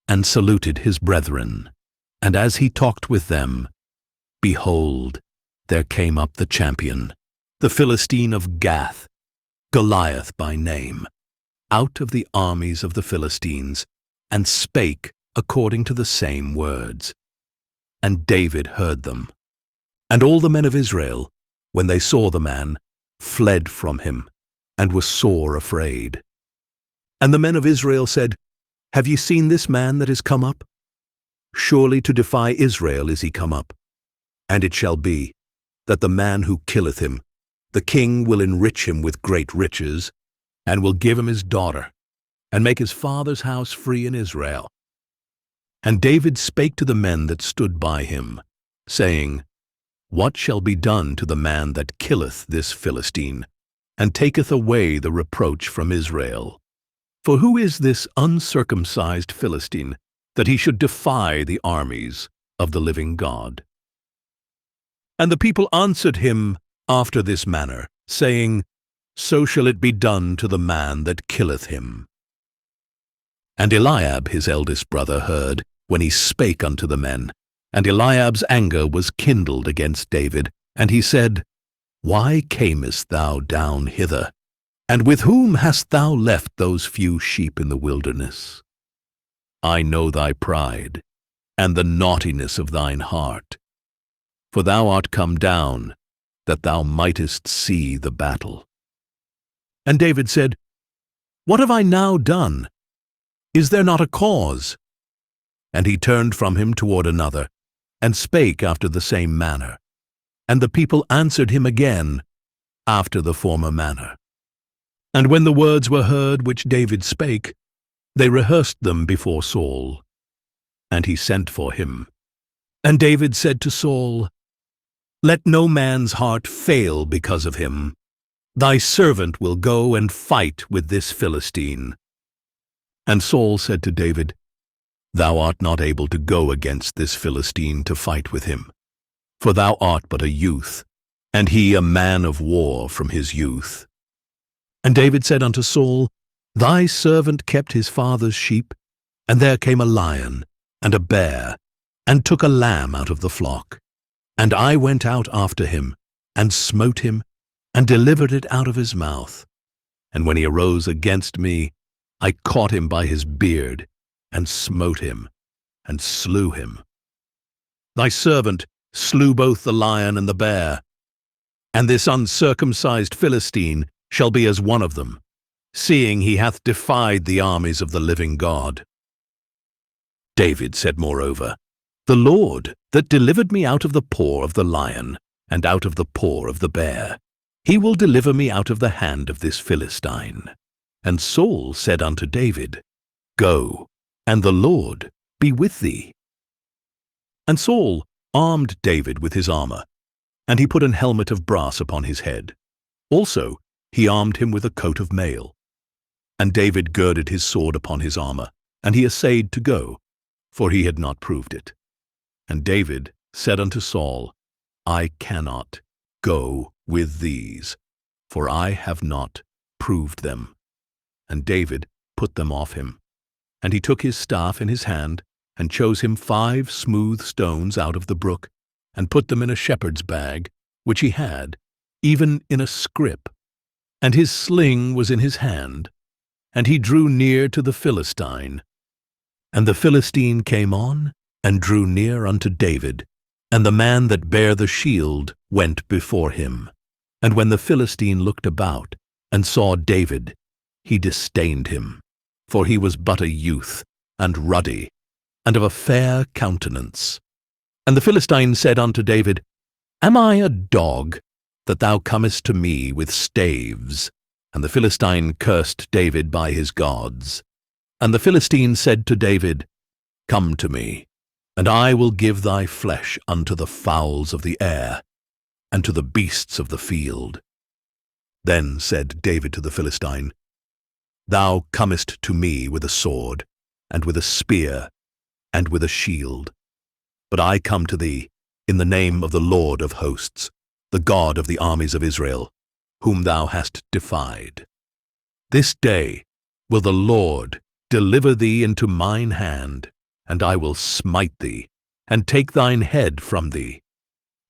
and saluted his brethren. And as he talked with them, behold, there came up the champion, the Philistine of Gath, Goliath by name, out of the armies of the Philistines, and spake according to the same words. And David heard them. And all the men of Israel, when they saw the man, fled from him, and were sore afraid. And the men of Israel said, Have ye seen this man that is come up? Surely to defy Israel is he come up. And it shall be, that the man who killeth him, the king will enrich him with great riches, and will give him his daughter, and make his father's house free in Israel. And David spake to the men that stood by him, saying, What shall be done to the man that killeth this Philistine, and taketh away the reproach from Israel? For who is this uncircumcised Philistine, that he should defy the armies of the living God? And the people answered him after this manner, saying, So shall it be done to the man that killeth him. And Eliab his eldest brother heard, when he spake unto the men. And Eliab's anger was kindled against David, and he said, Why camest thou down hither? And with whom hast thou left those few sheep in the wilderness? I know thy pride, and the naughtiness of thine heart. For thou art come down, that thou mightest see the battle. And David said, What have I now done? Is there not a cause? And he turned from him toward another, and spake after the same manner. And the people answered him again, after the former manner. And when the words were heard which David spake, they rehearsed them before Saul. And he sent for him. And David said to Saul, Let no man's heart fail because of him. Thy servant will go and fight with this Philistine. And Saul said to David, Thou art not able to go against this Philistine to fight with him, for thou art but a youth, and he a man of war from his youth. And David said unto Saul, Thy servant kept his father's sheep, and there came a lion and a bear, and took a lamb out of the flock. And I went out after him, and smote him, and delivered it out of his mouth. And when he arose against me, I caught him by his beard, and smote him, and slew him. Thy servant slew both the lion and the bear, and this uncircumcised Philistine shall be as one of them, seeing he hath defied the armies of the living God. David said moreover, The Lord that delivered me out of the paw of the lion, and out of the paw of the bear, he will deliver me out of the hand of this Philistine. And Saul said unto David, Go, and the Lord be with thee. And Saul armed David with his armor, and he put an helmet of brass upon his head. Also he armed him with a coat of mail. And David girded his sword upon his armor, and he essayed to go, for he had not proved it. And David said unto Saul, I cannot go with these, for I have not proved them. And David put them off him. And he took his staff in his hand, and chose him 5 smooth stones out of the brook, and put them in a shepherd's bag, which he had, even in a scrip. And his sling was in his hand, and he drew near to the Philistine. And the Philistine came on, and drew near unto David, and the man that bare the shield went before him. And when the Philistine looked about, and saw David, he disdained him, for he was but a youth, and ruddy, and of a fair countenance. And the Philistine said unto David, Am I a dog, that thou comest to me with staves? And the Philistine cursed David by his gods. And the Philistine said to David, Come to me, and I will give thy flesh unto the fowls of the air, and to the beasts of the field. Then said David to the Philistine, Thou comest to me with a sword, and with a spear, and with a shield. But I come to thee in the name of the Lord of hosts, the God of the armies of Israel, whom thou hast defied. This day will the Lord deliver thee into mine hand, and I will smite thee, and take thine head from thee.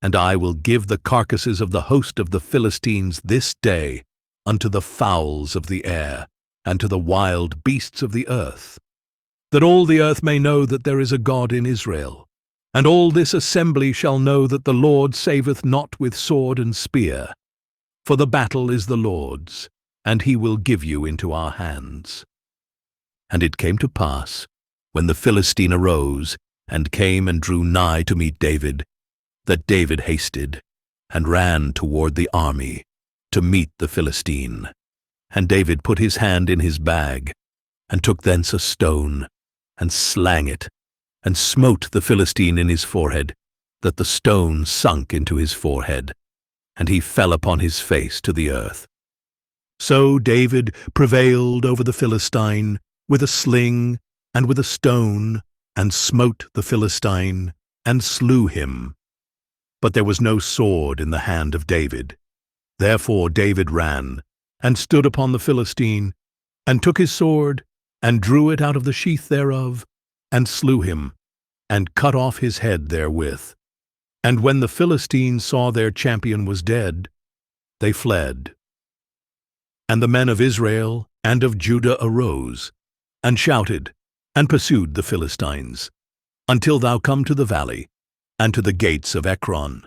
And I will give the carcasses of the host of the Philistines this day unto the fowls of the air, and to the wild beasts of the earth, that all the earth may know that there is a God in Israel. And all this assembly shall know that the Lord saveth not with sword and spear, for the battle is the Lord's, and he will give you into our hands. And it came to pass, when the Philistine arose, and came and drew nigh to meet David, that David hasted, and ran toward the army, to meet the Philistine. And David put his hand in his bag, and took thence a stone, and slang it, and smote the Philistine in his forehead, that the stone sunk into his forehead, and he fell upon his face to the earth. So David prevailed over the Philistine with a sling and with a stone, and smote the Philistine, and slew him. But there was no sword in the hand of David. Therefore David ran, and stood upon the Philistine, and took his sword, and drew it out of the sheath thereof, and slew him, and cut off his head therewith. And when the Philistines saw their champion was dead, they fled. And the men of Israel and of Judah arose, and shouted, and pursued the Philistines, until thou come to the valley, and to the gates of Ekron.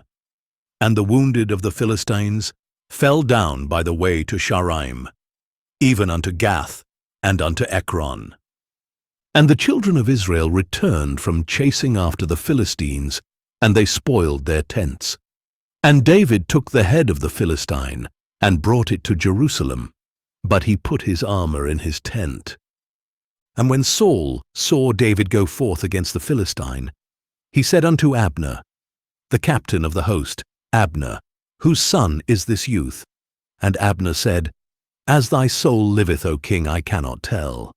And the wounded of the Philistines fell down by the way to Sharaim, even unto Gath, and unto Ekron. And the children of Israel returned from chasing after the Philistines, and they spoiled their tents. And David took the head of the Philistine, and brought it to Jerusalem, but he put his armor in his tent. And when Saul saw David go forth against the Philistine, he said unto Abner, the captain of the host, Abner, whose son is this youth? And Abner said, As thy soul liveth, O king, I cannot tell.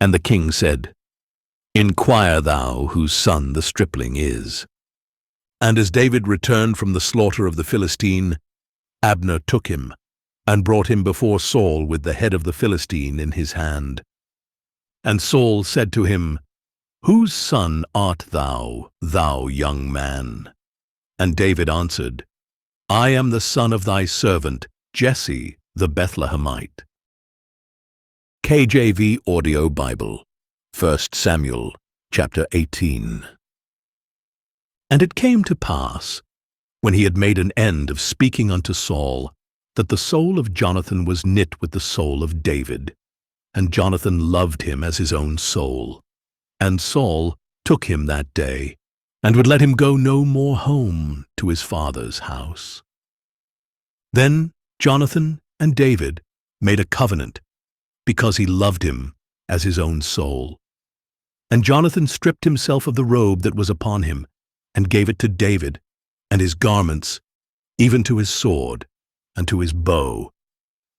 And the king said, Inquire thou whose son the stripling is. And as David returned from the slaughter of the Philistine, Abner took him, and brought him before Saul with the head of the Philistine in his hand. And Saul said to him, Whose son art thou, thou young man? And David answered, I am the son of thy servant, Jesse the Bethlehemite. KJV Audio Bible, 1 Samuel, chapter 18. And it came to pass, when he had made an end of speaking unto Saul, that the soul of Jonathan was knit with the soul of David, and Jonathan loved him as his own soul. And Saul took him that day, and would let him go no more home to his father's house. Then Jonathan and David made a covenant, because he loved him as his own soul. And Jonathan stripped himself of the robe that was upon him, and gave it to David, and his garments, even to his sword, and to his bow,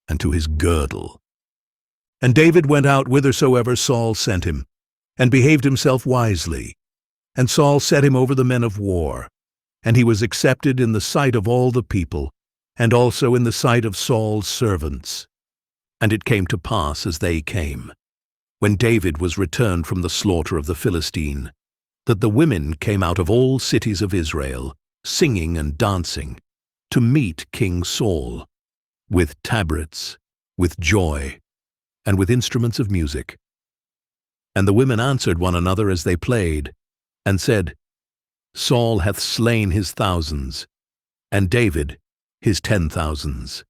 and to his girdle. And David went out whithersoever Saul sent him, and behaved himself wisely. And Saul set him over the men of war. And he was accepted in the sight of all the people, and also in the sight of Saul's servants. And it came to pass as they came, when David was returned from the slaughter of the Philistine, that the women came out of all cities of Israel, singing and dancing, to meet King Saul, with tabrets, with joy, and with instruments of music. And the women answered one another as they played, and said, Saul hath slain his thousands, and David his 10,000s.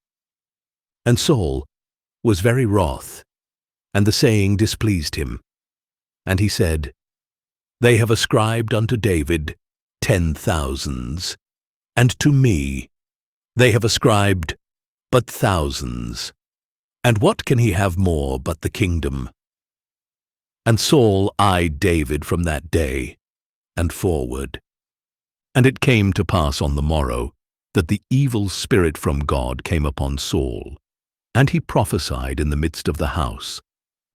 And Saul was very wroth, and the saying displeased him. And he said, They have ascribed unto David 10,000s, and to me they have ascribed but thousands. And what can he have more but the kingdom? And Saul eyed David from that day and forward. And it came to pass on the morrow that the evil spirit from God came upon Saul, and he prophesied in the midst of the house.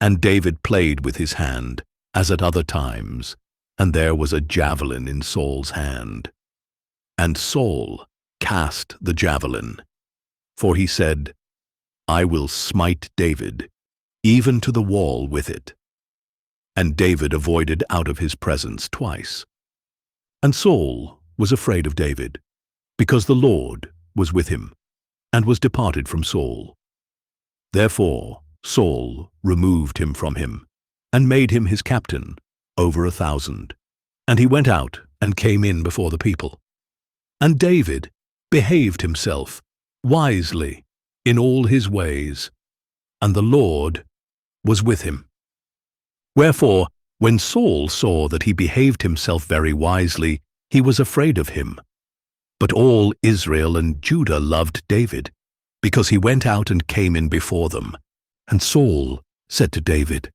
And David played with his hand, as at other times, and there was a javelin in Saul's hand. And Saul cast the javelin, for he said, I will smite David, even to the wall with it. And David avoided out of his presence twice. And Saul was afraid of David, because the Lord was with him, and was departed from Saul. Therefore Saul removed him from him, and made him his captain over 1,000. And he went out and came in before the people. And David behaved himself wisely in all his ways, and the Lord was with him. Wherefore, when Saul saw that he behaved himself very wisely, he was afraid of him. But all Israel and Judah loved David, because he went out and came in before them. And Saul said to David,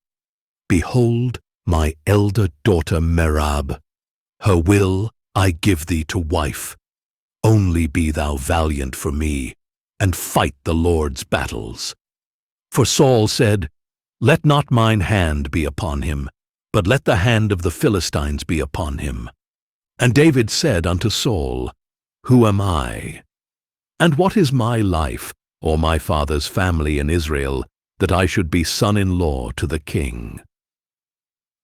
Behold my elder daughter Merab, her will I give thee to wife. Only be thou valiant for me, and fight the Lord's battles. For Saul said, Let not mine hand be upon him, but let the hand of the Philistines be upon him. And David said unto Saul, Who am I? And what is my life, or my father's family in Israel, that I should be son-in-law to the king?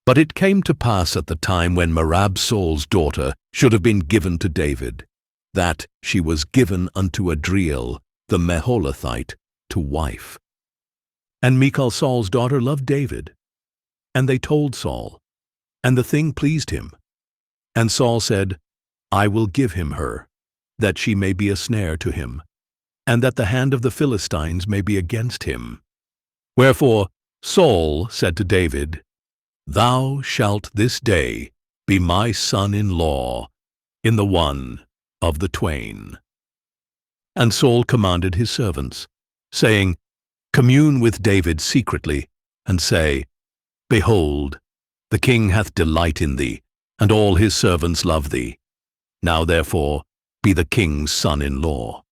But it came to pass at the time when Merab Saul's daughter should have been given to David, that she was given unto Adriel the Meholathite to wife. And Michal Saul's daughter loved David. And they told Saul, and the thing pleased him. And Saul said, I will give him her, that she may be a snare to him, and that the hand of the Philistines may be against him. Wherefore Saul said to David, Thou shalt this day be my son-in-law in the one of the twain. And Saul commanded his servants, saying, Commune with David secretly, and say, Behold, the king hath delight in thee, and all his servants love thee. Now therefore be the king's son-in-law.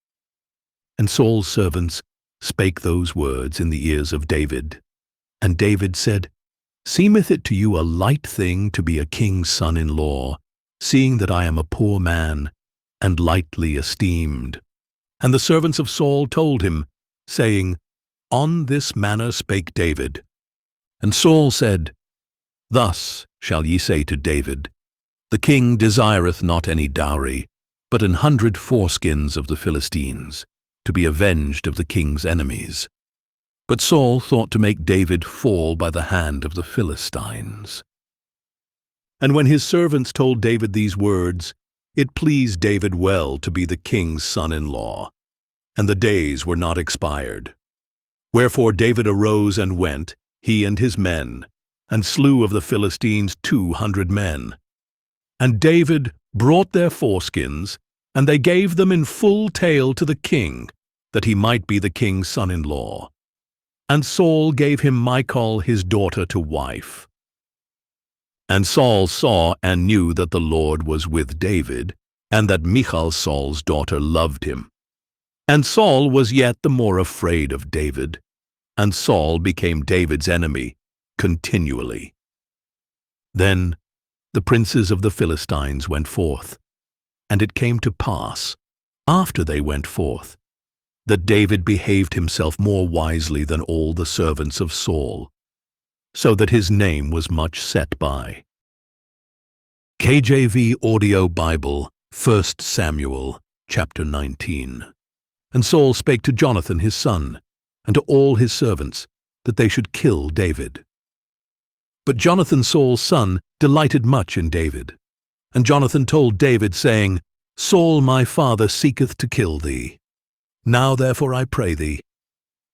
And Saul's servants spake those words in the ears of David. And David said, Seemeth it to you a light thing to be a king's son-in-law, seeing that I am a poor man, and lightly esteemed? And the servants of Saul told him, saying, On this manner spake David. And Saul said, Thus shall ye say to David, The king desireth not any dowry, but 100 foreskins of the Philistines, to be avenged of the king's enemies. But Saul thought to make David fall by the hand of the Philistines. And when his servants told David these words, it pleased David well to be the king's son-in-law, and the days were not expired. Wherefore David arose and went, he and his men, and slew of the Philistines 200 men. And David brought their foreskins, and they gave them in full tale to the king, that he might be the king's son-in-law. And Saul gave him Michal his daughter to wife. And Saul saw and knew that the Lord was with David, and that Michal Saul's daughter loved him. And Saul was yet the more afraid of David, and Saul became David's enemy continually. Then the the princes of the Philistines went forth. And it came to pass, after they went forth, that David behaved himself more wisely than all the servants of Saul, so that his name was much set by. KJV Audio Bible, 1 Samuel, chapter 19. And Saul spake to Jonathan his son, and to all his servants, that they should kill David. But Jonathan Saul's son delighted much in David. And Jonathan told David, saying, Saul my father seeketh to kill thee. Now therefore I pray thee,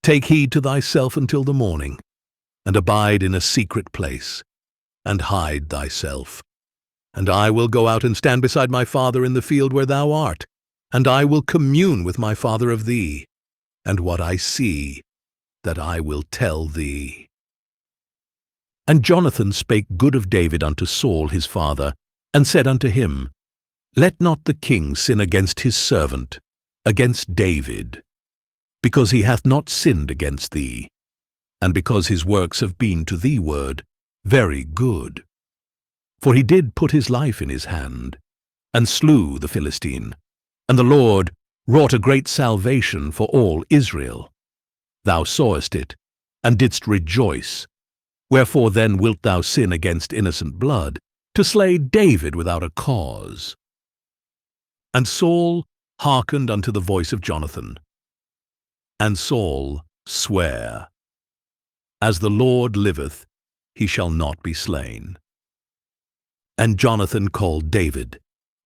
take heed to thyself until the morning, and abide in a secret place, and hide thyself. And I will go out and stand beside my father in the field where thou art, and I will commune with my father of thee, and what I see, that I will tell thee. And Jonathan spake good of David unto Saul his father, and said unto him, Let not the king sin against his servant, against David, because he hath not sinned against thee, and because his works have been to thee ward very good. For he did put his life in his hand, and slew the Philistine, and the Lord wrought a great salvation for all Israel. Thou sawest it, and didst rejoice. Wherefore then wilt thou sin against innocent blood, to slay David without a cause? And Saul hearkened unto the voice of Jonathan. And Saul sware, As the Lord liveth, he shall not be slain. And Jonathan called David,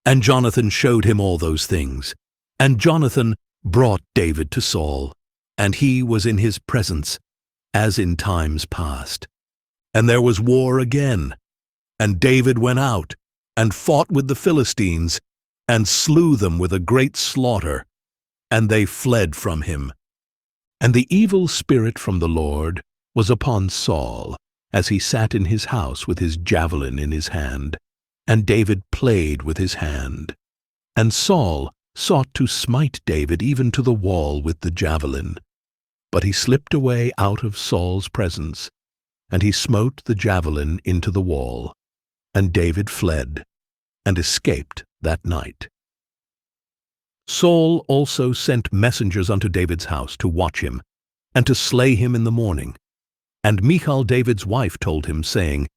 and Jonathan showed him all those things. And Jonathan brought David to Saul, and he was in his presence, as in times past. And there was war again, and David went out, and fought with the Philistines, and slew them with a great slaughter, and they fled from him. And the evil spirit from the Lord was upon Saul, as he sat in his house with his javelin in his hand, and David played with his hand. And Saul sought to smite David even to the wall with the javelin. But he slipped away out of Saul's presence, and he smote the javelin into the wall, and David fled, and escaped that night. Saul also sent messengers unto David's house to watch him, and to slay him in the morning. And Michal David's wife told him, saying,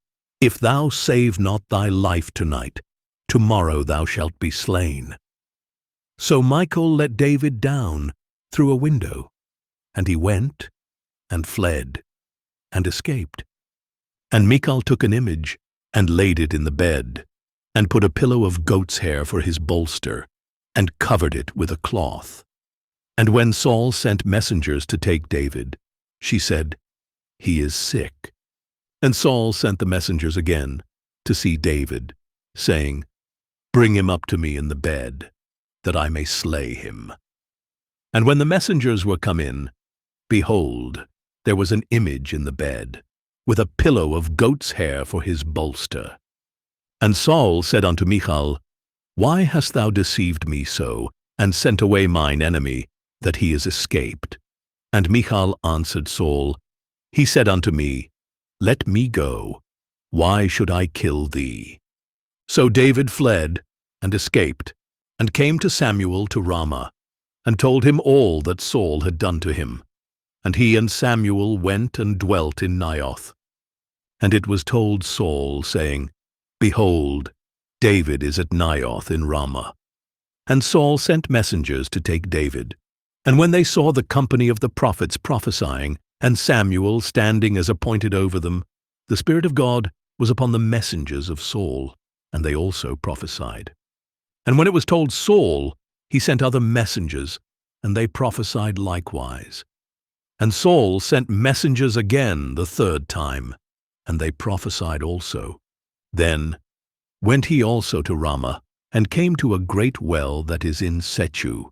If thou save not thy life tonight, tomorrow thou shalt be slain. So Michal let David down through a window, and he went, and fled, and escaped. And Michal took an image, and laid it in the bed, and put a pillow of goat's hair for his bolster, and covered it with a cloth. And when Saul sent messengers to take David, she said, He is sick. And Saul sent the messengers again to see David, saying, Bring him up to me in the bed, that I may slay him. And when the messengers were come in, behold, there was an image in the bed, with a pillow of goat's hair for his bolster. And Saul said unto Michal, Why hast thou deceived me so, and sent away mine enemy, that he is escaped? And Michal answered Saul, He said unto me, Let me go. Why should I kill thee? So David fled, and escaped, and came to Samuel to Ramah, and told him all that Saul had done to him. And he and Samuel went and dwelt in Naioth. And it was told Saul, saying, Behold, David is at Naioth in Ramah. And Saul sent messengers to take David. And when they saw the company of the prophets prophesying, and Samuel standing as appointed over them, the Spirit of God was upon the messengers of Saul, and they also prophesied. And when it was told Saul, he sent other messengers, and they prophesied likewise. And Saul sent messengers again the third time, and they prophesied also. Then went he also to Ramah, and came to a great well that is in Sechu.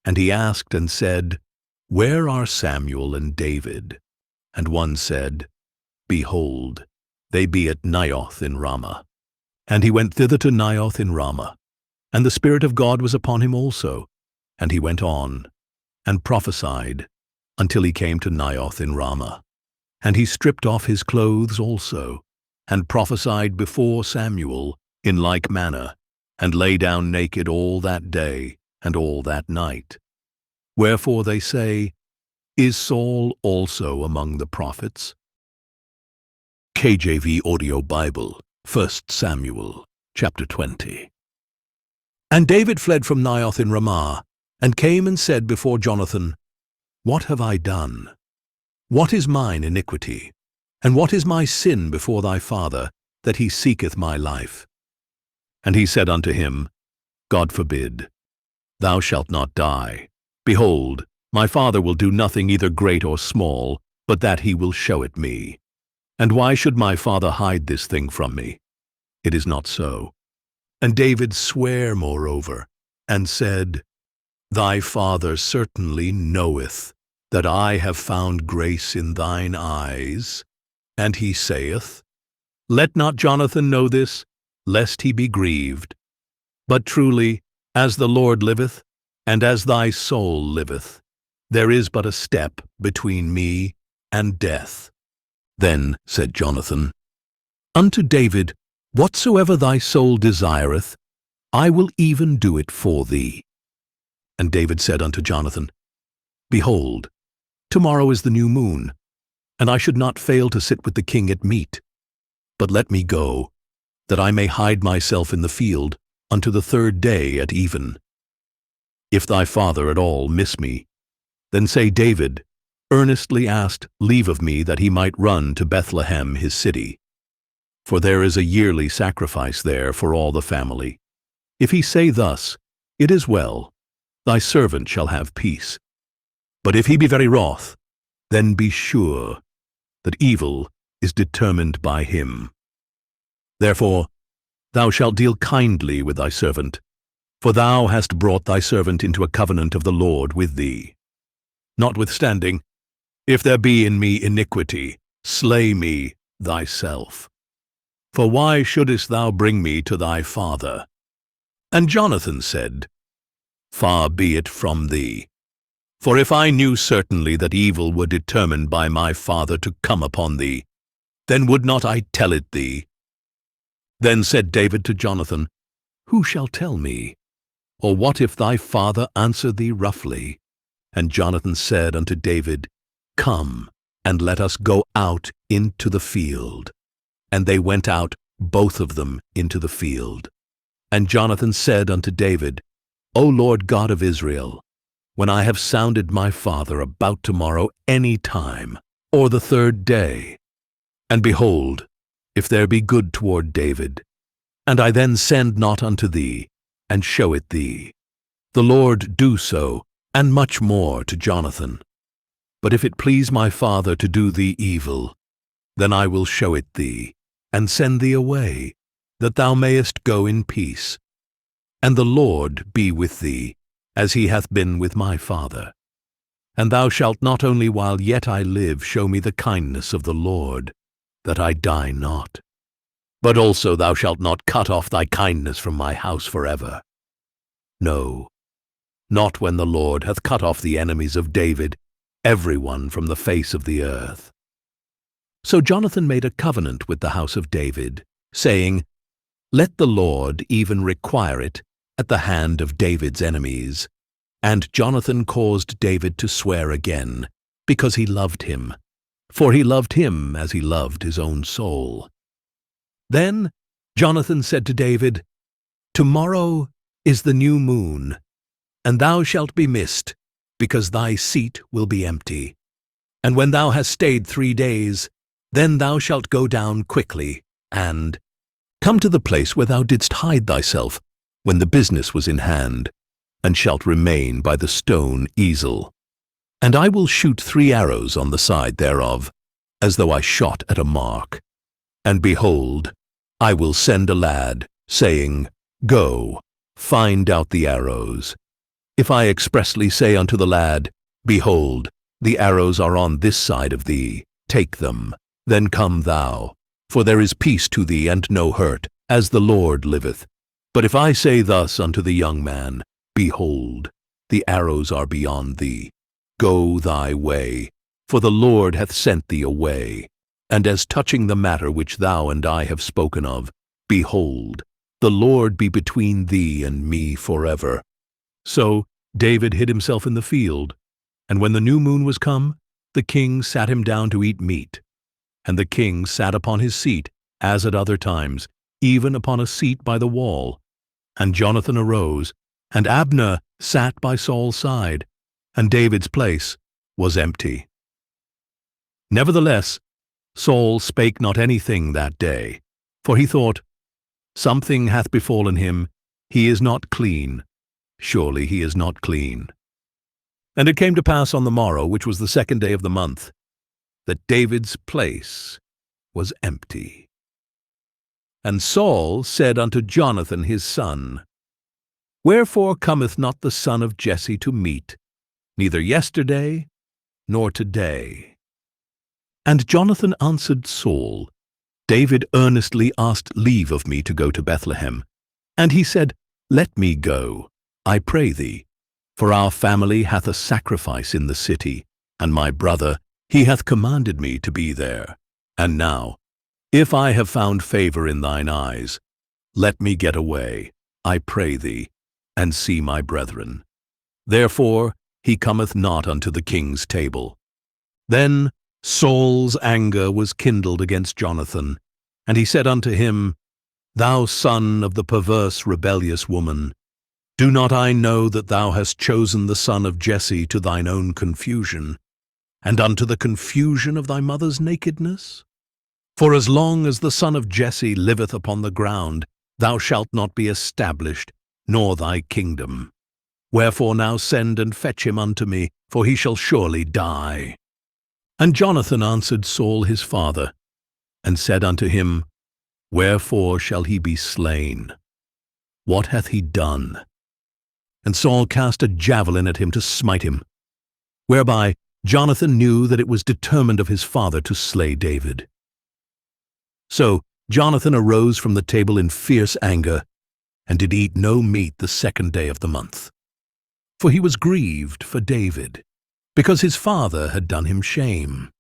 And he asked and said, Where are Samuel and David? And one said, Behold, they be at Naioth in Ramah. And he went thither to Naioth in Ramah. And the Spirit of God was upon him also. And he went on, and prophesied, until he came to Naioth in Ramah. And he stripped off his clothes also, and prophesied before Samuel in like manner, and lay down naked all that day and all that night. Wherefore they say, Is Saul also among the prophets? KJV Audio Bible, 1 Samuel, chapter 20. And David fled from Naioth in Ramah, and came and said before Jonathan, What have I done? What is mine iniquity? And what is my sin before thy father, that he seeketh my life? And he said unto him, God forbid. Thou shalt not die. Behold, my father will do nothing either great or small, but that he will show it me. And why should my father hide this thing from me? It is not so. And David sware moreover, and said, Thy father certainly knoweth that I have found grace in thine eyes. And he saith, Let not Jonathan know this, lest he be grieved. But truly, as the Lord liveth, and as thy soul liveth, there is but a step between me and death. Then said Jonathan, Unto David, whatsoever thy soul desireth, I will even do it for thee. And David said unto Jonathan, Behold, tomorrow is the new moon, and I should not fail to sit with the king at meat. But let me go, that I may hide myself in the field unto the third day at even. If thy father at all miss me, then say David earnestly asked leave of me that he might run to Bethlehem his city. For there is a yearly sacrifice there for all the family. If he say thus, It is well, thy servant shall have peace. But if he be very wroth, then be sure that evil is determined by him. Therefore thou shalt deal kindly with thy servant, for thou hast brought thy servant into a covenant of the Lord with thee. Notwithstanding, if there be in me iniquity, slay me thyself. For why shouldest thou bring me to thy father? And Jonathan said, Far be it from thee. For if I knew certainly that evil were determined by my father to come upon thee, then would not I tell it thee? Then said David to Jonathan, Who shall tell me? Or what if thy father answer thee roughly? And Jonathan said unto David, Come, and let us go out into the field. And they went out, both of them, into the field. And Jonathan said unto David, O Lord God of Israel, when I have sounded my father about tomorrow any time, or the third day, and behold, if there be good toward David, and I then send not unto thee, and show it thee, the Lord do so, and much more to Jonathan. But if it please my father to do thee evil, then I will show it thee, and send thee away, that thou mayest go in peace. And the Lord be with thee, as he hath been with my father. And thou shalt not only while yet I live show me the kindness of the Lord, that I die not, but also thou shalt not cut off thy kindness from my house forever. No, not when the Lord hath cut off the enemies of David, every one from the face of the earth. So Jonathan made a covenant with the house of David, saying, Let the Lord even require it at the hand of David's enemies. And Jonathan caused David to swear again, because he loved him, for he loved him as he loved his own soul. Then Jonathan said to David, Tomorrow is the new moon, and thou shalt be missed, because thy seat will be empty. And when thou hast stayed 3 days, then thou shalt go down quickly, and come to the place where thou didst hide thyself when the business was in hand, and shalt remain by the stone easel. And I will shoot 3 arrows on the side thereof, as though I shot at a mark. And behold, I will send a lad, saying, Go, find out the arrows. If I expressly say unto the lad, Behold, the arrows are on this side of thee, take them, then come thou, for there is peace to thee and no hurt, as the Lord liveth. But if I say thus unto the young man, Behold, the arrows are beyond thee, go thy way, for the Lord hath sent thee away. And as touching the matter which thou and I have spoken of, behold, The Lord be between thee and me forever." So David hid himself in the field, and when the new moon was come, the king sat him down to eat meat. And the king sat upon his seat, as at other times, even upon a seat by the wall. And Jonathan arose, and Abner sat by Saul's side, and David's place was empty. Nevertheless, Saul spake not anything that day, for he thought, "Something hath befallen him, he is not clean, surely he is not clean." And it came to pass on the morrow, which was the 2nd day of the month, that David's place was empty. And Saul said unto Jonathan his son, "Wherefore cometh not the son of Jesse to meat, neither yesterday nor today?" And Jonathan answered Saul, "David earnestly asked leave of me to go to Bethlehem. And he said, Let me go, I pray thee, for our family hath a sacrifice in the city, and my brother, he hath commanded me to be there. And now, if I have found favor in thine eyes, let me get away, I pray thee, and see my brethren. Therefore he cometh not unto the king's table." Then Saul's anger was kindled against Jonathan, and he said unto him, "Thou son of the perverse rebellious woman, do not I know that thou hast chosen the son of Jesse to thine own confusion, and unto the confusion of thy mother's nakedness? For as long as the son of Jesse liveth upon the ground, thou shalt not be established, nor thy kingdom. Wherefore now send and fetch him unto me, for he shall surely die." And Jonathan answered Saul his father, and said unto him, "Wherefore shall he be slain? What hath he done?" And Saul cast a javelin at him to smite him, whereby Jonathan knew that it was determined of his father to slay David. So Jonathan arose from the table in fierce anger, and did eat no meat the 2nd day of the month. For he was grieved for David, because his father had done him shame.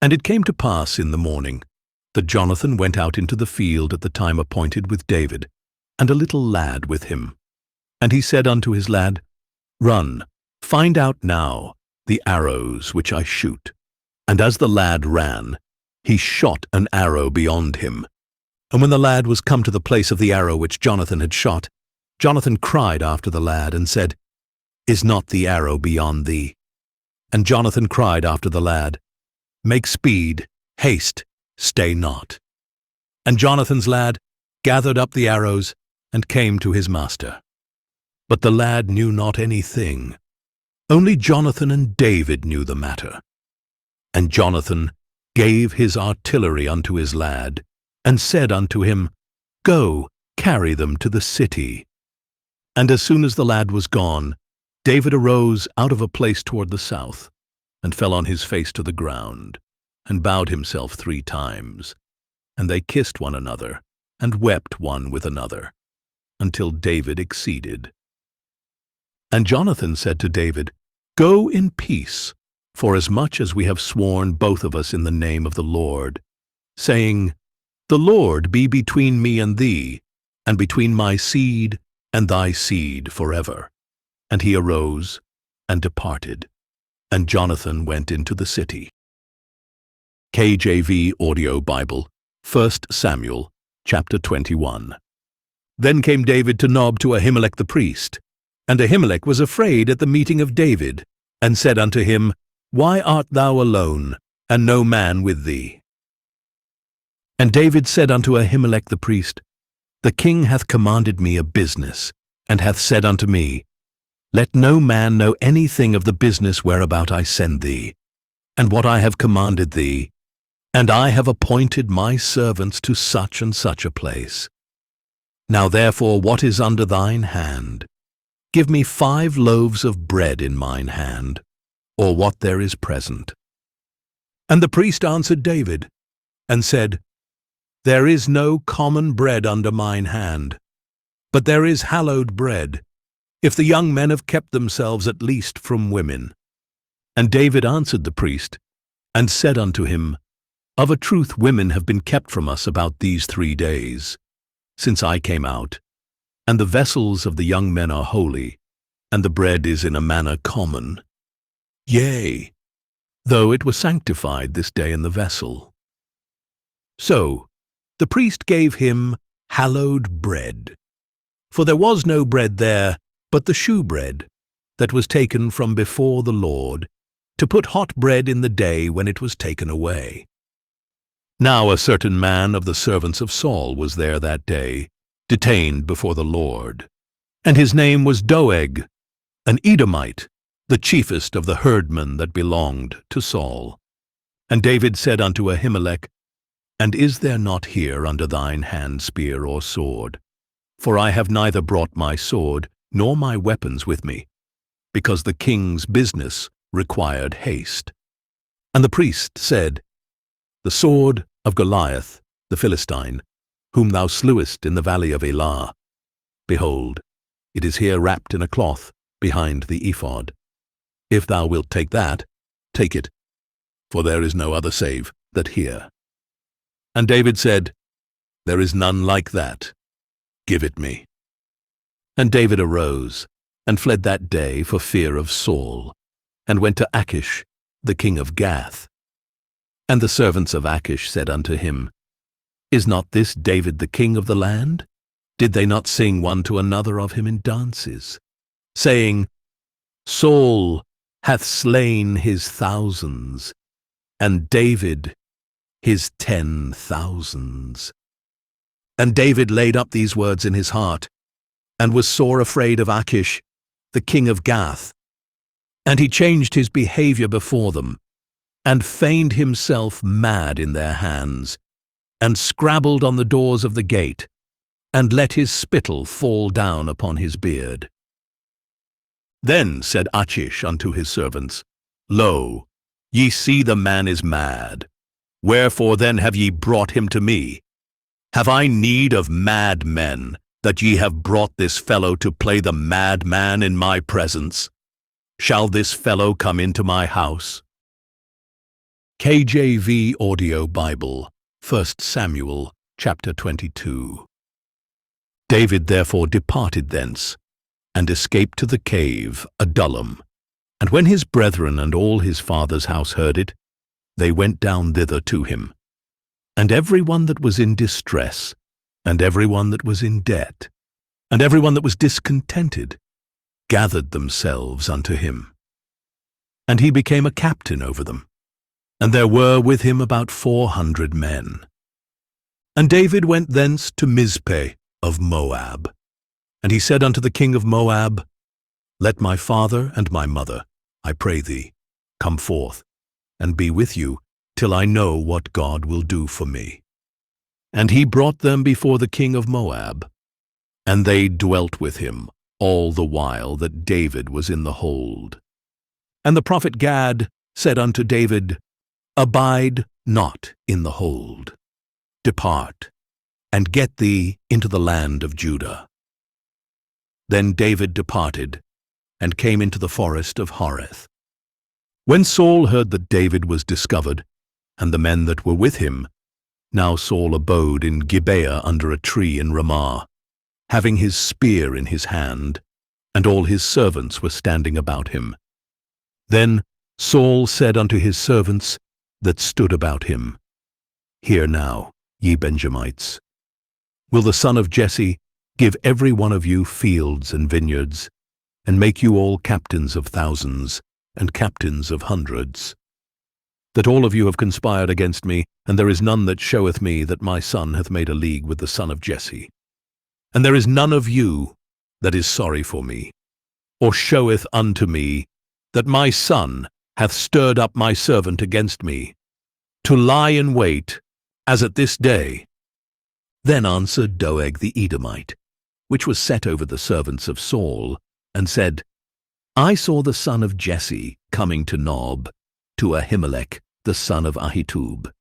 And it came to pass in the morning that Jonathan went out into the field at the time appointed with David, and a little lad with him. And he said unto his lad, "Run, find out now the arrows which I shoot." And as the lad ran, he shot an arrow beyond him. And when the lad was come to the place of the arrow which Jonathan had shot, Jonathan cried after the lad, and said, "Is not the arrow beyond thee?" And Jonathan cried after the lad, "Make speed, haste, stay not." And Jonathan's lad gathered up the arrows, and came to his master. But the lad knew not anything. Only Jonathan and David knew the matter. And Jonathan gave his artillery unto his lad, and said unto him, "Go, carry them to the city." And as soon as the lad was gone, David arose out of a place toward the south, and fell on his face to the ground, and bowed himself 3 times. And they kissed one another, and wept one with another, until David exceeded. And Jonathan said to David, "Go in peace, forasmuch as we have sworn both of us in the name of the Lord, saying, The Lord be between me and thee, and between my seed and thy seed forever." And he arose and departed, and Jonathan went into the city. KJV Audio Bible, 1 Samuel, chapter 21. Then came David to Nob to Ahimelech the priest. And Ahimelech was afraid at the meeting of David, and said unto him, Why art thou alone, and no man with thee? And David said unto Ahimelech the priest, The king hath commanded me a business, and hath said unto me, Let no man know anything of the business whereabout I send thee, and what I have commanded thee, and I have appointed my servants to such and such a place. Now therefore what is under thine hand? Give me 5 loaves of bread in mine hand, or what there is present. And the priest answered David, and said, There is no common bread under mine hand, but there is hallowed bread, if the young men have kept themselves at least from women. And David answered the priest, and said unto him, Of a truth women have been kept from us about these 3 days. since I came out, and the vessels of the young men are holy, and the bread is in a manner common. Yea, though it was sanctified this day in the vessel. So the priest gave him hallowed bread, for there was no bread there but the shewbread that was taken from before the Lord, to put hot bread in the day when it was taken away. Now a certain man of the servants of Saul was there that day, detained before the Lord, and his name was Doeg, an Edomite, the chiefest of the herdmen that belonged to Saul. And David said unto Ahimelech, And is there not here under thine hand spear or sword? For I have neither brought my sword nor my weapons with me, because the king's business required haste. And the priest said, The sword of Goliath, the Philistine, whom thou slewest in the valley of Elah, behold, it is here wrapped in a cloth behind the ephod. If thou wilt take that, take it, for there is no other save that here. And David said, There is none like that. Give it me. And David arose, and fled that day for fear of Saul, and went to Achish, the king of Gath. And the servants of Achish said unto him, Is not this David the king of the land? Did they not sing one to another of him in dances, saying, Saul hath slain his thousands, and David his 10,000s. And David laid up these words in his heart, and was sore afraid of Achish, the king of Gath. And he changed his behavior before them, and feigned himself mad in their hands, and scrabbled on the doors of the gate, and let his spittle fall down upon his beard. Then said Achish unto his servants, Lo, ye see the man is mad. Wherefore then have ye brought him to me? Have I need of mad men, that ye have brought this fellow to play the madman in my presence? Shall this fellow come into my house? KJV Audio Bible, 1 Samuel, chapter 22. David therefore departed thence, and escaped to the cave Adullam. And when his brethren and all his father's house heard it, they went down thither to him. And every one that was in distress, and every one that was in debt, and every one that was discontented, gathered themselves unto him. And he became a captain over them, and there were with him about 400 men. And David went thence to Mizpeh of Moab. And he said unto the king of Moab, Let my father and my mother, I pray thee, come forth, and be with you, till I know what God will do for me. And he brought them before the king of Moab, and they dwelt with him all the while that David was in the hold. And the prophet Gad said unto David, Abide not in the hold. Depart, and get thee into the land of Judah. Then David departed, and came into the forest of Horeth. When Saul heard that David was discovered, and the men that were with him, now Saul abode in Gibeah under a tree in Ramah, having his spear in his hand, and all his servants were standing about him. Then Saul said unto his servants that stood about him, Hear now, ye Benjamites. Will the son of Jesse give every one of you fields and vineyards, and make you all captains of thousands, and captains of hundreds? That all of you have conspired against me, and there is none that showeth me that my son hath made a league with the son of Jesse. And there is none of you that is sorry for me, or showeth unto me that my son hath stirred up my servant against me, to lie in wait, as at this day. Then answered Doeg the Edomite, which was set over the servants of Saul, and said, I saw the son of Jesse coming to Nob, to Ahimelech the son of Ahitub.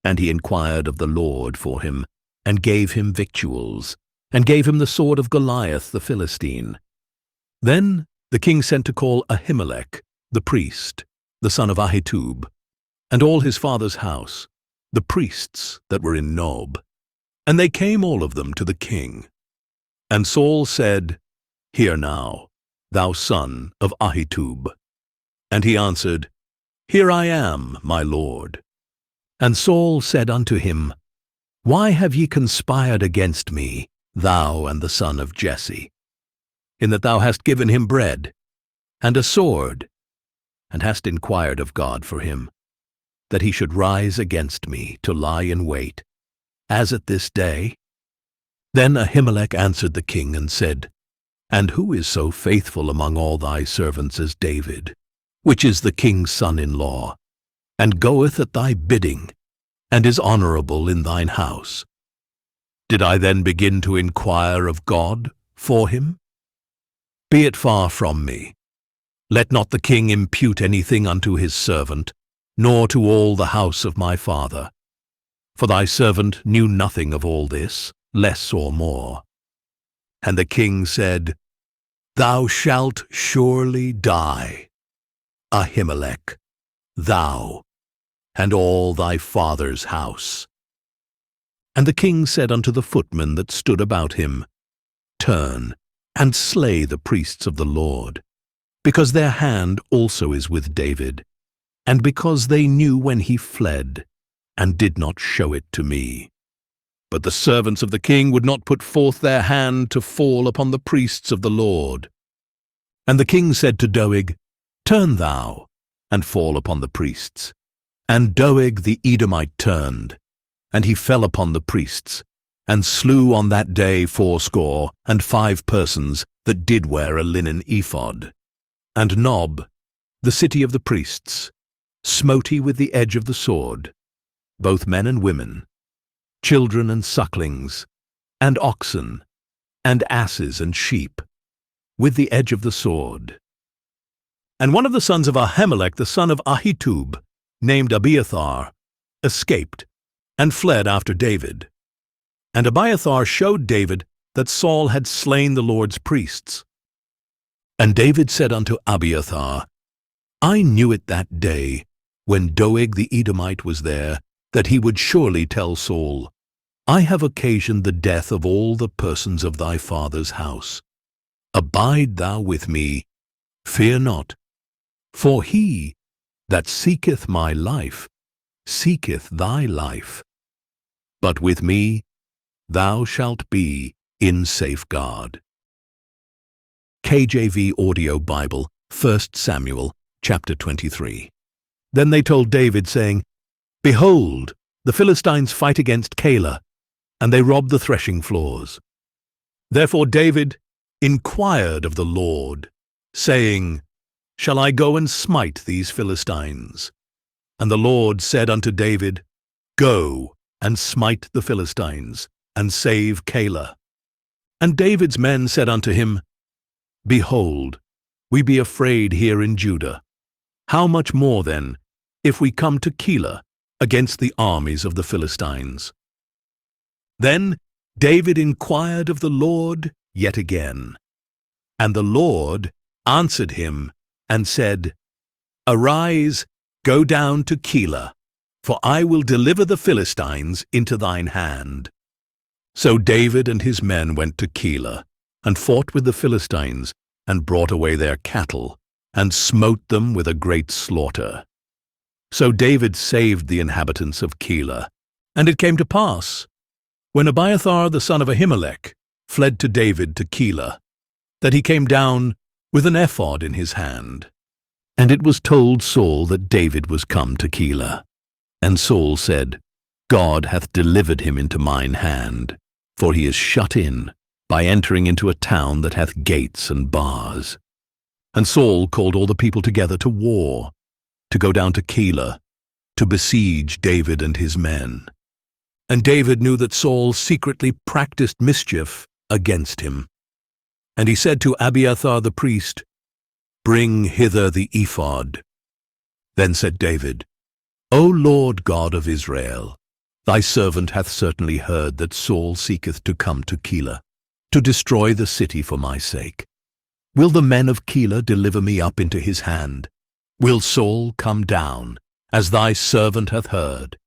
And he inquired of the Lord for him, and gave him victuals, and gave him the sword of Goliath the Philistine. Then the king sent to call Ahimelech the priest, the son of Ahitub, and all his father's house, the priests that were in Nob. And they came all of them to the king. And Saul said, Hear now, thou son of Ahitub. And he answered, Here I am, my lord. And Saul said unto him, Why have ye conspired against me, thou and the son of Jesse? In that thou hast given him bread, and a sword, and hast inquired of God for him, that he should rise against me to lie in wait, as at this day? Then Ahimelech answered the king and said, And who is so faithful among all thy servants as David, which is the king's son-in-law, and goeth at thy bidding, and is honorable in thine house? Did I then begin to inquire of God for him? Be it far from me. Let not the king impute anything unto his servant, nor to all the house of my father. For thy servant knew nothing of all this, less or more. And the king said, Thou shalt surely die, Ahimelech, thou, and all thy father's house. And the king said unto the footmen that stood about him, Turn, and slay the priests of the Lord, because their hand also is with David, and because they knew when he fled, and did not show it to me. But the servants of the king would not put forth their hand to fall upon the priests of the Lord. And the king said to Doeg, Turn thou, and fall upon the priests. And Doeg the Edomite turned, and he fell upon the priests, and slew on that day 75 persons that did wear a linen ephod. And Nob, the city of the priests, smote he with the edge of the sword, both men and women, children and sucklings, and oxen, and asses and sheep, with the edge of the sword. And one of the sons of Ahimelech, the son of Ahitub, named Abiathar, escaped, and fled after David. And Abiathar showed David that Saul had slain the Lord's priests. And David said unto Abiathar, I knew it that day, when Doeg the Edomite was there, that he would surely tell Saul, I have occasioned the death of all the persons of thy father's house. Abide thou with me, fear not, for he that seeketh my life seeketh thy life. But with me thou shalt be in safeguard. KJV Audio Bible, 1 Samuel, chapter 23. Then they told David, saying, Behold, the Philistines fight against Keilah, and they rob the threshing floors. Therefore David inquired of the Lord, saying, Shall I go and smite these Philistines? And the Lord said unto David, Go and smite the Philistines, and save Keilah. And David's men said unto him, Behold, we be afraid here in Judah. How much more then, if we come to Keilah against the armies of the Philistines? Then David inquired of the Lord yet again. And the Lord answered him and said, Arise, go down to Keilah, for I will deliver the Philistines into thine hand. So David and his men went to Keilah, and fought with the Philistines, and brought away their cattle, and smote them with a great slaughter. So David saved the inhabitants of Keilah. And it came to pass, when Abiathar the son of Ahimelech fled to David to Keilah, that he came down with an ephod in his hand. And it was told Saul that David was come to Keilah. And Saul said, God hath delivered him into mine hand, for he is shut in, by entering into a town that hath gates and bars. And Saul called all the people together to war, to go down to Keilah, to besiege David and his men. And David knew that Saul secretly practiced mischief against him. And he said to Abiathar the priest, Bring hither the ephod. Then said David, O Lord God of Israel, thy servant hath certainly heard that Saul seeketh to come to Keilah, to destroy the city for my sake. Will the men of Keilah deliver me up into his hand? Will Saul come down, as thy servant hath heard?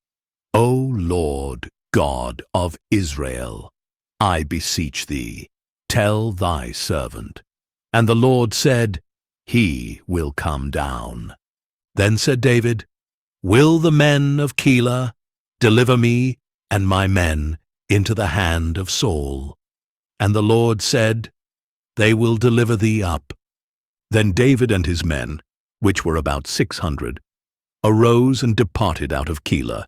O Lord God of Israel, I beseech thee, tell thy servant. And the Lord said, He will come down. Then said David, Will the men of Keilah deliver me and my men into the hand of Saul? And the Lord said, They will deliver thee up. Then David and his men, which were about 600, arose and departed out of Keilah,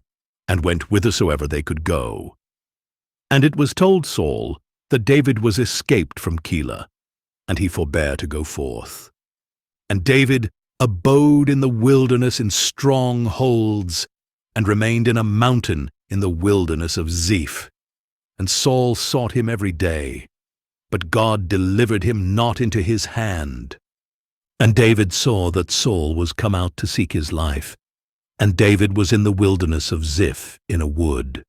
and went whithersoever they could go. And it was told Saul that David was escaped from Keilah, and he forbare to go forth. And David abode in the wilderness in strong holds, and remained in a mountain in the wilderness of Ziph. And Saul sought him every day, but God delivered him not into his hand. And David saw that Saul was come out to seek his life, and David was in the wilderness of Ziph in a wood.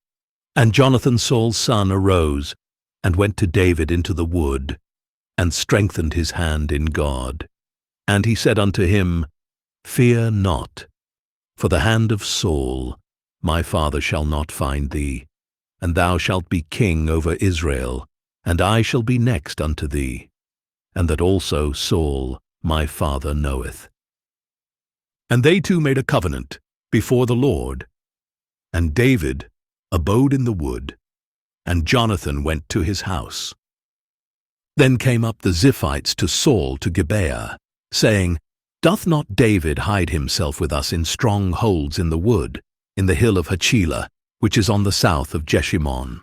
And Jonathan Saul's son arose, and went to David into the wood, and strengthened his hand in God. And he said unto him, Fear not, for the hand of Saul, my father, shall not find thee, and thou shalt be king over Israel, and I shall be next unto thee, and that also Saul, my father, knoweth. And they two made a covenant before the Lord, and David abode in the wood, and Jonathan went to his house. Then came up the Ziphites to Saul to Gibeah, saying, Doth not David hide himself with us in strong holds in the wood, in the hill of Hachilah, which is on the south of Jeshimon?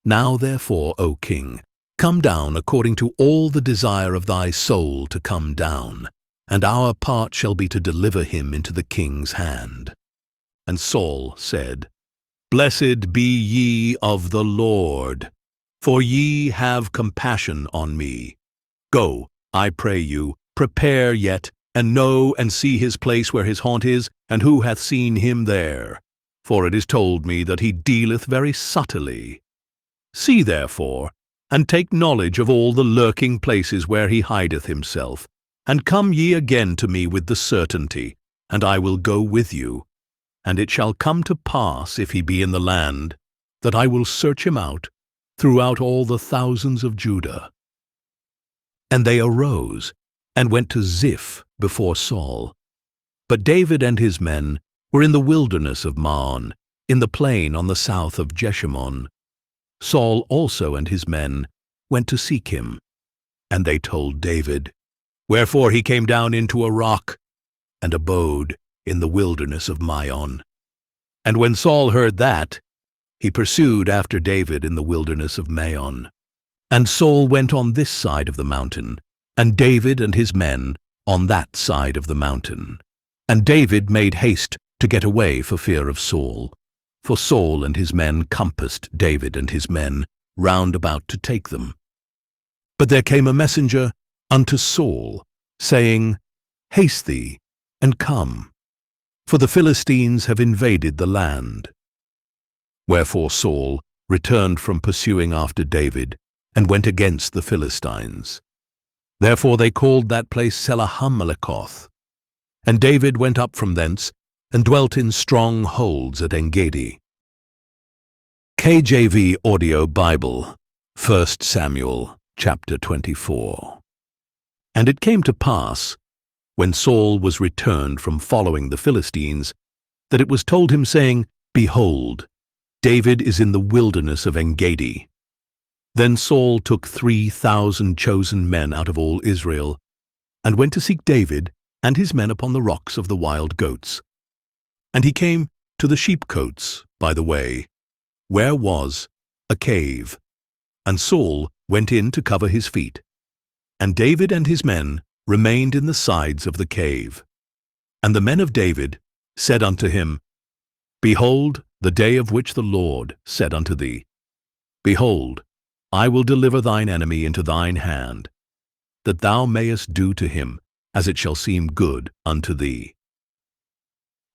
Now therefore, O king, come down according to all the desire of thy soul to come down, and our part shall be to deliver him into the king's hand. And Saul said, Blessed be ye of the Lord, for ye have compassion on me. Go, I pray you, prepare yet, and know and see his place where his haunt is, and who hath seen him there. For it is told me that he dealeth very subtly. See therefore, and take knowledge of all the lurking places where he hideth himself, and come ye again to me with the certainty, and I will go with you. And it shall come to pass, if he be in the land, that I will search him out throughout all the thousands of Judah. And they arose, and went to Ziph before Saul. But David and his men were in the wilderness of Maon, in the plain on the south of Jeshimon. Saul also and his men went to seek him. And they told David, wherefore he came down into a rock, and abode in the wilderness of Maon. And when Saul heard that, he pursued after David in the wilderness of Maon. And Saul went on this side of the mountain, and David and his men on that side of the mountain. And David made haste to get away for fear of Saul. For Saul and his men compassed David and his men round about to take them. But there came a messenger unto Saul, saying, Haste thee, and come, for the Philistines have invaded the land. Wherefore Saul returned from pursuing after David, and went against the Philistines. Therefore they called that place Selahammalekoth. And David went up from thence, and dwelt in strong holds at Engedi. KJV Audio Bible, 1 Samuel, chapter 24. And it came to pass, when Saul was returned from following the Philistines, that it was told him, saying, Behold, David is in the wilderness of Engedi. Then Saul took 3,000 chosen men out of all Israel, and went to seek David and his men upon the rocks of the wild goats. And he came to the sheepcotes by the way, where was a cave. And Saul went in to cover his feet. And David and his men remained in the sides of the cave. And the men of David said unto him, Behold, the day of which the Lord said unto thee, Behold, I will deliver thine enemy into thine hand, that thou mayest do to him as it shall seem good unto thee.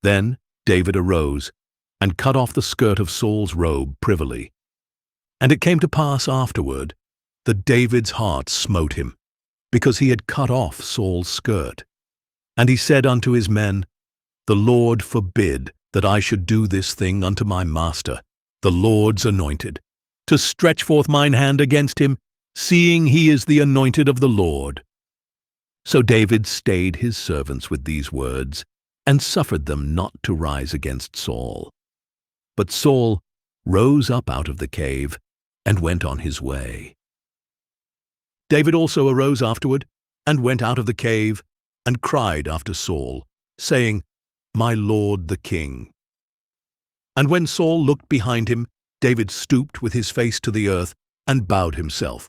Then David arose, and cut off the skirt of Saul's robe privily. And it came to pass afterward, that David's heart smote him, because he had cut off Saul's skirt. And he said unto his men, The Lord forbid that I should do this thing unto my master, the Lord's anointed, to stretch forth mine hand against him, seeing he is the anointed of the Lord. So David stayed his servants with these words, and suffered them not to rise against Saul. But Saul rose up out of the cave, and went on his way. David also arose afterward, and went out of the cave, and cried after Saul, saying, My lord the king. And when Saul looked behind him, David stooped with his face to the earth, and bowed himself.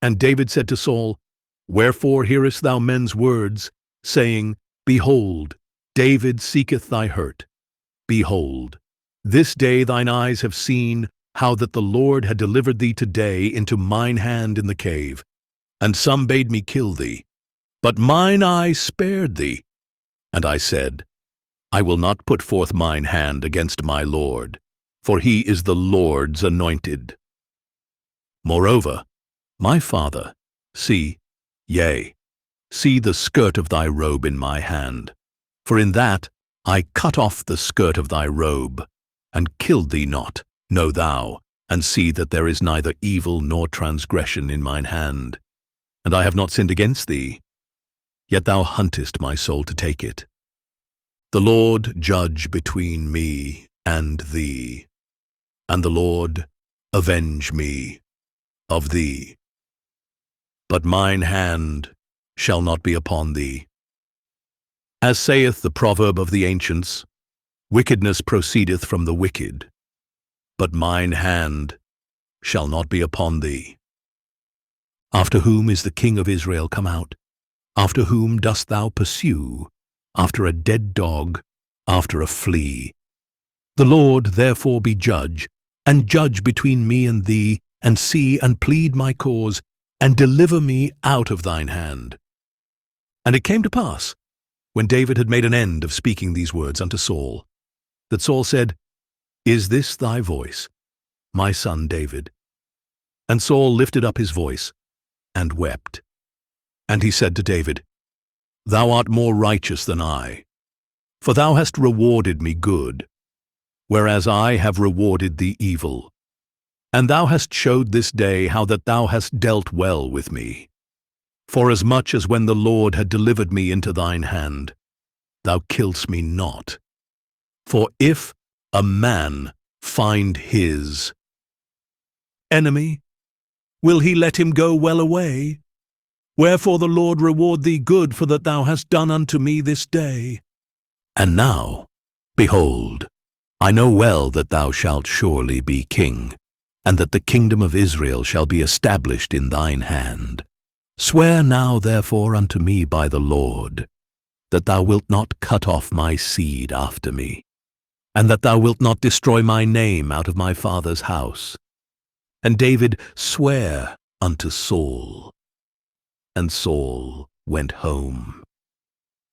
And David said to Saul, Wherefore hearest thou men's words, saying, Behold, David seeketh thy hurt. Behold, this day thine eyes have seen how that the Lord had delivered thee today into mine hand in the cave. And some bade me kill thee, but mine eye spared thee. And I said, I will not put forth mine hand against my Lord, for he is the Lord's anointed. Moreover, my father, see, yea, see the skirt of thy robe in my hand, for in that I cut off the skirt of thy robe, and killed thee not, know thou, and see that there is neither evil nor transgression in mine hand. And I have not sinned against thee, yet thou huntest my soul to take it. The Lord judge between me and thee, and the Lord avenge me of thee. But mine hand shall not be upon thee. As saith the proverb of the ancients, wickedness proceedeth from the wicked, but mine hand shall not be upon thee. After whom is the king of Israel come out? After whom dost thou pursue? After a dead dog, after a flea. The Lord therefore be judge, and judge between me and thee, and see and plead my cause, and deliver me out of thine hand. And it came to pass, when David had made an end of speaking these words unto Saul, that Saul said, Is this thy voice, my son David? And Saul lifted up his voice, and wept. And he said to David, Thou art more righteous than I, for thou hast rewarded me good, whereas I have rewarded thee evil. And thou hast showed this day how that thou hast dealt well with me. Forasmuch as when the Lord had delivered me into thine hand, thou killedst me not. For if a man find his enemy, will he let him go well away? Wherefore the Lord reward thee good for that thou hast done unto me this day. And now, behold, I know well that thou shalt surely be king, and that the kingdom of Israel shall be established in thine hand. Swear now therefore unto me by the Lord, that thou wilt not cut off my seed after me, and that thou wilt not destroy my name out of my father's house. And David sware unto Saul. And Saul went home.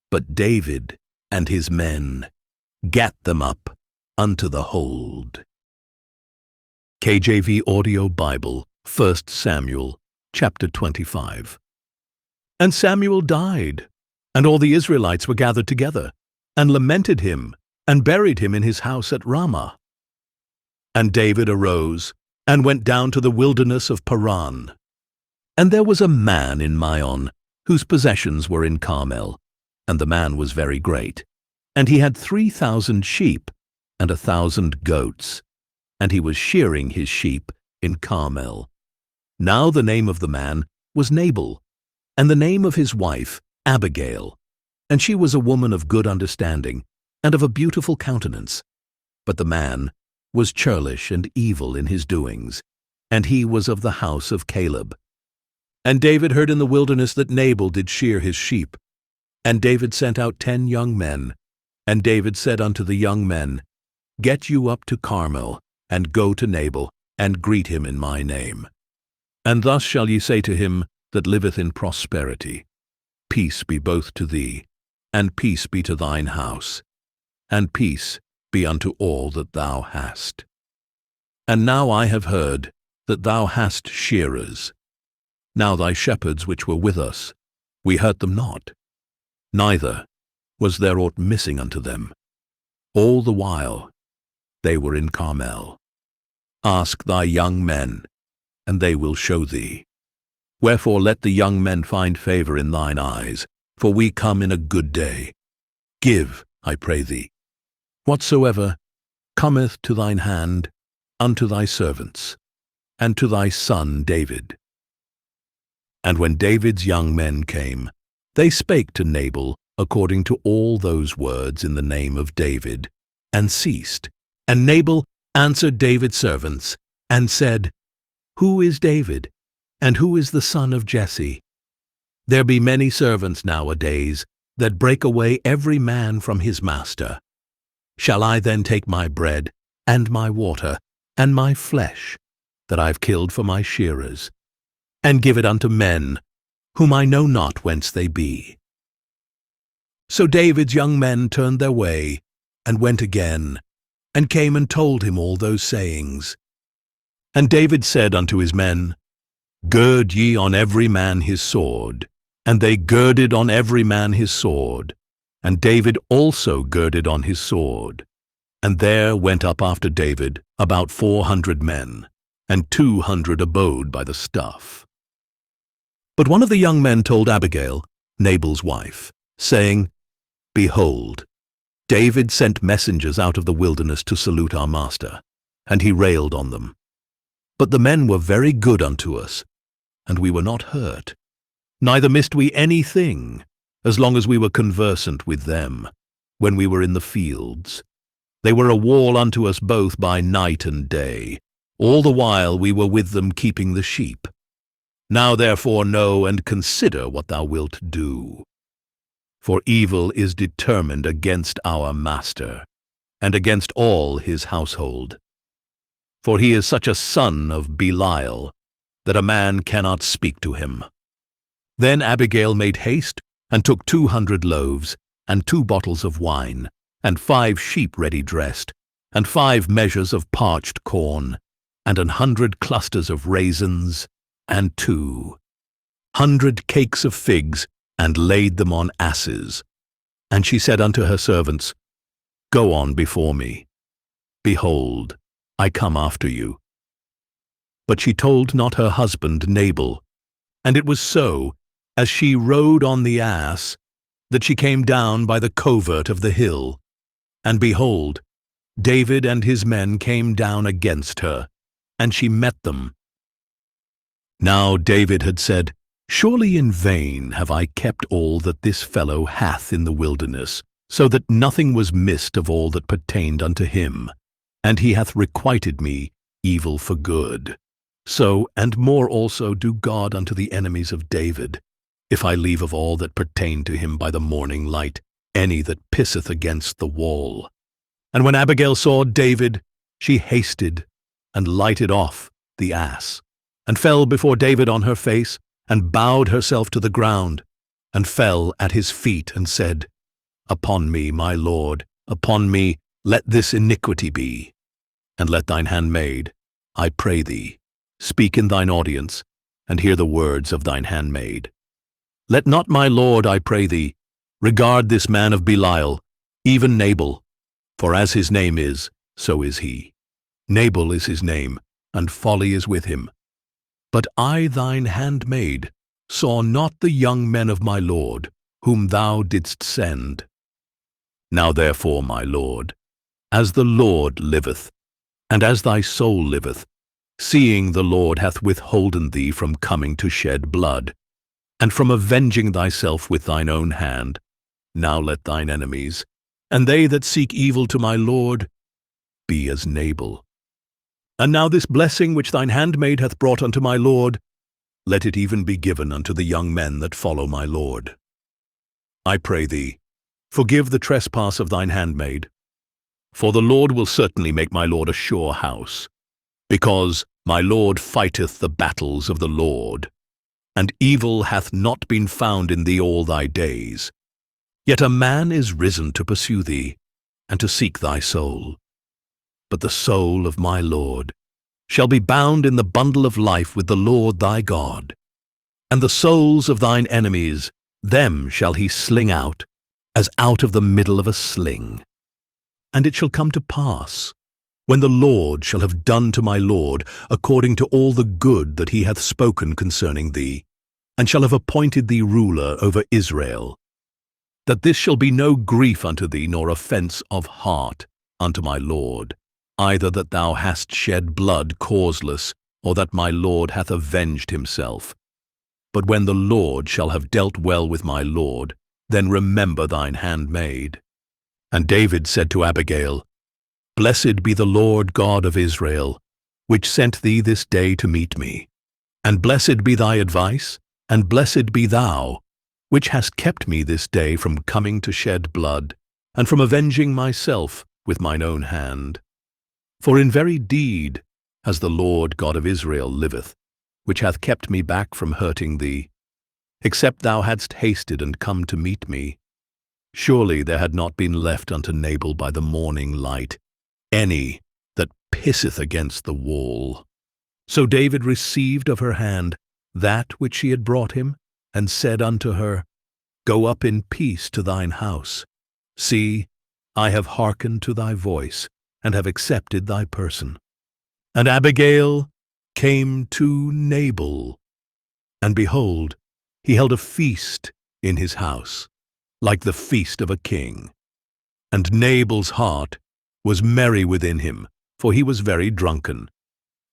But David and his men gat them up unto the hold. KJV Audio Bible, 1 Samuel, chapter 25. And Samuel died, and all the Israelites were gathered together, and lamented him, and buried him in his house at Ramah. And David arose, and went down to the wilderness of Paran. And there was a man in Maon, whose possessions were in Carmel, and the man was very great. And he had 3,000 sheep, and 1,000 goats, and he was shearing his sheep in Carmel. Now the name of the man was Nabal, and the name of his wife Abigail, and she was a woman of good understanding, and of a beautiful countenance. But the man was churlish and evil in his doings, and he was of the house of Caleb. And David heard in the wilderness that Nabal did shear his sheep. And David sent out 10 young men. And David said unto the young men, Get you up to Carmel, and go to Nabal, and greet him in my name. And thus shall ye say to him that liveth in prosperity, Peace be both to thee, and peace be to thine house, and peace be unto all that thou hast. And now I have heard that thou hast shearers. Now thy shepherds which were with us, we hurt them not, neither was there aught missing unto them. All the while they were in Carmel. Ask thy young men, and they will show thee. Wherefore let the young men find favor in thine eyes, for we come in a good day. Give, I pray thee, whatsoever cometh to thine hand unto thy servants, and to thy son David. And when David's young men came, they spake to Nabal according to all those words in the name of David, and ceased. And Nabal answered David's servants, and said, Who is David, and who is the son of Jesse? There be many servants nowadays that break away every man from his master. Shall I then take my bread, and my water, and my flesh, that I've killed for my shearers, and give it unto men, whom I know not whence they be? So David's young men turned their way, and went again, and came and told him all those sayings. And David said unto his men, Gird ye on every man his sword. And they girded on every man his sword. And David also girded on his sword. And there went up after David about 400 men, and 200 abode by the stuff. But one of the young men told Abigail, Nabal's wife, saying, Behold, David sent messengers out of the wilderness to salute our master, and he railed on them. But the men were very good unto us, and we were not hurt, neither missed we anything, as long as we were conversant with them, when we were in the fields. They were a wall unto us both by night and day, all the while we were with them keeping the sheep. Now therefore know and consider what thou wilt do. For evil is determined against our master, and against all his household. For he is such a son of Belial, that a man cannot speak to him. Then Abigail made haste, and took 200 loaves, and 2 bottles of wine, and 5 sheep ready dressed, and 5 measures of parched corn, and 100 clusters of raisins, and 200 cakes of figs, and laid them on asses. And she said unto her servants, Go on before me. Behold, I come after you. But she told not her husband Nabal. And it was so, as she rode on the ass, that she came down by the covert of the hill. And behold, David and his men came down against her, and she met them. Now David had said, Surely in vain have I kept all that this fellow hath in the wilderness, so that nothing was missed of all that pertained unto him. And he hath requited me evil for good. So, and more also, do God unto the enemies of David, if I leave of all that pertain to him by the morning light any that pisseth against the wall. And when Abigail saw David, she hasted, and lighted off the ass, and fell before David on her face, and bowed herself to the ground, and fell at his feet, and said, Upon me, my lord, upon me, let this iniquity be. And let thine handmaid, I pray thee, speak in thine audience, and hear the words of thine handmaid. Let not my lord, I pray thee, regard this man of Belial, even Nabal, for as his name is, so is he. Nabal is his name, and folly is with him. But I, thine handmaid, saw not the young men of my lord, whom thou didst send. Now therefore, my lord, as the Lord liveth, and as thy soul liveth, seeing the Lord hath withholden thee from coming to shed blood, and from avenging thyself with thine own hand, now let thine enemies, and they that seek evil to my lord, be as Nabal. And now this blessing which thine handmaid hath brought unto my lord, let it even be given unto the young men that follow my lord. I pray thee, forgive the trespass of thine handmaid, for the Lord will certainly make my lord a sure house, because my lord fighteth the battles of the Lord, and evil hath not been found in thee all thy days. Yet a man is risen to pursue thee, and to seek thy soul. But the soul of my Lord shall be bound in the bundle of life with the Lord thy God. And the souls of thine enemies, them shall he sling out, as out of the middle of a sling. And it shall come to pass, when the Lord shall have done to my Lord according to all the good that he hath spoken concerning thee, and shall have appointed thee ruler over Israel, that this shall be no grief unto thee, nor offence of heart unto my Lord, either that thou hast shed blood causeless, or that my Lord hath avenged himself. But when the Lord shall have dealt well with my Lord, then remember thine handmaid. And David said to Abigail, Blessed be the Lord God of Israel, which sent thee this day to meet me. And blessed be thy advice, and blessed be thou, which hast kept me this day from coming to shed blood, and from avenging myself with mine own hand. For in very deed, as the Lord God of Israel liveth, which hath kept me back from hurting thee, except thou hadst hasted and come to meet me, surely there had not been left unto Nabal by the morning light any that pisseth against the wall. So David received of her hand that which she had brought him, and said unto her, Go up in peace to thine house. See, I have hearkened to thy voice, and have accepted thy person. And Abigail came to Nabal, and behold, he held a feast in his house, like the feast of a king. And Nabal's heart was merry within him, for he was very drunken.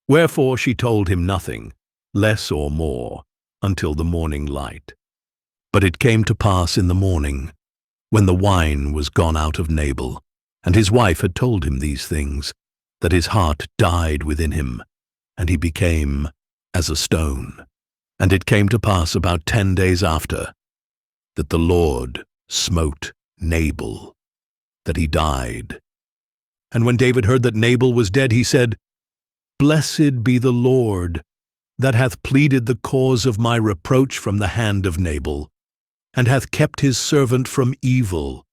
Wherefore she told him nothing, less or more, until the morning light. But it came to pass in the morning, when the wine was gone out of Nabal, and his wife had told him these things, that his heart died within him, and he became as a stone. And it came to pass about 10 days after, that the Lord smote Nabal, that he died. And when David heard that Nabal was dead, he said, Blessed be the Lord, that hath pleaded the cause of my reproach from the hand of Nabal, and hath kept his servant from evil.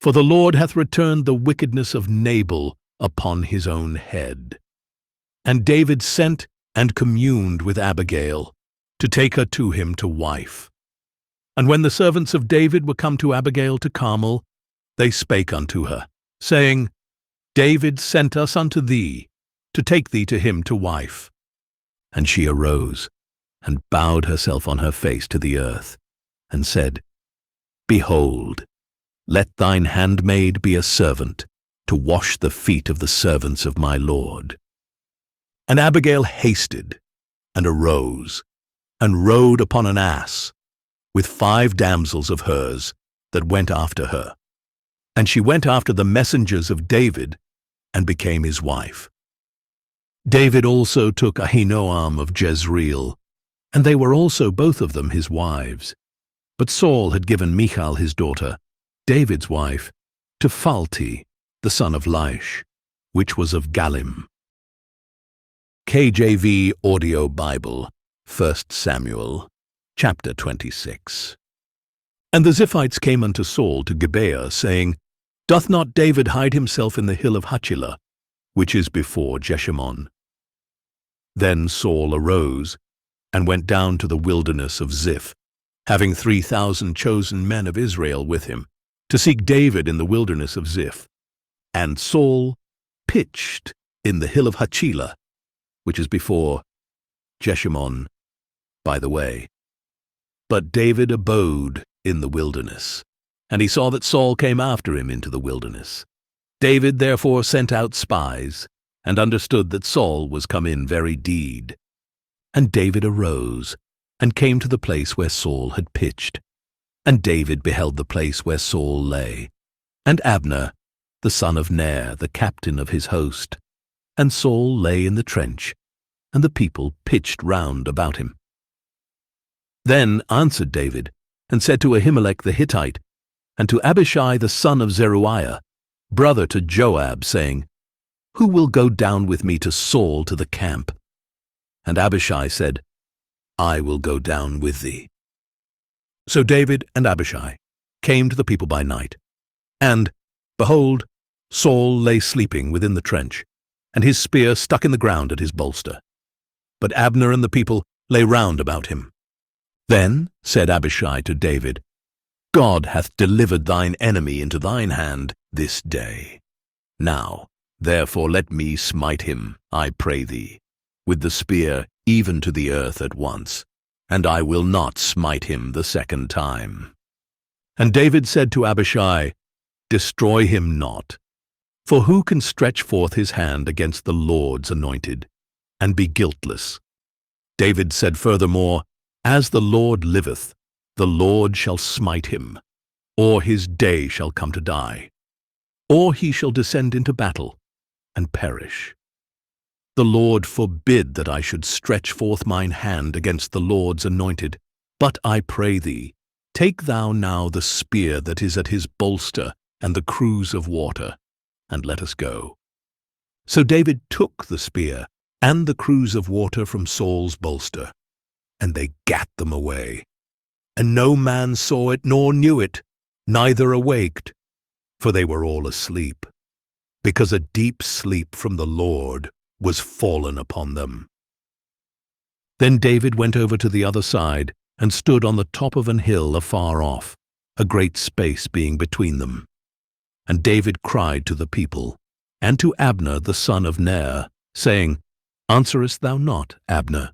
For the Lord hath returned the wickedness of Nabal upon his own head. And David sent and communed with Abigail, to take her to him to wife. And when the servants of David were come to Abigail to Carmel, they spake unto her, saying, David sent us unto thee, to take thee to him to wife. And she arose, and bowed herself on her face to the earth, and said, Behold, let thine handmaid be a servant, to wash the feet of the servants of my Lord. And Abigail hasted, and arose, and rode upon an ass, with 5 damsels of hers that went after her. And she went after the messengers of David, and became his wife. David also took Ahinoam of Jezreel, and they were also both of them his wives. But Saul had given Michal his daughter, David's wife, to Phalti, the son of Laish, which was of Galim. KJV Audio Bible, 1 Samuel, chapter 26. And the Ziphites came unto Saul to Gibeah, saying, Doth not David hide himself in the hill of Hachilah, which is before Jeshimon? Then Saul arose, and went down to the wilderness of Ziph, having 3,000 chosen men of Israel with him, to seek David in the wilderness of Ziph. And Saul pitched in the hill of Hachilah, which is before Jeshimon, by the way. But David abode in the wilderness, and he saw that Saul came after him into the wilderness. David therefore sent out spies, and understood that Saul was come in very deed. And David arose, and came to the place where Saul had pitched. And David beheld the place where Saul lay, and Abner, the son of Ner, the captain of his host. And Saul lay in the trench, and the people pitched round about him. Then answered David, and said to Ahimelech the Hittite, and to Abishai the son of Zeruiah, brother to Joab, saying, Who will go down with me to Saul to the camp? And Abishai said, I will go down with thee. So David and Abishai came to the people by night. And, behold, Saul lay sleeping within the trench, and his spear stuck in the ground at his bolster. But Abner and the people lay round about him. Then said Abishai to David, God hath delivered thine enemy into thine hand this day. Now, Therefore let me smite him, I pray thee, with the spear even to the earth at once, and I will not smite him the second time. And David said to Abishai, Destroy him not. For who can stretch forth his hand against the Lord's anointed, and be guiltless? David said furthermore, As the Lord liveth, the Lord shall smite him, or his day shall come to die, or he shall descend into battle, and perish. The Lord forbid that I should stretch forth mine hand against the Lord's anointed. But I pray thee, take thou now the spear that is at his bolster and the cruse of water, and let us go. So David took the spear and the cruse of water from Saul's bolster, and they gat them away. And no man saw it nor knew it, neither awaked, for they were all asleep, because a deep sleep from the Lord was fallen upon them. Then David went over to the other side, and stood on the top of an hill afar off, a great space being between them. And David cried to the people, and to Abner the son of Ner, saying, Answerest thou not, Abner?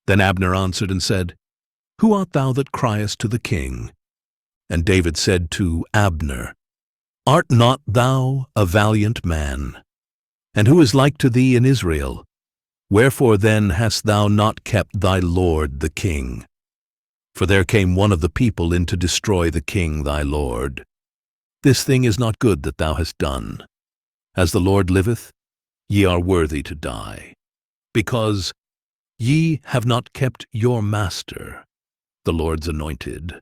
Then Abner answered and said, Who art thou that criest to the king? And David said to Abner, Art not thou a valiant man? And who is like to thee in Israel? Wherefore then hast thou not kept thy lord the king? For there came one of the people in to destroy the king thy lord. This thing is not good that thou hast done. As the Lord liveth, ye are worthy to die, because ye have not kept your master, the Lord's anointed.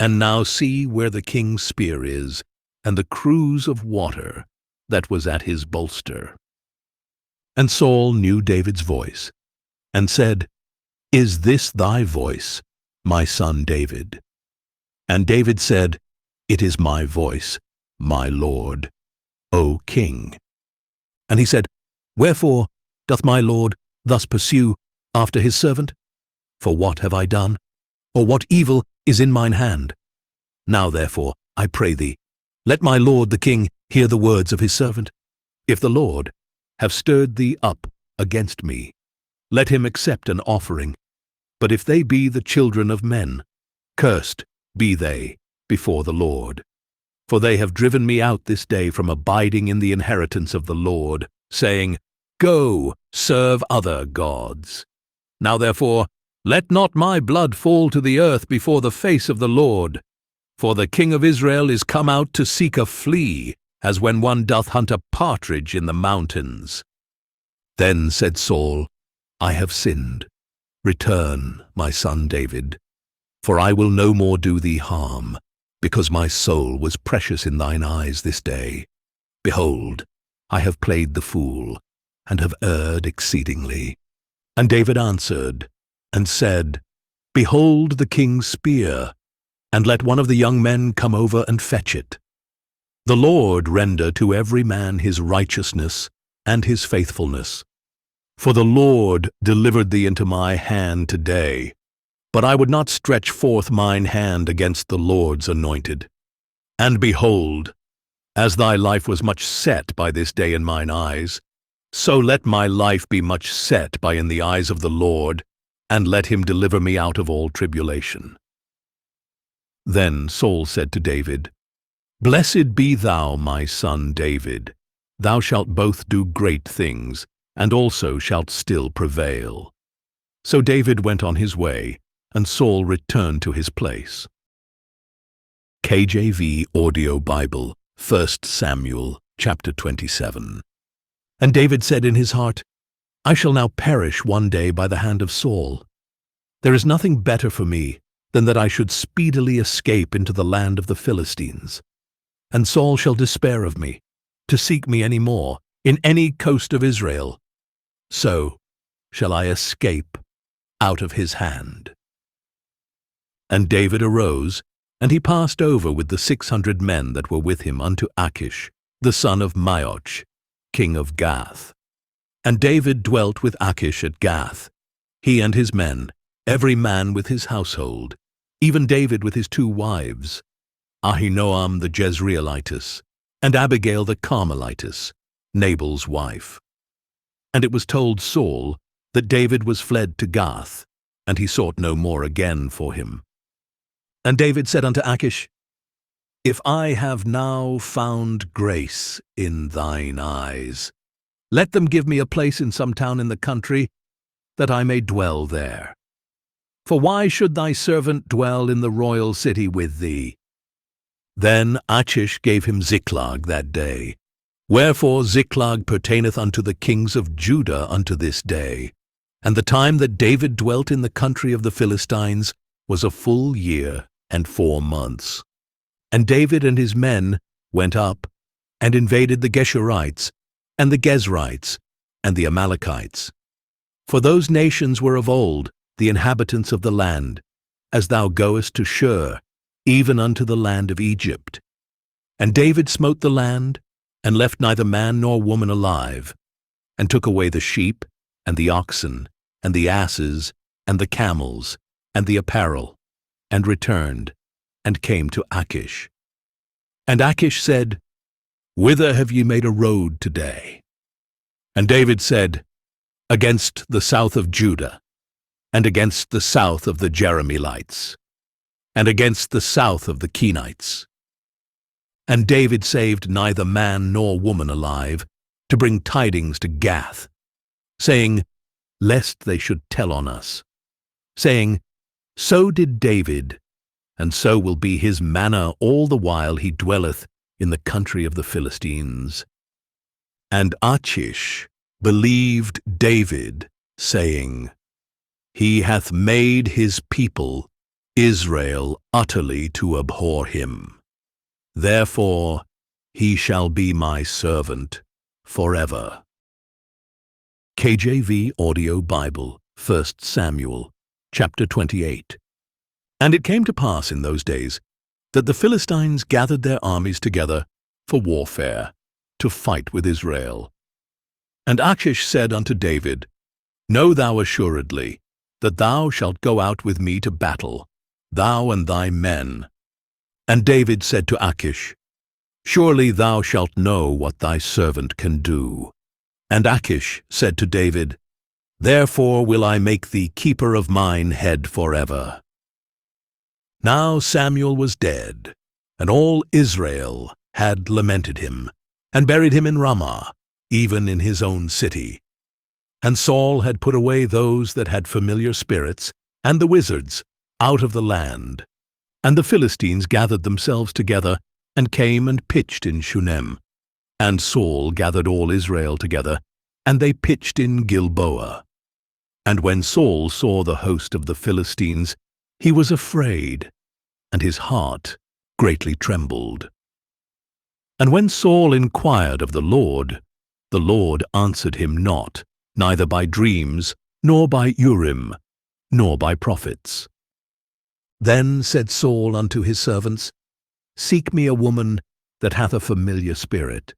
And now see where the king's spear is, and the cruse of water that was at his bolster. And Saul knew David's voice, and said, Is this thy voice, my son David? And David said, It is my voice, my lord, O king. And he said, Wherefore doth my lord thus pursue after his servant? For what have I done? Or what evil is in mine hand? Now therefore, I pray thee, let my lord the king hear the words of his servant. If the Lord have stirred thee up against me, let him accept an offering. But if they be the children of men, cursed be they before the Lord. For they have driven me out this day from abiding in the inheritance of the Lord, saying, Go, serve other gods. Now therefore, let not my blood fall to the earth before the face of the Lord. For the king of Israel is come out to seek a flea, as when one doth hunt a partridge in the mountains. Then said Saul, I have sinned. Return, my son David, for I will no more do thee harm, because my soul was precious in thine eyes this day. Behold, I have played the fool, and have erred exceedingly. And David answered, and said, Behold the king's spear, and let one of the young men come over and fetch it. The Lord render to every man his righteousness and his faithfulness. For the Lord delivered thee into my hand today, but I would not stretch forth mine hand against the Lord's anointed. And behold, as thy life was much set by this day in mine eyes, so let my life be much set by in the eyes of the Lord, and let him deliver me out of all tribulation. Then Saul said to David, Blessed be thou, my son David. Thou shalt both do great things, and also shalt still prevail. So David went on his way, and Saul returned to his place. KJV Audio Bible, 1 Samuel, chapter 27. And David said in his heart, I shall now perish one day by the hand of Saul. There is nothing better for me than that I should speedily escape into the land of the Philistines. And Saul shall despair of me, to seek me any more, in any coast of Israel. So shall I escape out of his hand. And David arose, and he passed over with the 600 men that were with him unto Achish, the son of Maoch, king of Gath. And David dwelt with Achish at Gath, he and his men, every man with his household, even David with his 2 wives, Ahinoam the Jezreelitess, and Abigail the Carmelitess, Nabal's wife. And it was told Saul that David was fled to Gath, and he sought no more again for him. And David said unto Achish, If I have now found grace in thine eyes, let them give me a place in some town in the country, that I may dwell there. For why should thy servant dwell in the royal city with thee? Then Achish gave him Ziklag that day. Wherefore Ziklag pertaineth unto the kings of Judah unto this day. And the time that David dwelt in the country of the Philistines was a full year and 4 months. And David and his men went up and invaded the Geshurites, and the Gezrites, and the Amalekites. For those nations were of old the inhabitants of the land, as thou goest to Shur, even unto the land of Egypt. And David smote the land, and left neither man nor woman alive, and took away the sheep, and the oxen, and the asses, and the camels, and the apparel, and returned, and came to Achish. And Achish said, Whither have ye made a road today? And David said, Against the south of Judah, and against the south of the Jerahmeelites, and against the south of the Kenites. And David saved neither man nor woman alive, to bring tidings to Gath, saying, Lest they should tell on us, saying, So did David, and so will be his manner all the while he dwelleth in the country of the Philistines. And Achish believed David, saying, He hath made his people, Israel, utterly to abhor him. Therefore he shall be my servant forever. KJV Audio Bible, 1 Samuel, chapter 28. And it came to pass in those days that the Philistines gathered their armies together for warfare, to fight with Israel. And Achish said unto David, Know thou assuredly that thou shalt go out with me to battle, thou and thy men. And David said to Achish, Surely thou shalt know what thy servant can do. And Achish said to David, Therefore will I make thee keeper of mine head forever. Now Samuel was dead, and all Israel had lamented him, and buried him in Ramah, even in his own city. And Saul had put away those that had familiar spirits, and the wizards, out of the land. And the Philistines gathered themselves together, and came and pitched in Shunem. And Saul gathered all Israel together, and they pitched in Gilboa. And when Saul saw the host of the Philistines, he was afraid, and his heart greatly trembled. And when Saul inquired of the Lord answered him not, neither by dreams, nor by Urim, nor by prophets. Then said Saul unto his servants, Seek me a woman that hath a familiar spirit,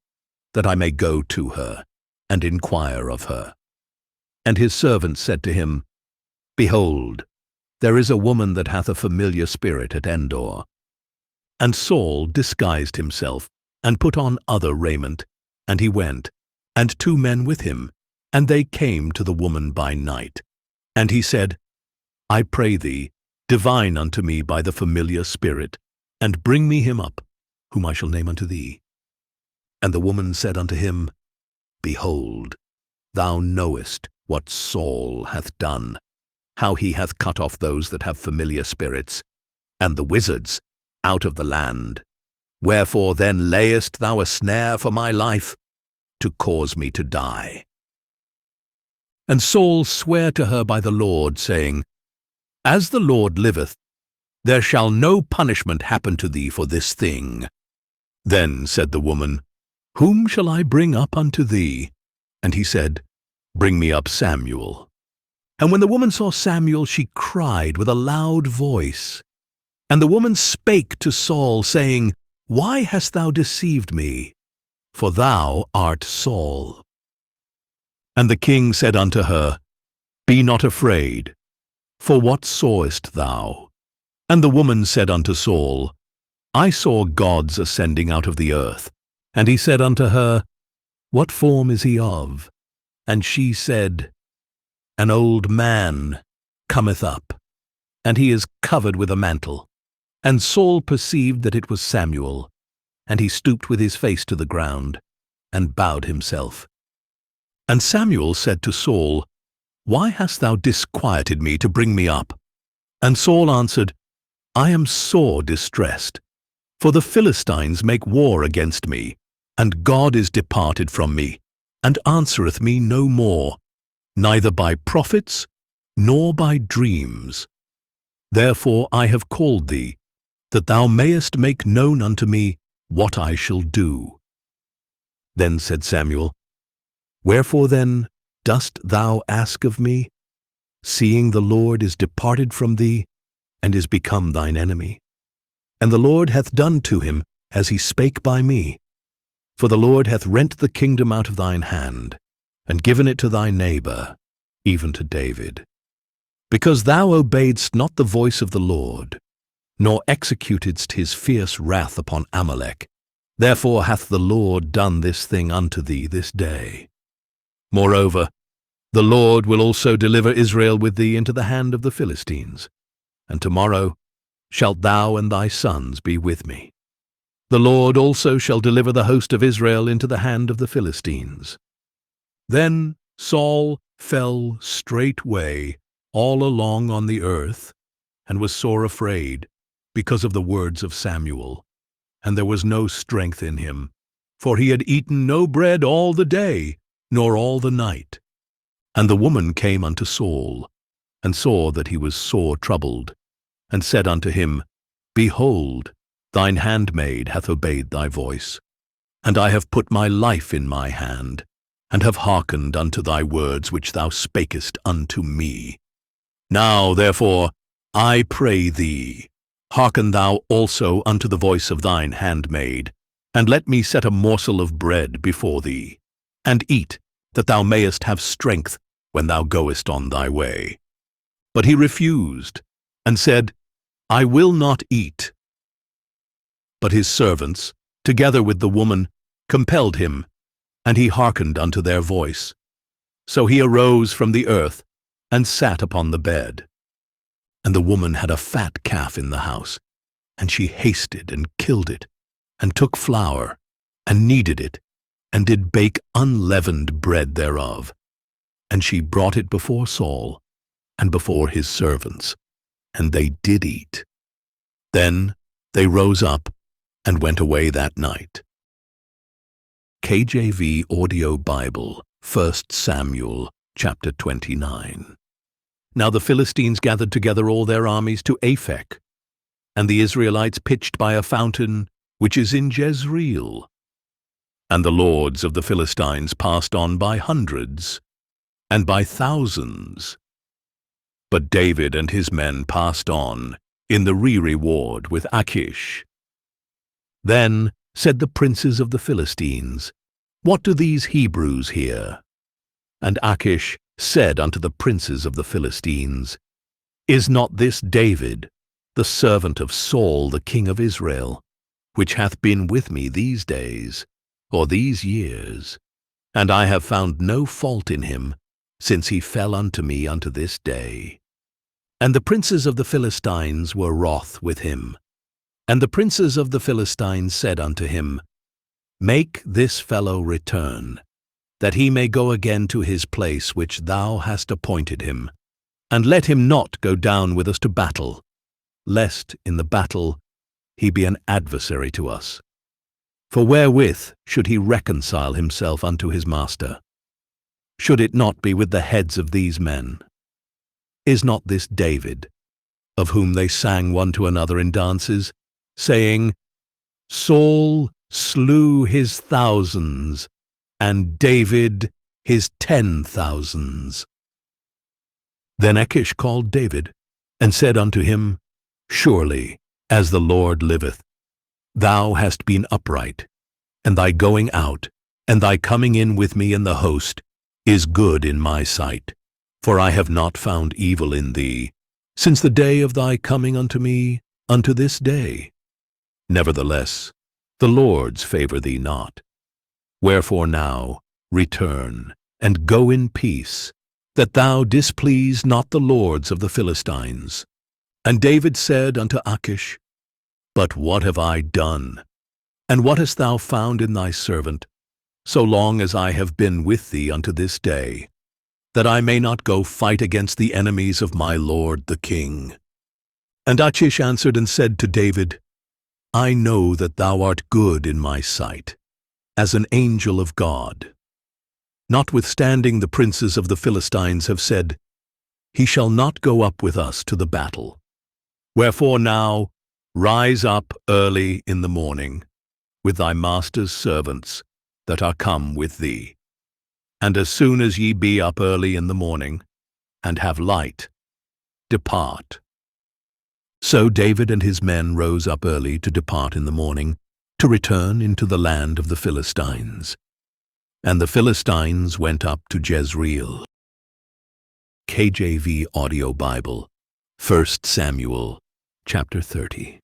that I may go to her, and inquire of her. And his servants said to him, Behold, there is a woman that hath a familiar spirit at Endor. And Saul disguised himself, and put on other raiment, and he went, and 2 men with him, and they came to the woman by night. And he said, I pray thee, divine unto me by the familiar spirit, and bring me him up, whom I shall name unto thee. And the woman said unto him, Behold, thou knowest what Saul hath done, how he hath cut off those that have familiar spirits, and the wizards, out of the land. Wherefore then layest thou a snare for my life, to cause me to die? And Saul sware to her by the Lord, saying, As the Lord liveth, there shall no punishment happen to thee for this thing. Then said the woman, Whom shall I bring up unto thee? And he said, Bring me up Samuel. And when the woman saw Samuel, she cried with a loud voice. And the woman spake to Saul, saying, Why hast thou deceived me? For thou art Saul. And the king said unto her, Be not afraid, for what sawest thou? And the woman said unto Saul, I saw gods ascending out of the earth. And he said unto her, What form is he of? And she said, An old man cometh up, and he is covered with a mantle. And Saul perceived that it was Samuel, and he stooped with his face to the ground, and bowed himself. And Samuel said to Saul, Why hast thou disquieted me to bring me up? And Saul answered, I am sore distressed, for the Philistines make war against me, and God is departed from me, and answereth me no more, neither by prophets, nor by dreams. Therefore I have called thee, that thou mayest make known unto me what I shall do. Then said Samuel, Wherefore then dost thou ask of me, seeing the Lord is departed from thee, and is become thine enemy? And the Lord hath done to him as he spake by me. For the Lord hath rent the kingdom out of thine hand, and given it to thy neighbor, even to David. Because thou obeyedst not the voice of the Lord, nor executedst his fierce wrath upon Amalek, therefore hath the Lord done this thing unto thee this day. Moreover, the Lord will also deliver Israel with thee into the hand of the Philistines, and tomorrow shalt thou and thy sons be with me. The Lord also shall deliver the host of Israel into the hand of the Philistines. Then Saul fell straightway all along on the earth, and was sore afraid, because of the words of Samuel. And there was no strength in him, for he had eaten no bread all the day, nor all the night. And the woman came unto Saul, and saw that he was sore troubled, and said unto him, Behold, thine handmaid hath obeyed thy voice, and I have put my life in my hand, and have hearkened unto thy words which thou spakest unto me. Now, therefore, I pray thee, hearken thou also unto the voice of thine handmaid, and let me set a morsel of bread before thee, and eat, that thou mayest have strength when thou goest on thy way. But he refused, and said, I will not eat. But his servants, together with the woman, compelled him, and he hearkened unto their voice. So he arose from the earth, and sat upon the bed. And the woman had a fat calf in the house, and she hasted and killed it, and took flour, and kneaded it, and did bake unleavened bread thereof. And she brought it before Saul, and before his servants, and they did eat. Then they rose up, and went away that night. KJV Audio Bible, 1 Samuel, chapter 29. Now the Philistines gathered together all their armies to Aphek, and the Israelites pitched by a fountain which is in Jezreel. And the lords of the Philistines passed on by hundreds, and by thousands. But David and his men passed on in the rereward with Achish. Then said the princes of the Philistines, What do these Hebrews here? And Achish said unto the princes of the Philistines, Is not this David, the servant of Saul the king of Israel, which hath been with me these days, or these years? And I have found no fault in him, since he fell unto me unto this day. And the princes of the Philistines were wroth with him. And the princes of the Philistines said unto him, Make this fellow return, that he may go again to his place which thou hast appointed him, and let him not go down with us to battle, lest in the battle he be an adversary to us. For wherewith should he reconcile himself unto his master? Should it not be with the heads of these men? Is not this David, of whom they sang one to another in dances, saying, Saul slew his thousands, and David his 10,000s? Then Achish called David, and said unto him, Surely, as the Lord liveth, thou hast been upright, and thy going out, and thy coming in with me in the host, is good in my sight. For I have not found evil in thee, since the day of thy coming unto me unto this day. Nevertheless, the Lord's favour thee not. Wherefore now Return, and go in peace, that thou displease not the lords of the Philistines. And David said unto Achish, But what have I done? And what hast thou found in thy servant, so long as I have been with thee unto this day, that I may not go fight against the enemies of my lord the king? And Achish answered and said to David, I know that thou art good in my sight, as an angel of God. Notwithstanding the princes of the Philistines have said, He shall not go up with us to the battle. Wherefore now, rise up early in the morning, with thy master's servants that are come with thee. And as soon as ye be up early in the morning, and have light, depart. So David and his men rose up early to depart in the morning, to return into the land of the Philistines. And the Philistines went up to Jezreel. KJV Audio Bible, 1 Samuel, chapter 30.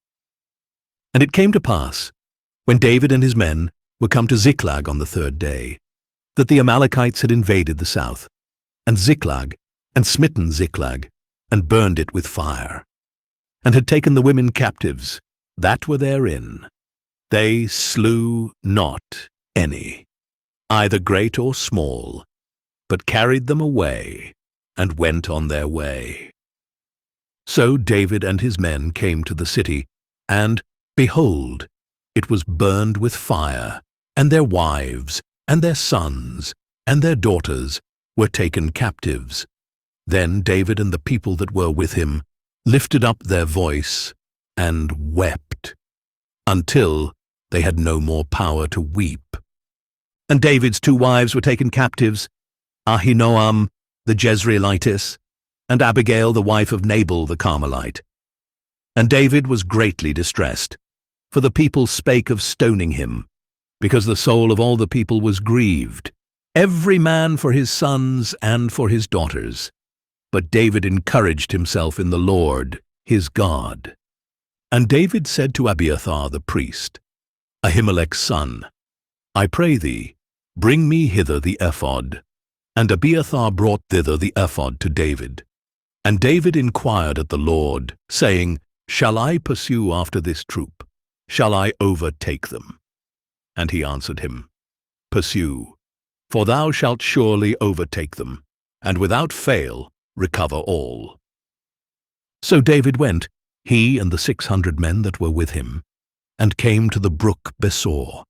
And it came to pass, when David and his men were come to Ziklag on the third day, that the Amalekites had invaded the south, and Ziklag, and smitten Ziklag, and burned it with fire, and had taken the women captives that were therein. They slew not any, either great or small, but carried them away, and went on their way. So David and his men came to the city, and, behold, it was burned with fire, and their wives, and their sons, and their daughters were taken captives. Then David and the people that were with him lifted up their voice, and wept, until they had no more power to weep. And David's 2 wives were taken captives, Ahinoam the Jezreelitess, and Abigail the wife of Nabal the Carmelite. And David was greatly distressed, for the people spake of stoning him, because the soul of all the people was grieved, every man for his sons and for his daughters. But David encouraged himself in the Lord his God. And David said to Abiathar the priest, Ahimelech's son, I pray thee, bring me hither the ephod. And Abiathar brought thither the ephod to David. And David inquired at the Lord, saying, Shall I pursue after this troop? Shall I overtake them? And he answered him, Pursue, for thou shalt surely overtake them, and without fail recover all. So David went, he and the 600 men that were with him, and came to the brook Besor,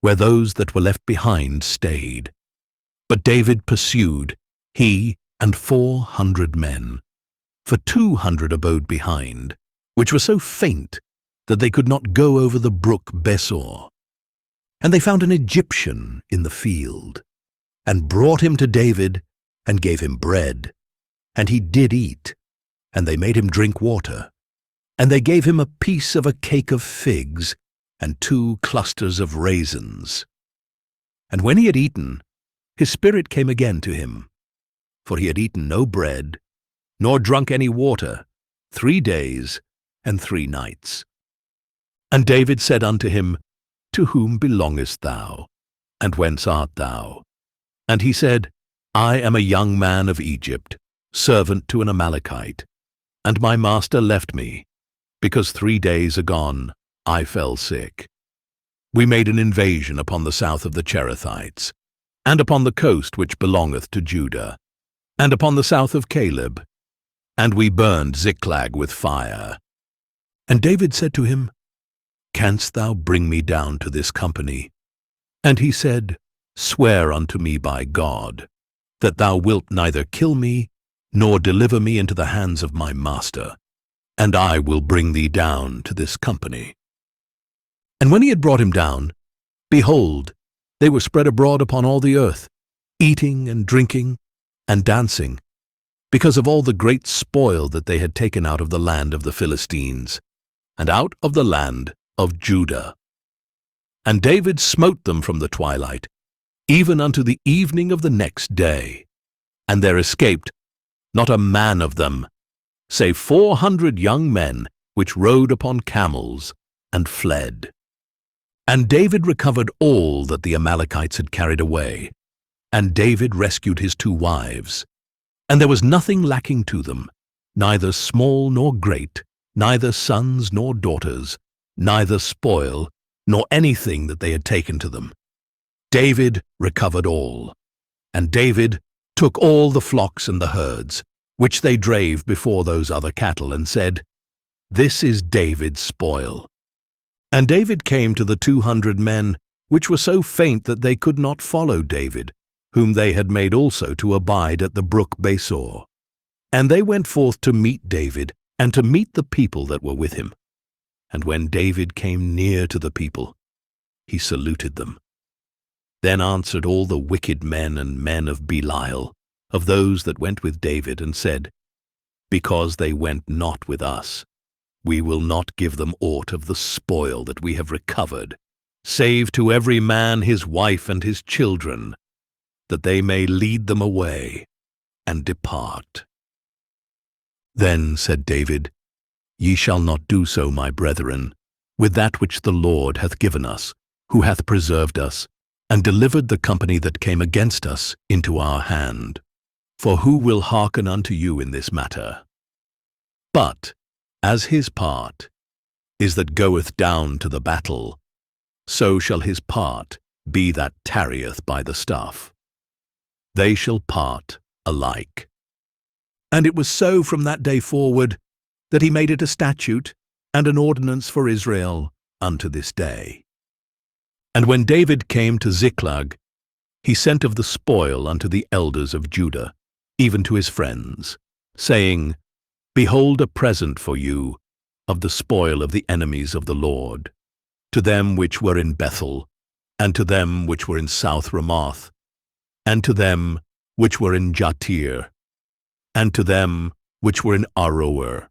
where those that were left behind stayed. But David pursued, he and 400 men, for 200 abode behind, which were so faint that they could not go over the brook Besor. And they found an Egyptian in the field, and brought him to David, and gave him bread. And he did eat, and they made him drink water. And they gave him a piece of a cake of figs, and 2 clusters of raisins. And when he had eaten, his spirit came again to him, for he had eaten no bread, nor drunk any water, 3 days and 3 nights. And David said unto him, To whom belongest thou, and whence art thou? And he said, I am a young man of Egypt, servant to an Amalekite, and my master left me, because 3 days agone I fell sick. We made an invasion upon the south of the Cherethites, and upon the coast which belongeth to Judah, and upon the south of Caleb, and we burned Ziklag with fire. And David said to him, Canst thou bring me down to this company? And he said, Swear unto me by God, that thou wilt neither kill me, nor deliver me into the hands of my master, and I will bring thee down to this company. And when he had brought him down, behold, they were spread abroad upon all the earth, eating and drinking and dancing, because of all the great spoil that they had taken out of the land of the Philistines, and out of the land of Judah. And David smote them from the twilight, even unto the evening of the next day, and there escaped not a man of them, save 400 young men which rode upon camels and fled. And David recovered all that the Amalekites had carried away, And David rescued his 2 wives. And there was nothing lacking to them, neither small nor great, neither sons nor daughters, neither spoil, nor anything that they had taken to them. David recovered all. And David took all the flocks and the herds, which they drave before those other cattle, and said, "This is David's spoil." And David came to the 200 men, which were so faint that they could not follow David, whom they had made also to abide at the brook Besor. And they went forth to meet David, and to meet the people that were with him. And when David came near to the people, he saluted them. Then answered all the wicked men and men of Belial, of those that went with David, and said, "Because they went not with us, we will not give them aught of the spoil that we have recovered, save to every man his wife and his children, that they may lead them away and depart." Then said David, "Ye shall not do so, my brethren, with that which the Lord hath given us, who hath preserved us, and delivered the company that came against us into our hand. For who will hearken unto you in this matter? But as his part is that goeth down to the battle, so shall his part be that tarrieth by the stuff. They shall part alike." And it was so from that day forward, that he made it a statute and an ordinance for Israel unto this day. And when David came to Ziklag, he sent of the spoil unto the elders of Judah, even to his friends, saying, "Behold a present for you of the spoil of the enemies of the Lord, to them which were in Bethel, and to them which were in South Ramoth, and to them which were in Jatir, and to them which were in Aroer,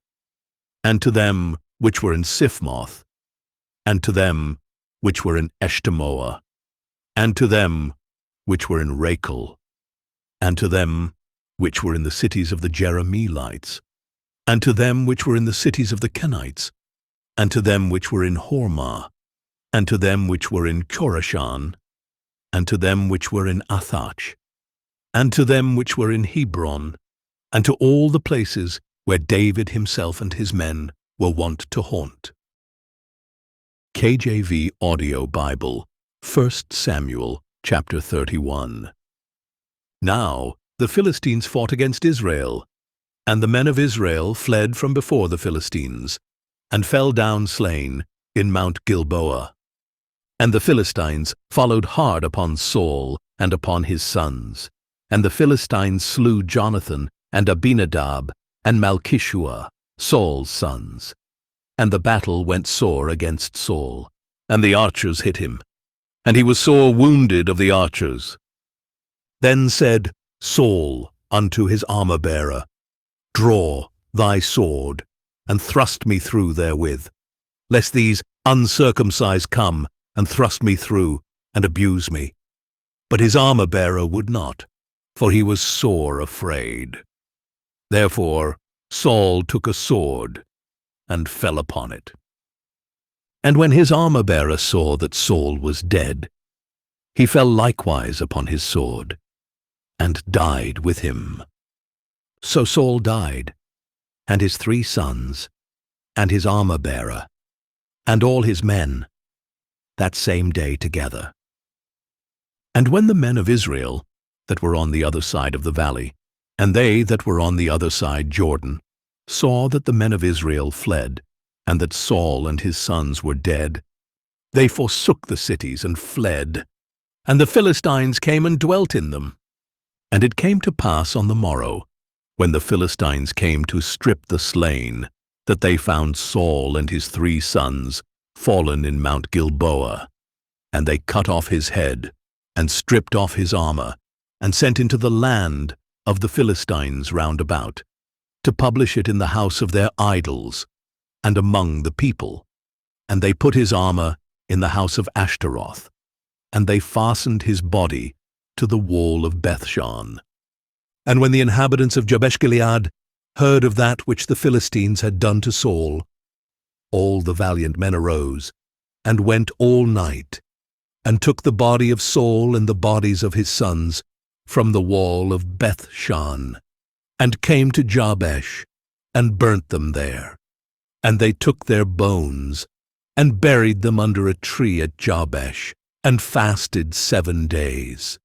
and to them which were in Siphmoth, and to them which were in Eshtemoa, and to them which were in Rachel, and to them which were in the cities of the Jerahmeelites, and to them which were in the cities of the Kenites, and to them which were in Hormah, and to them which were in Chorashan, and to them which were in Athach, and to them which were in Hebron, and to all the places where David himself and his men were wont to haunt. KJV Audio Bible, 1 Samuel, chapter 31. Now the Philistines fought against Israel, and the men of Israel fled from before the Philistines, and fell down slain in Mount Gilboa. And the Philistines followed hard upon Saul and upon his sons, and the Philistines slew Jonathan and Abinadab and Malchishua, Saul's sons. And the battle went sore against Saul, and the archers hit him, and he was sore wounded of the archers. Then said Saul unto his armor-bearer, "Draw thy sword, and thrust me through therewith, lest these uncircumcised come and thrust me through, and abuse me." But his armor-bearer would not, for he was sore afraid. Therefore Saul took a sword, and fell upon it. And when his armor-bearer saw that Saul was dead, he fell likewise upon his sword, and died with him. So Saul died, and his 3 sons, and his armor-bearer, and all his men, that same day together. And when the men of Israel that were on the other side of the valley, and they that were on the other side Jordan, saw that the men of Israel fled, and that Saul and his sons were dead, they forsook the cities and fled, and the Philistines came and dwelt in them. And it came to pass on the morrow, when the Philistines came to strip the slain, that they found Saul and his 3 sons fallen in Mount Gilboa. And they cut off his head, and stripped off his armor, and sent into the land of the Philistines round about, to publish it in the house of their idols, and among the people. And they put his armor in the house of Ashtaroth, and they fastened his body to the wall of Bethshan. And when the inhabitants of Jabesh-Gilead heard of that which the Philistines had done to Saul, all the valiant men arose, and went all night, and took the body of Saul and the bodies of his sons, from the wall of Beth-shan, and came to Jabesh, and burnt them there. And they took their bones, and buried them under a tree at Jabesh, and fasted 7 days.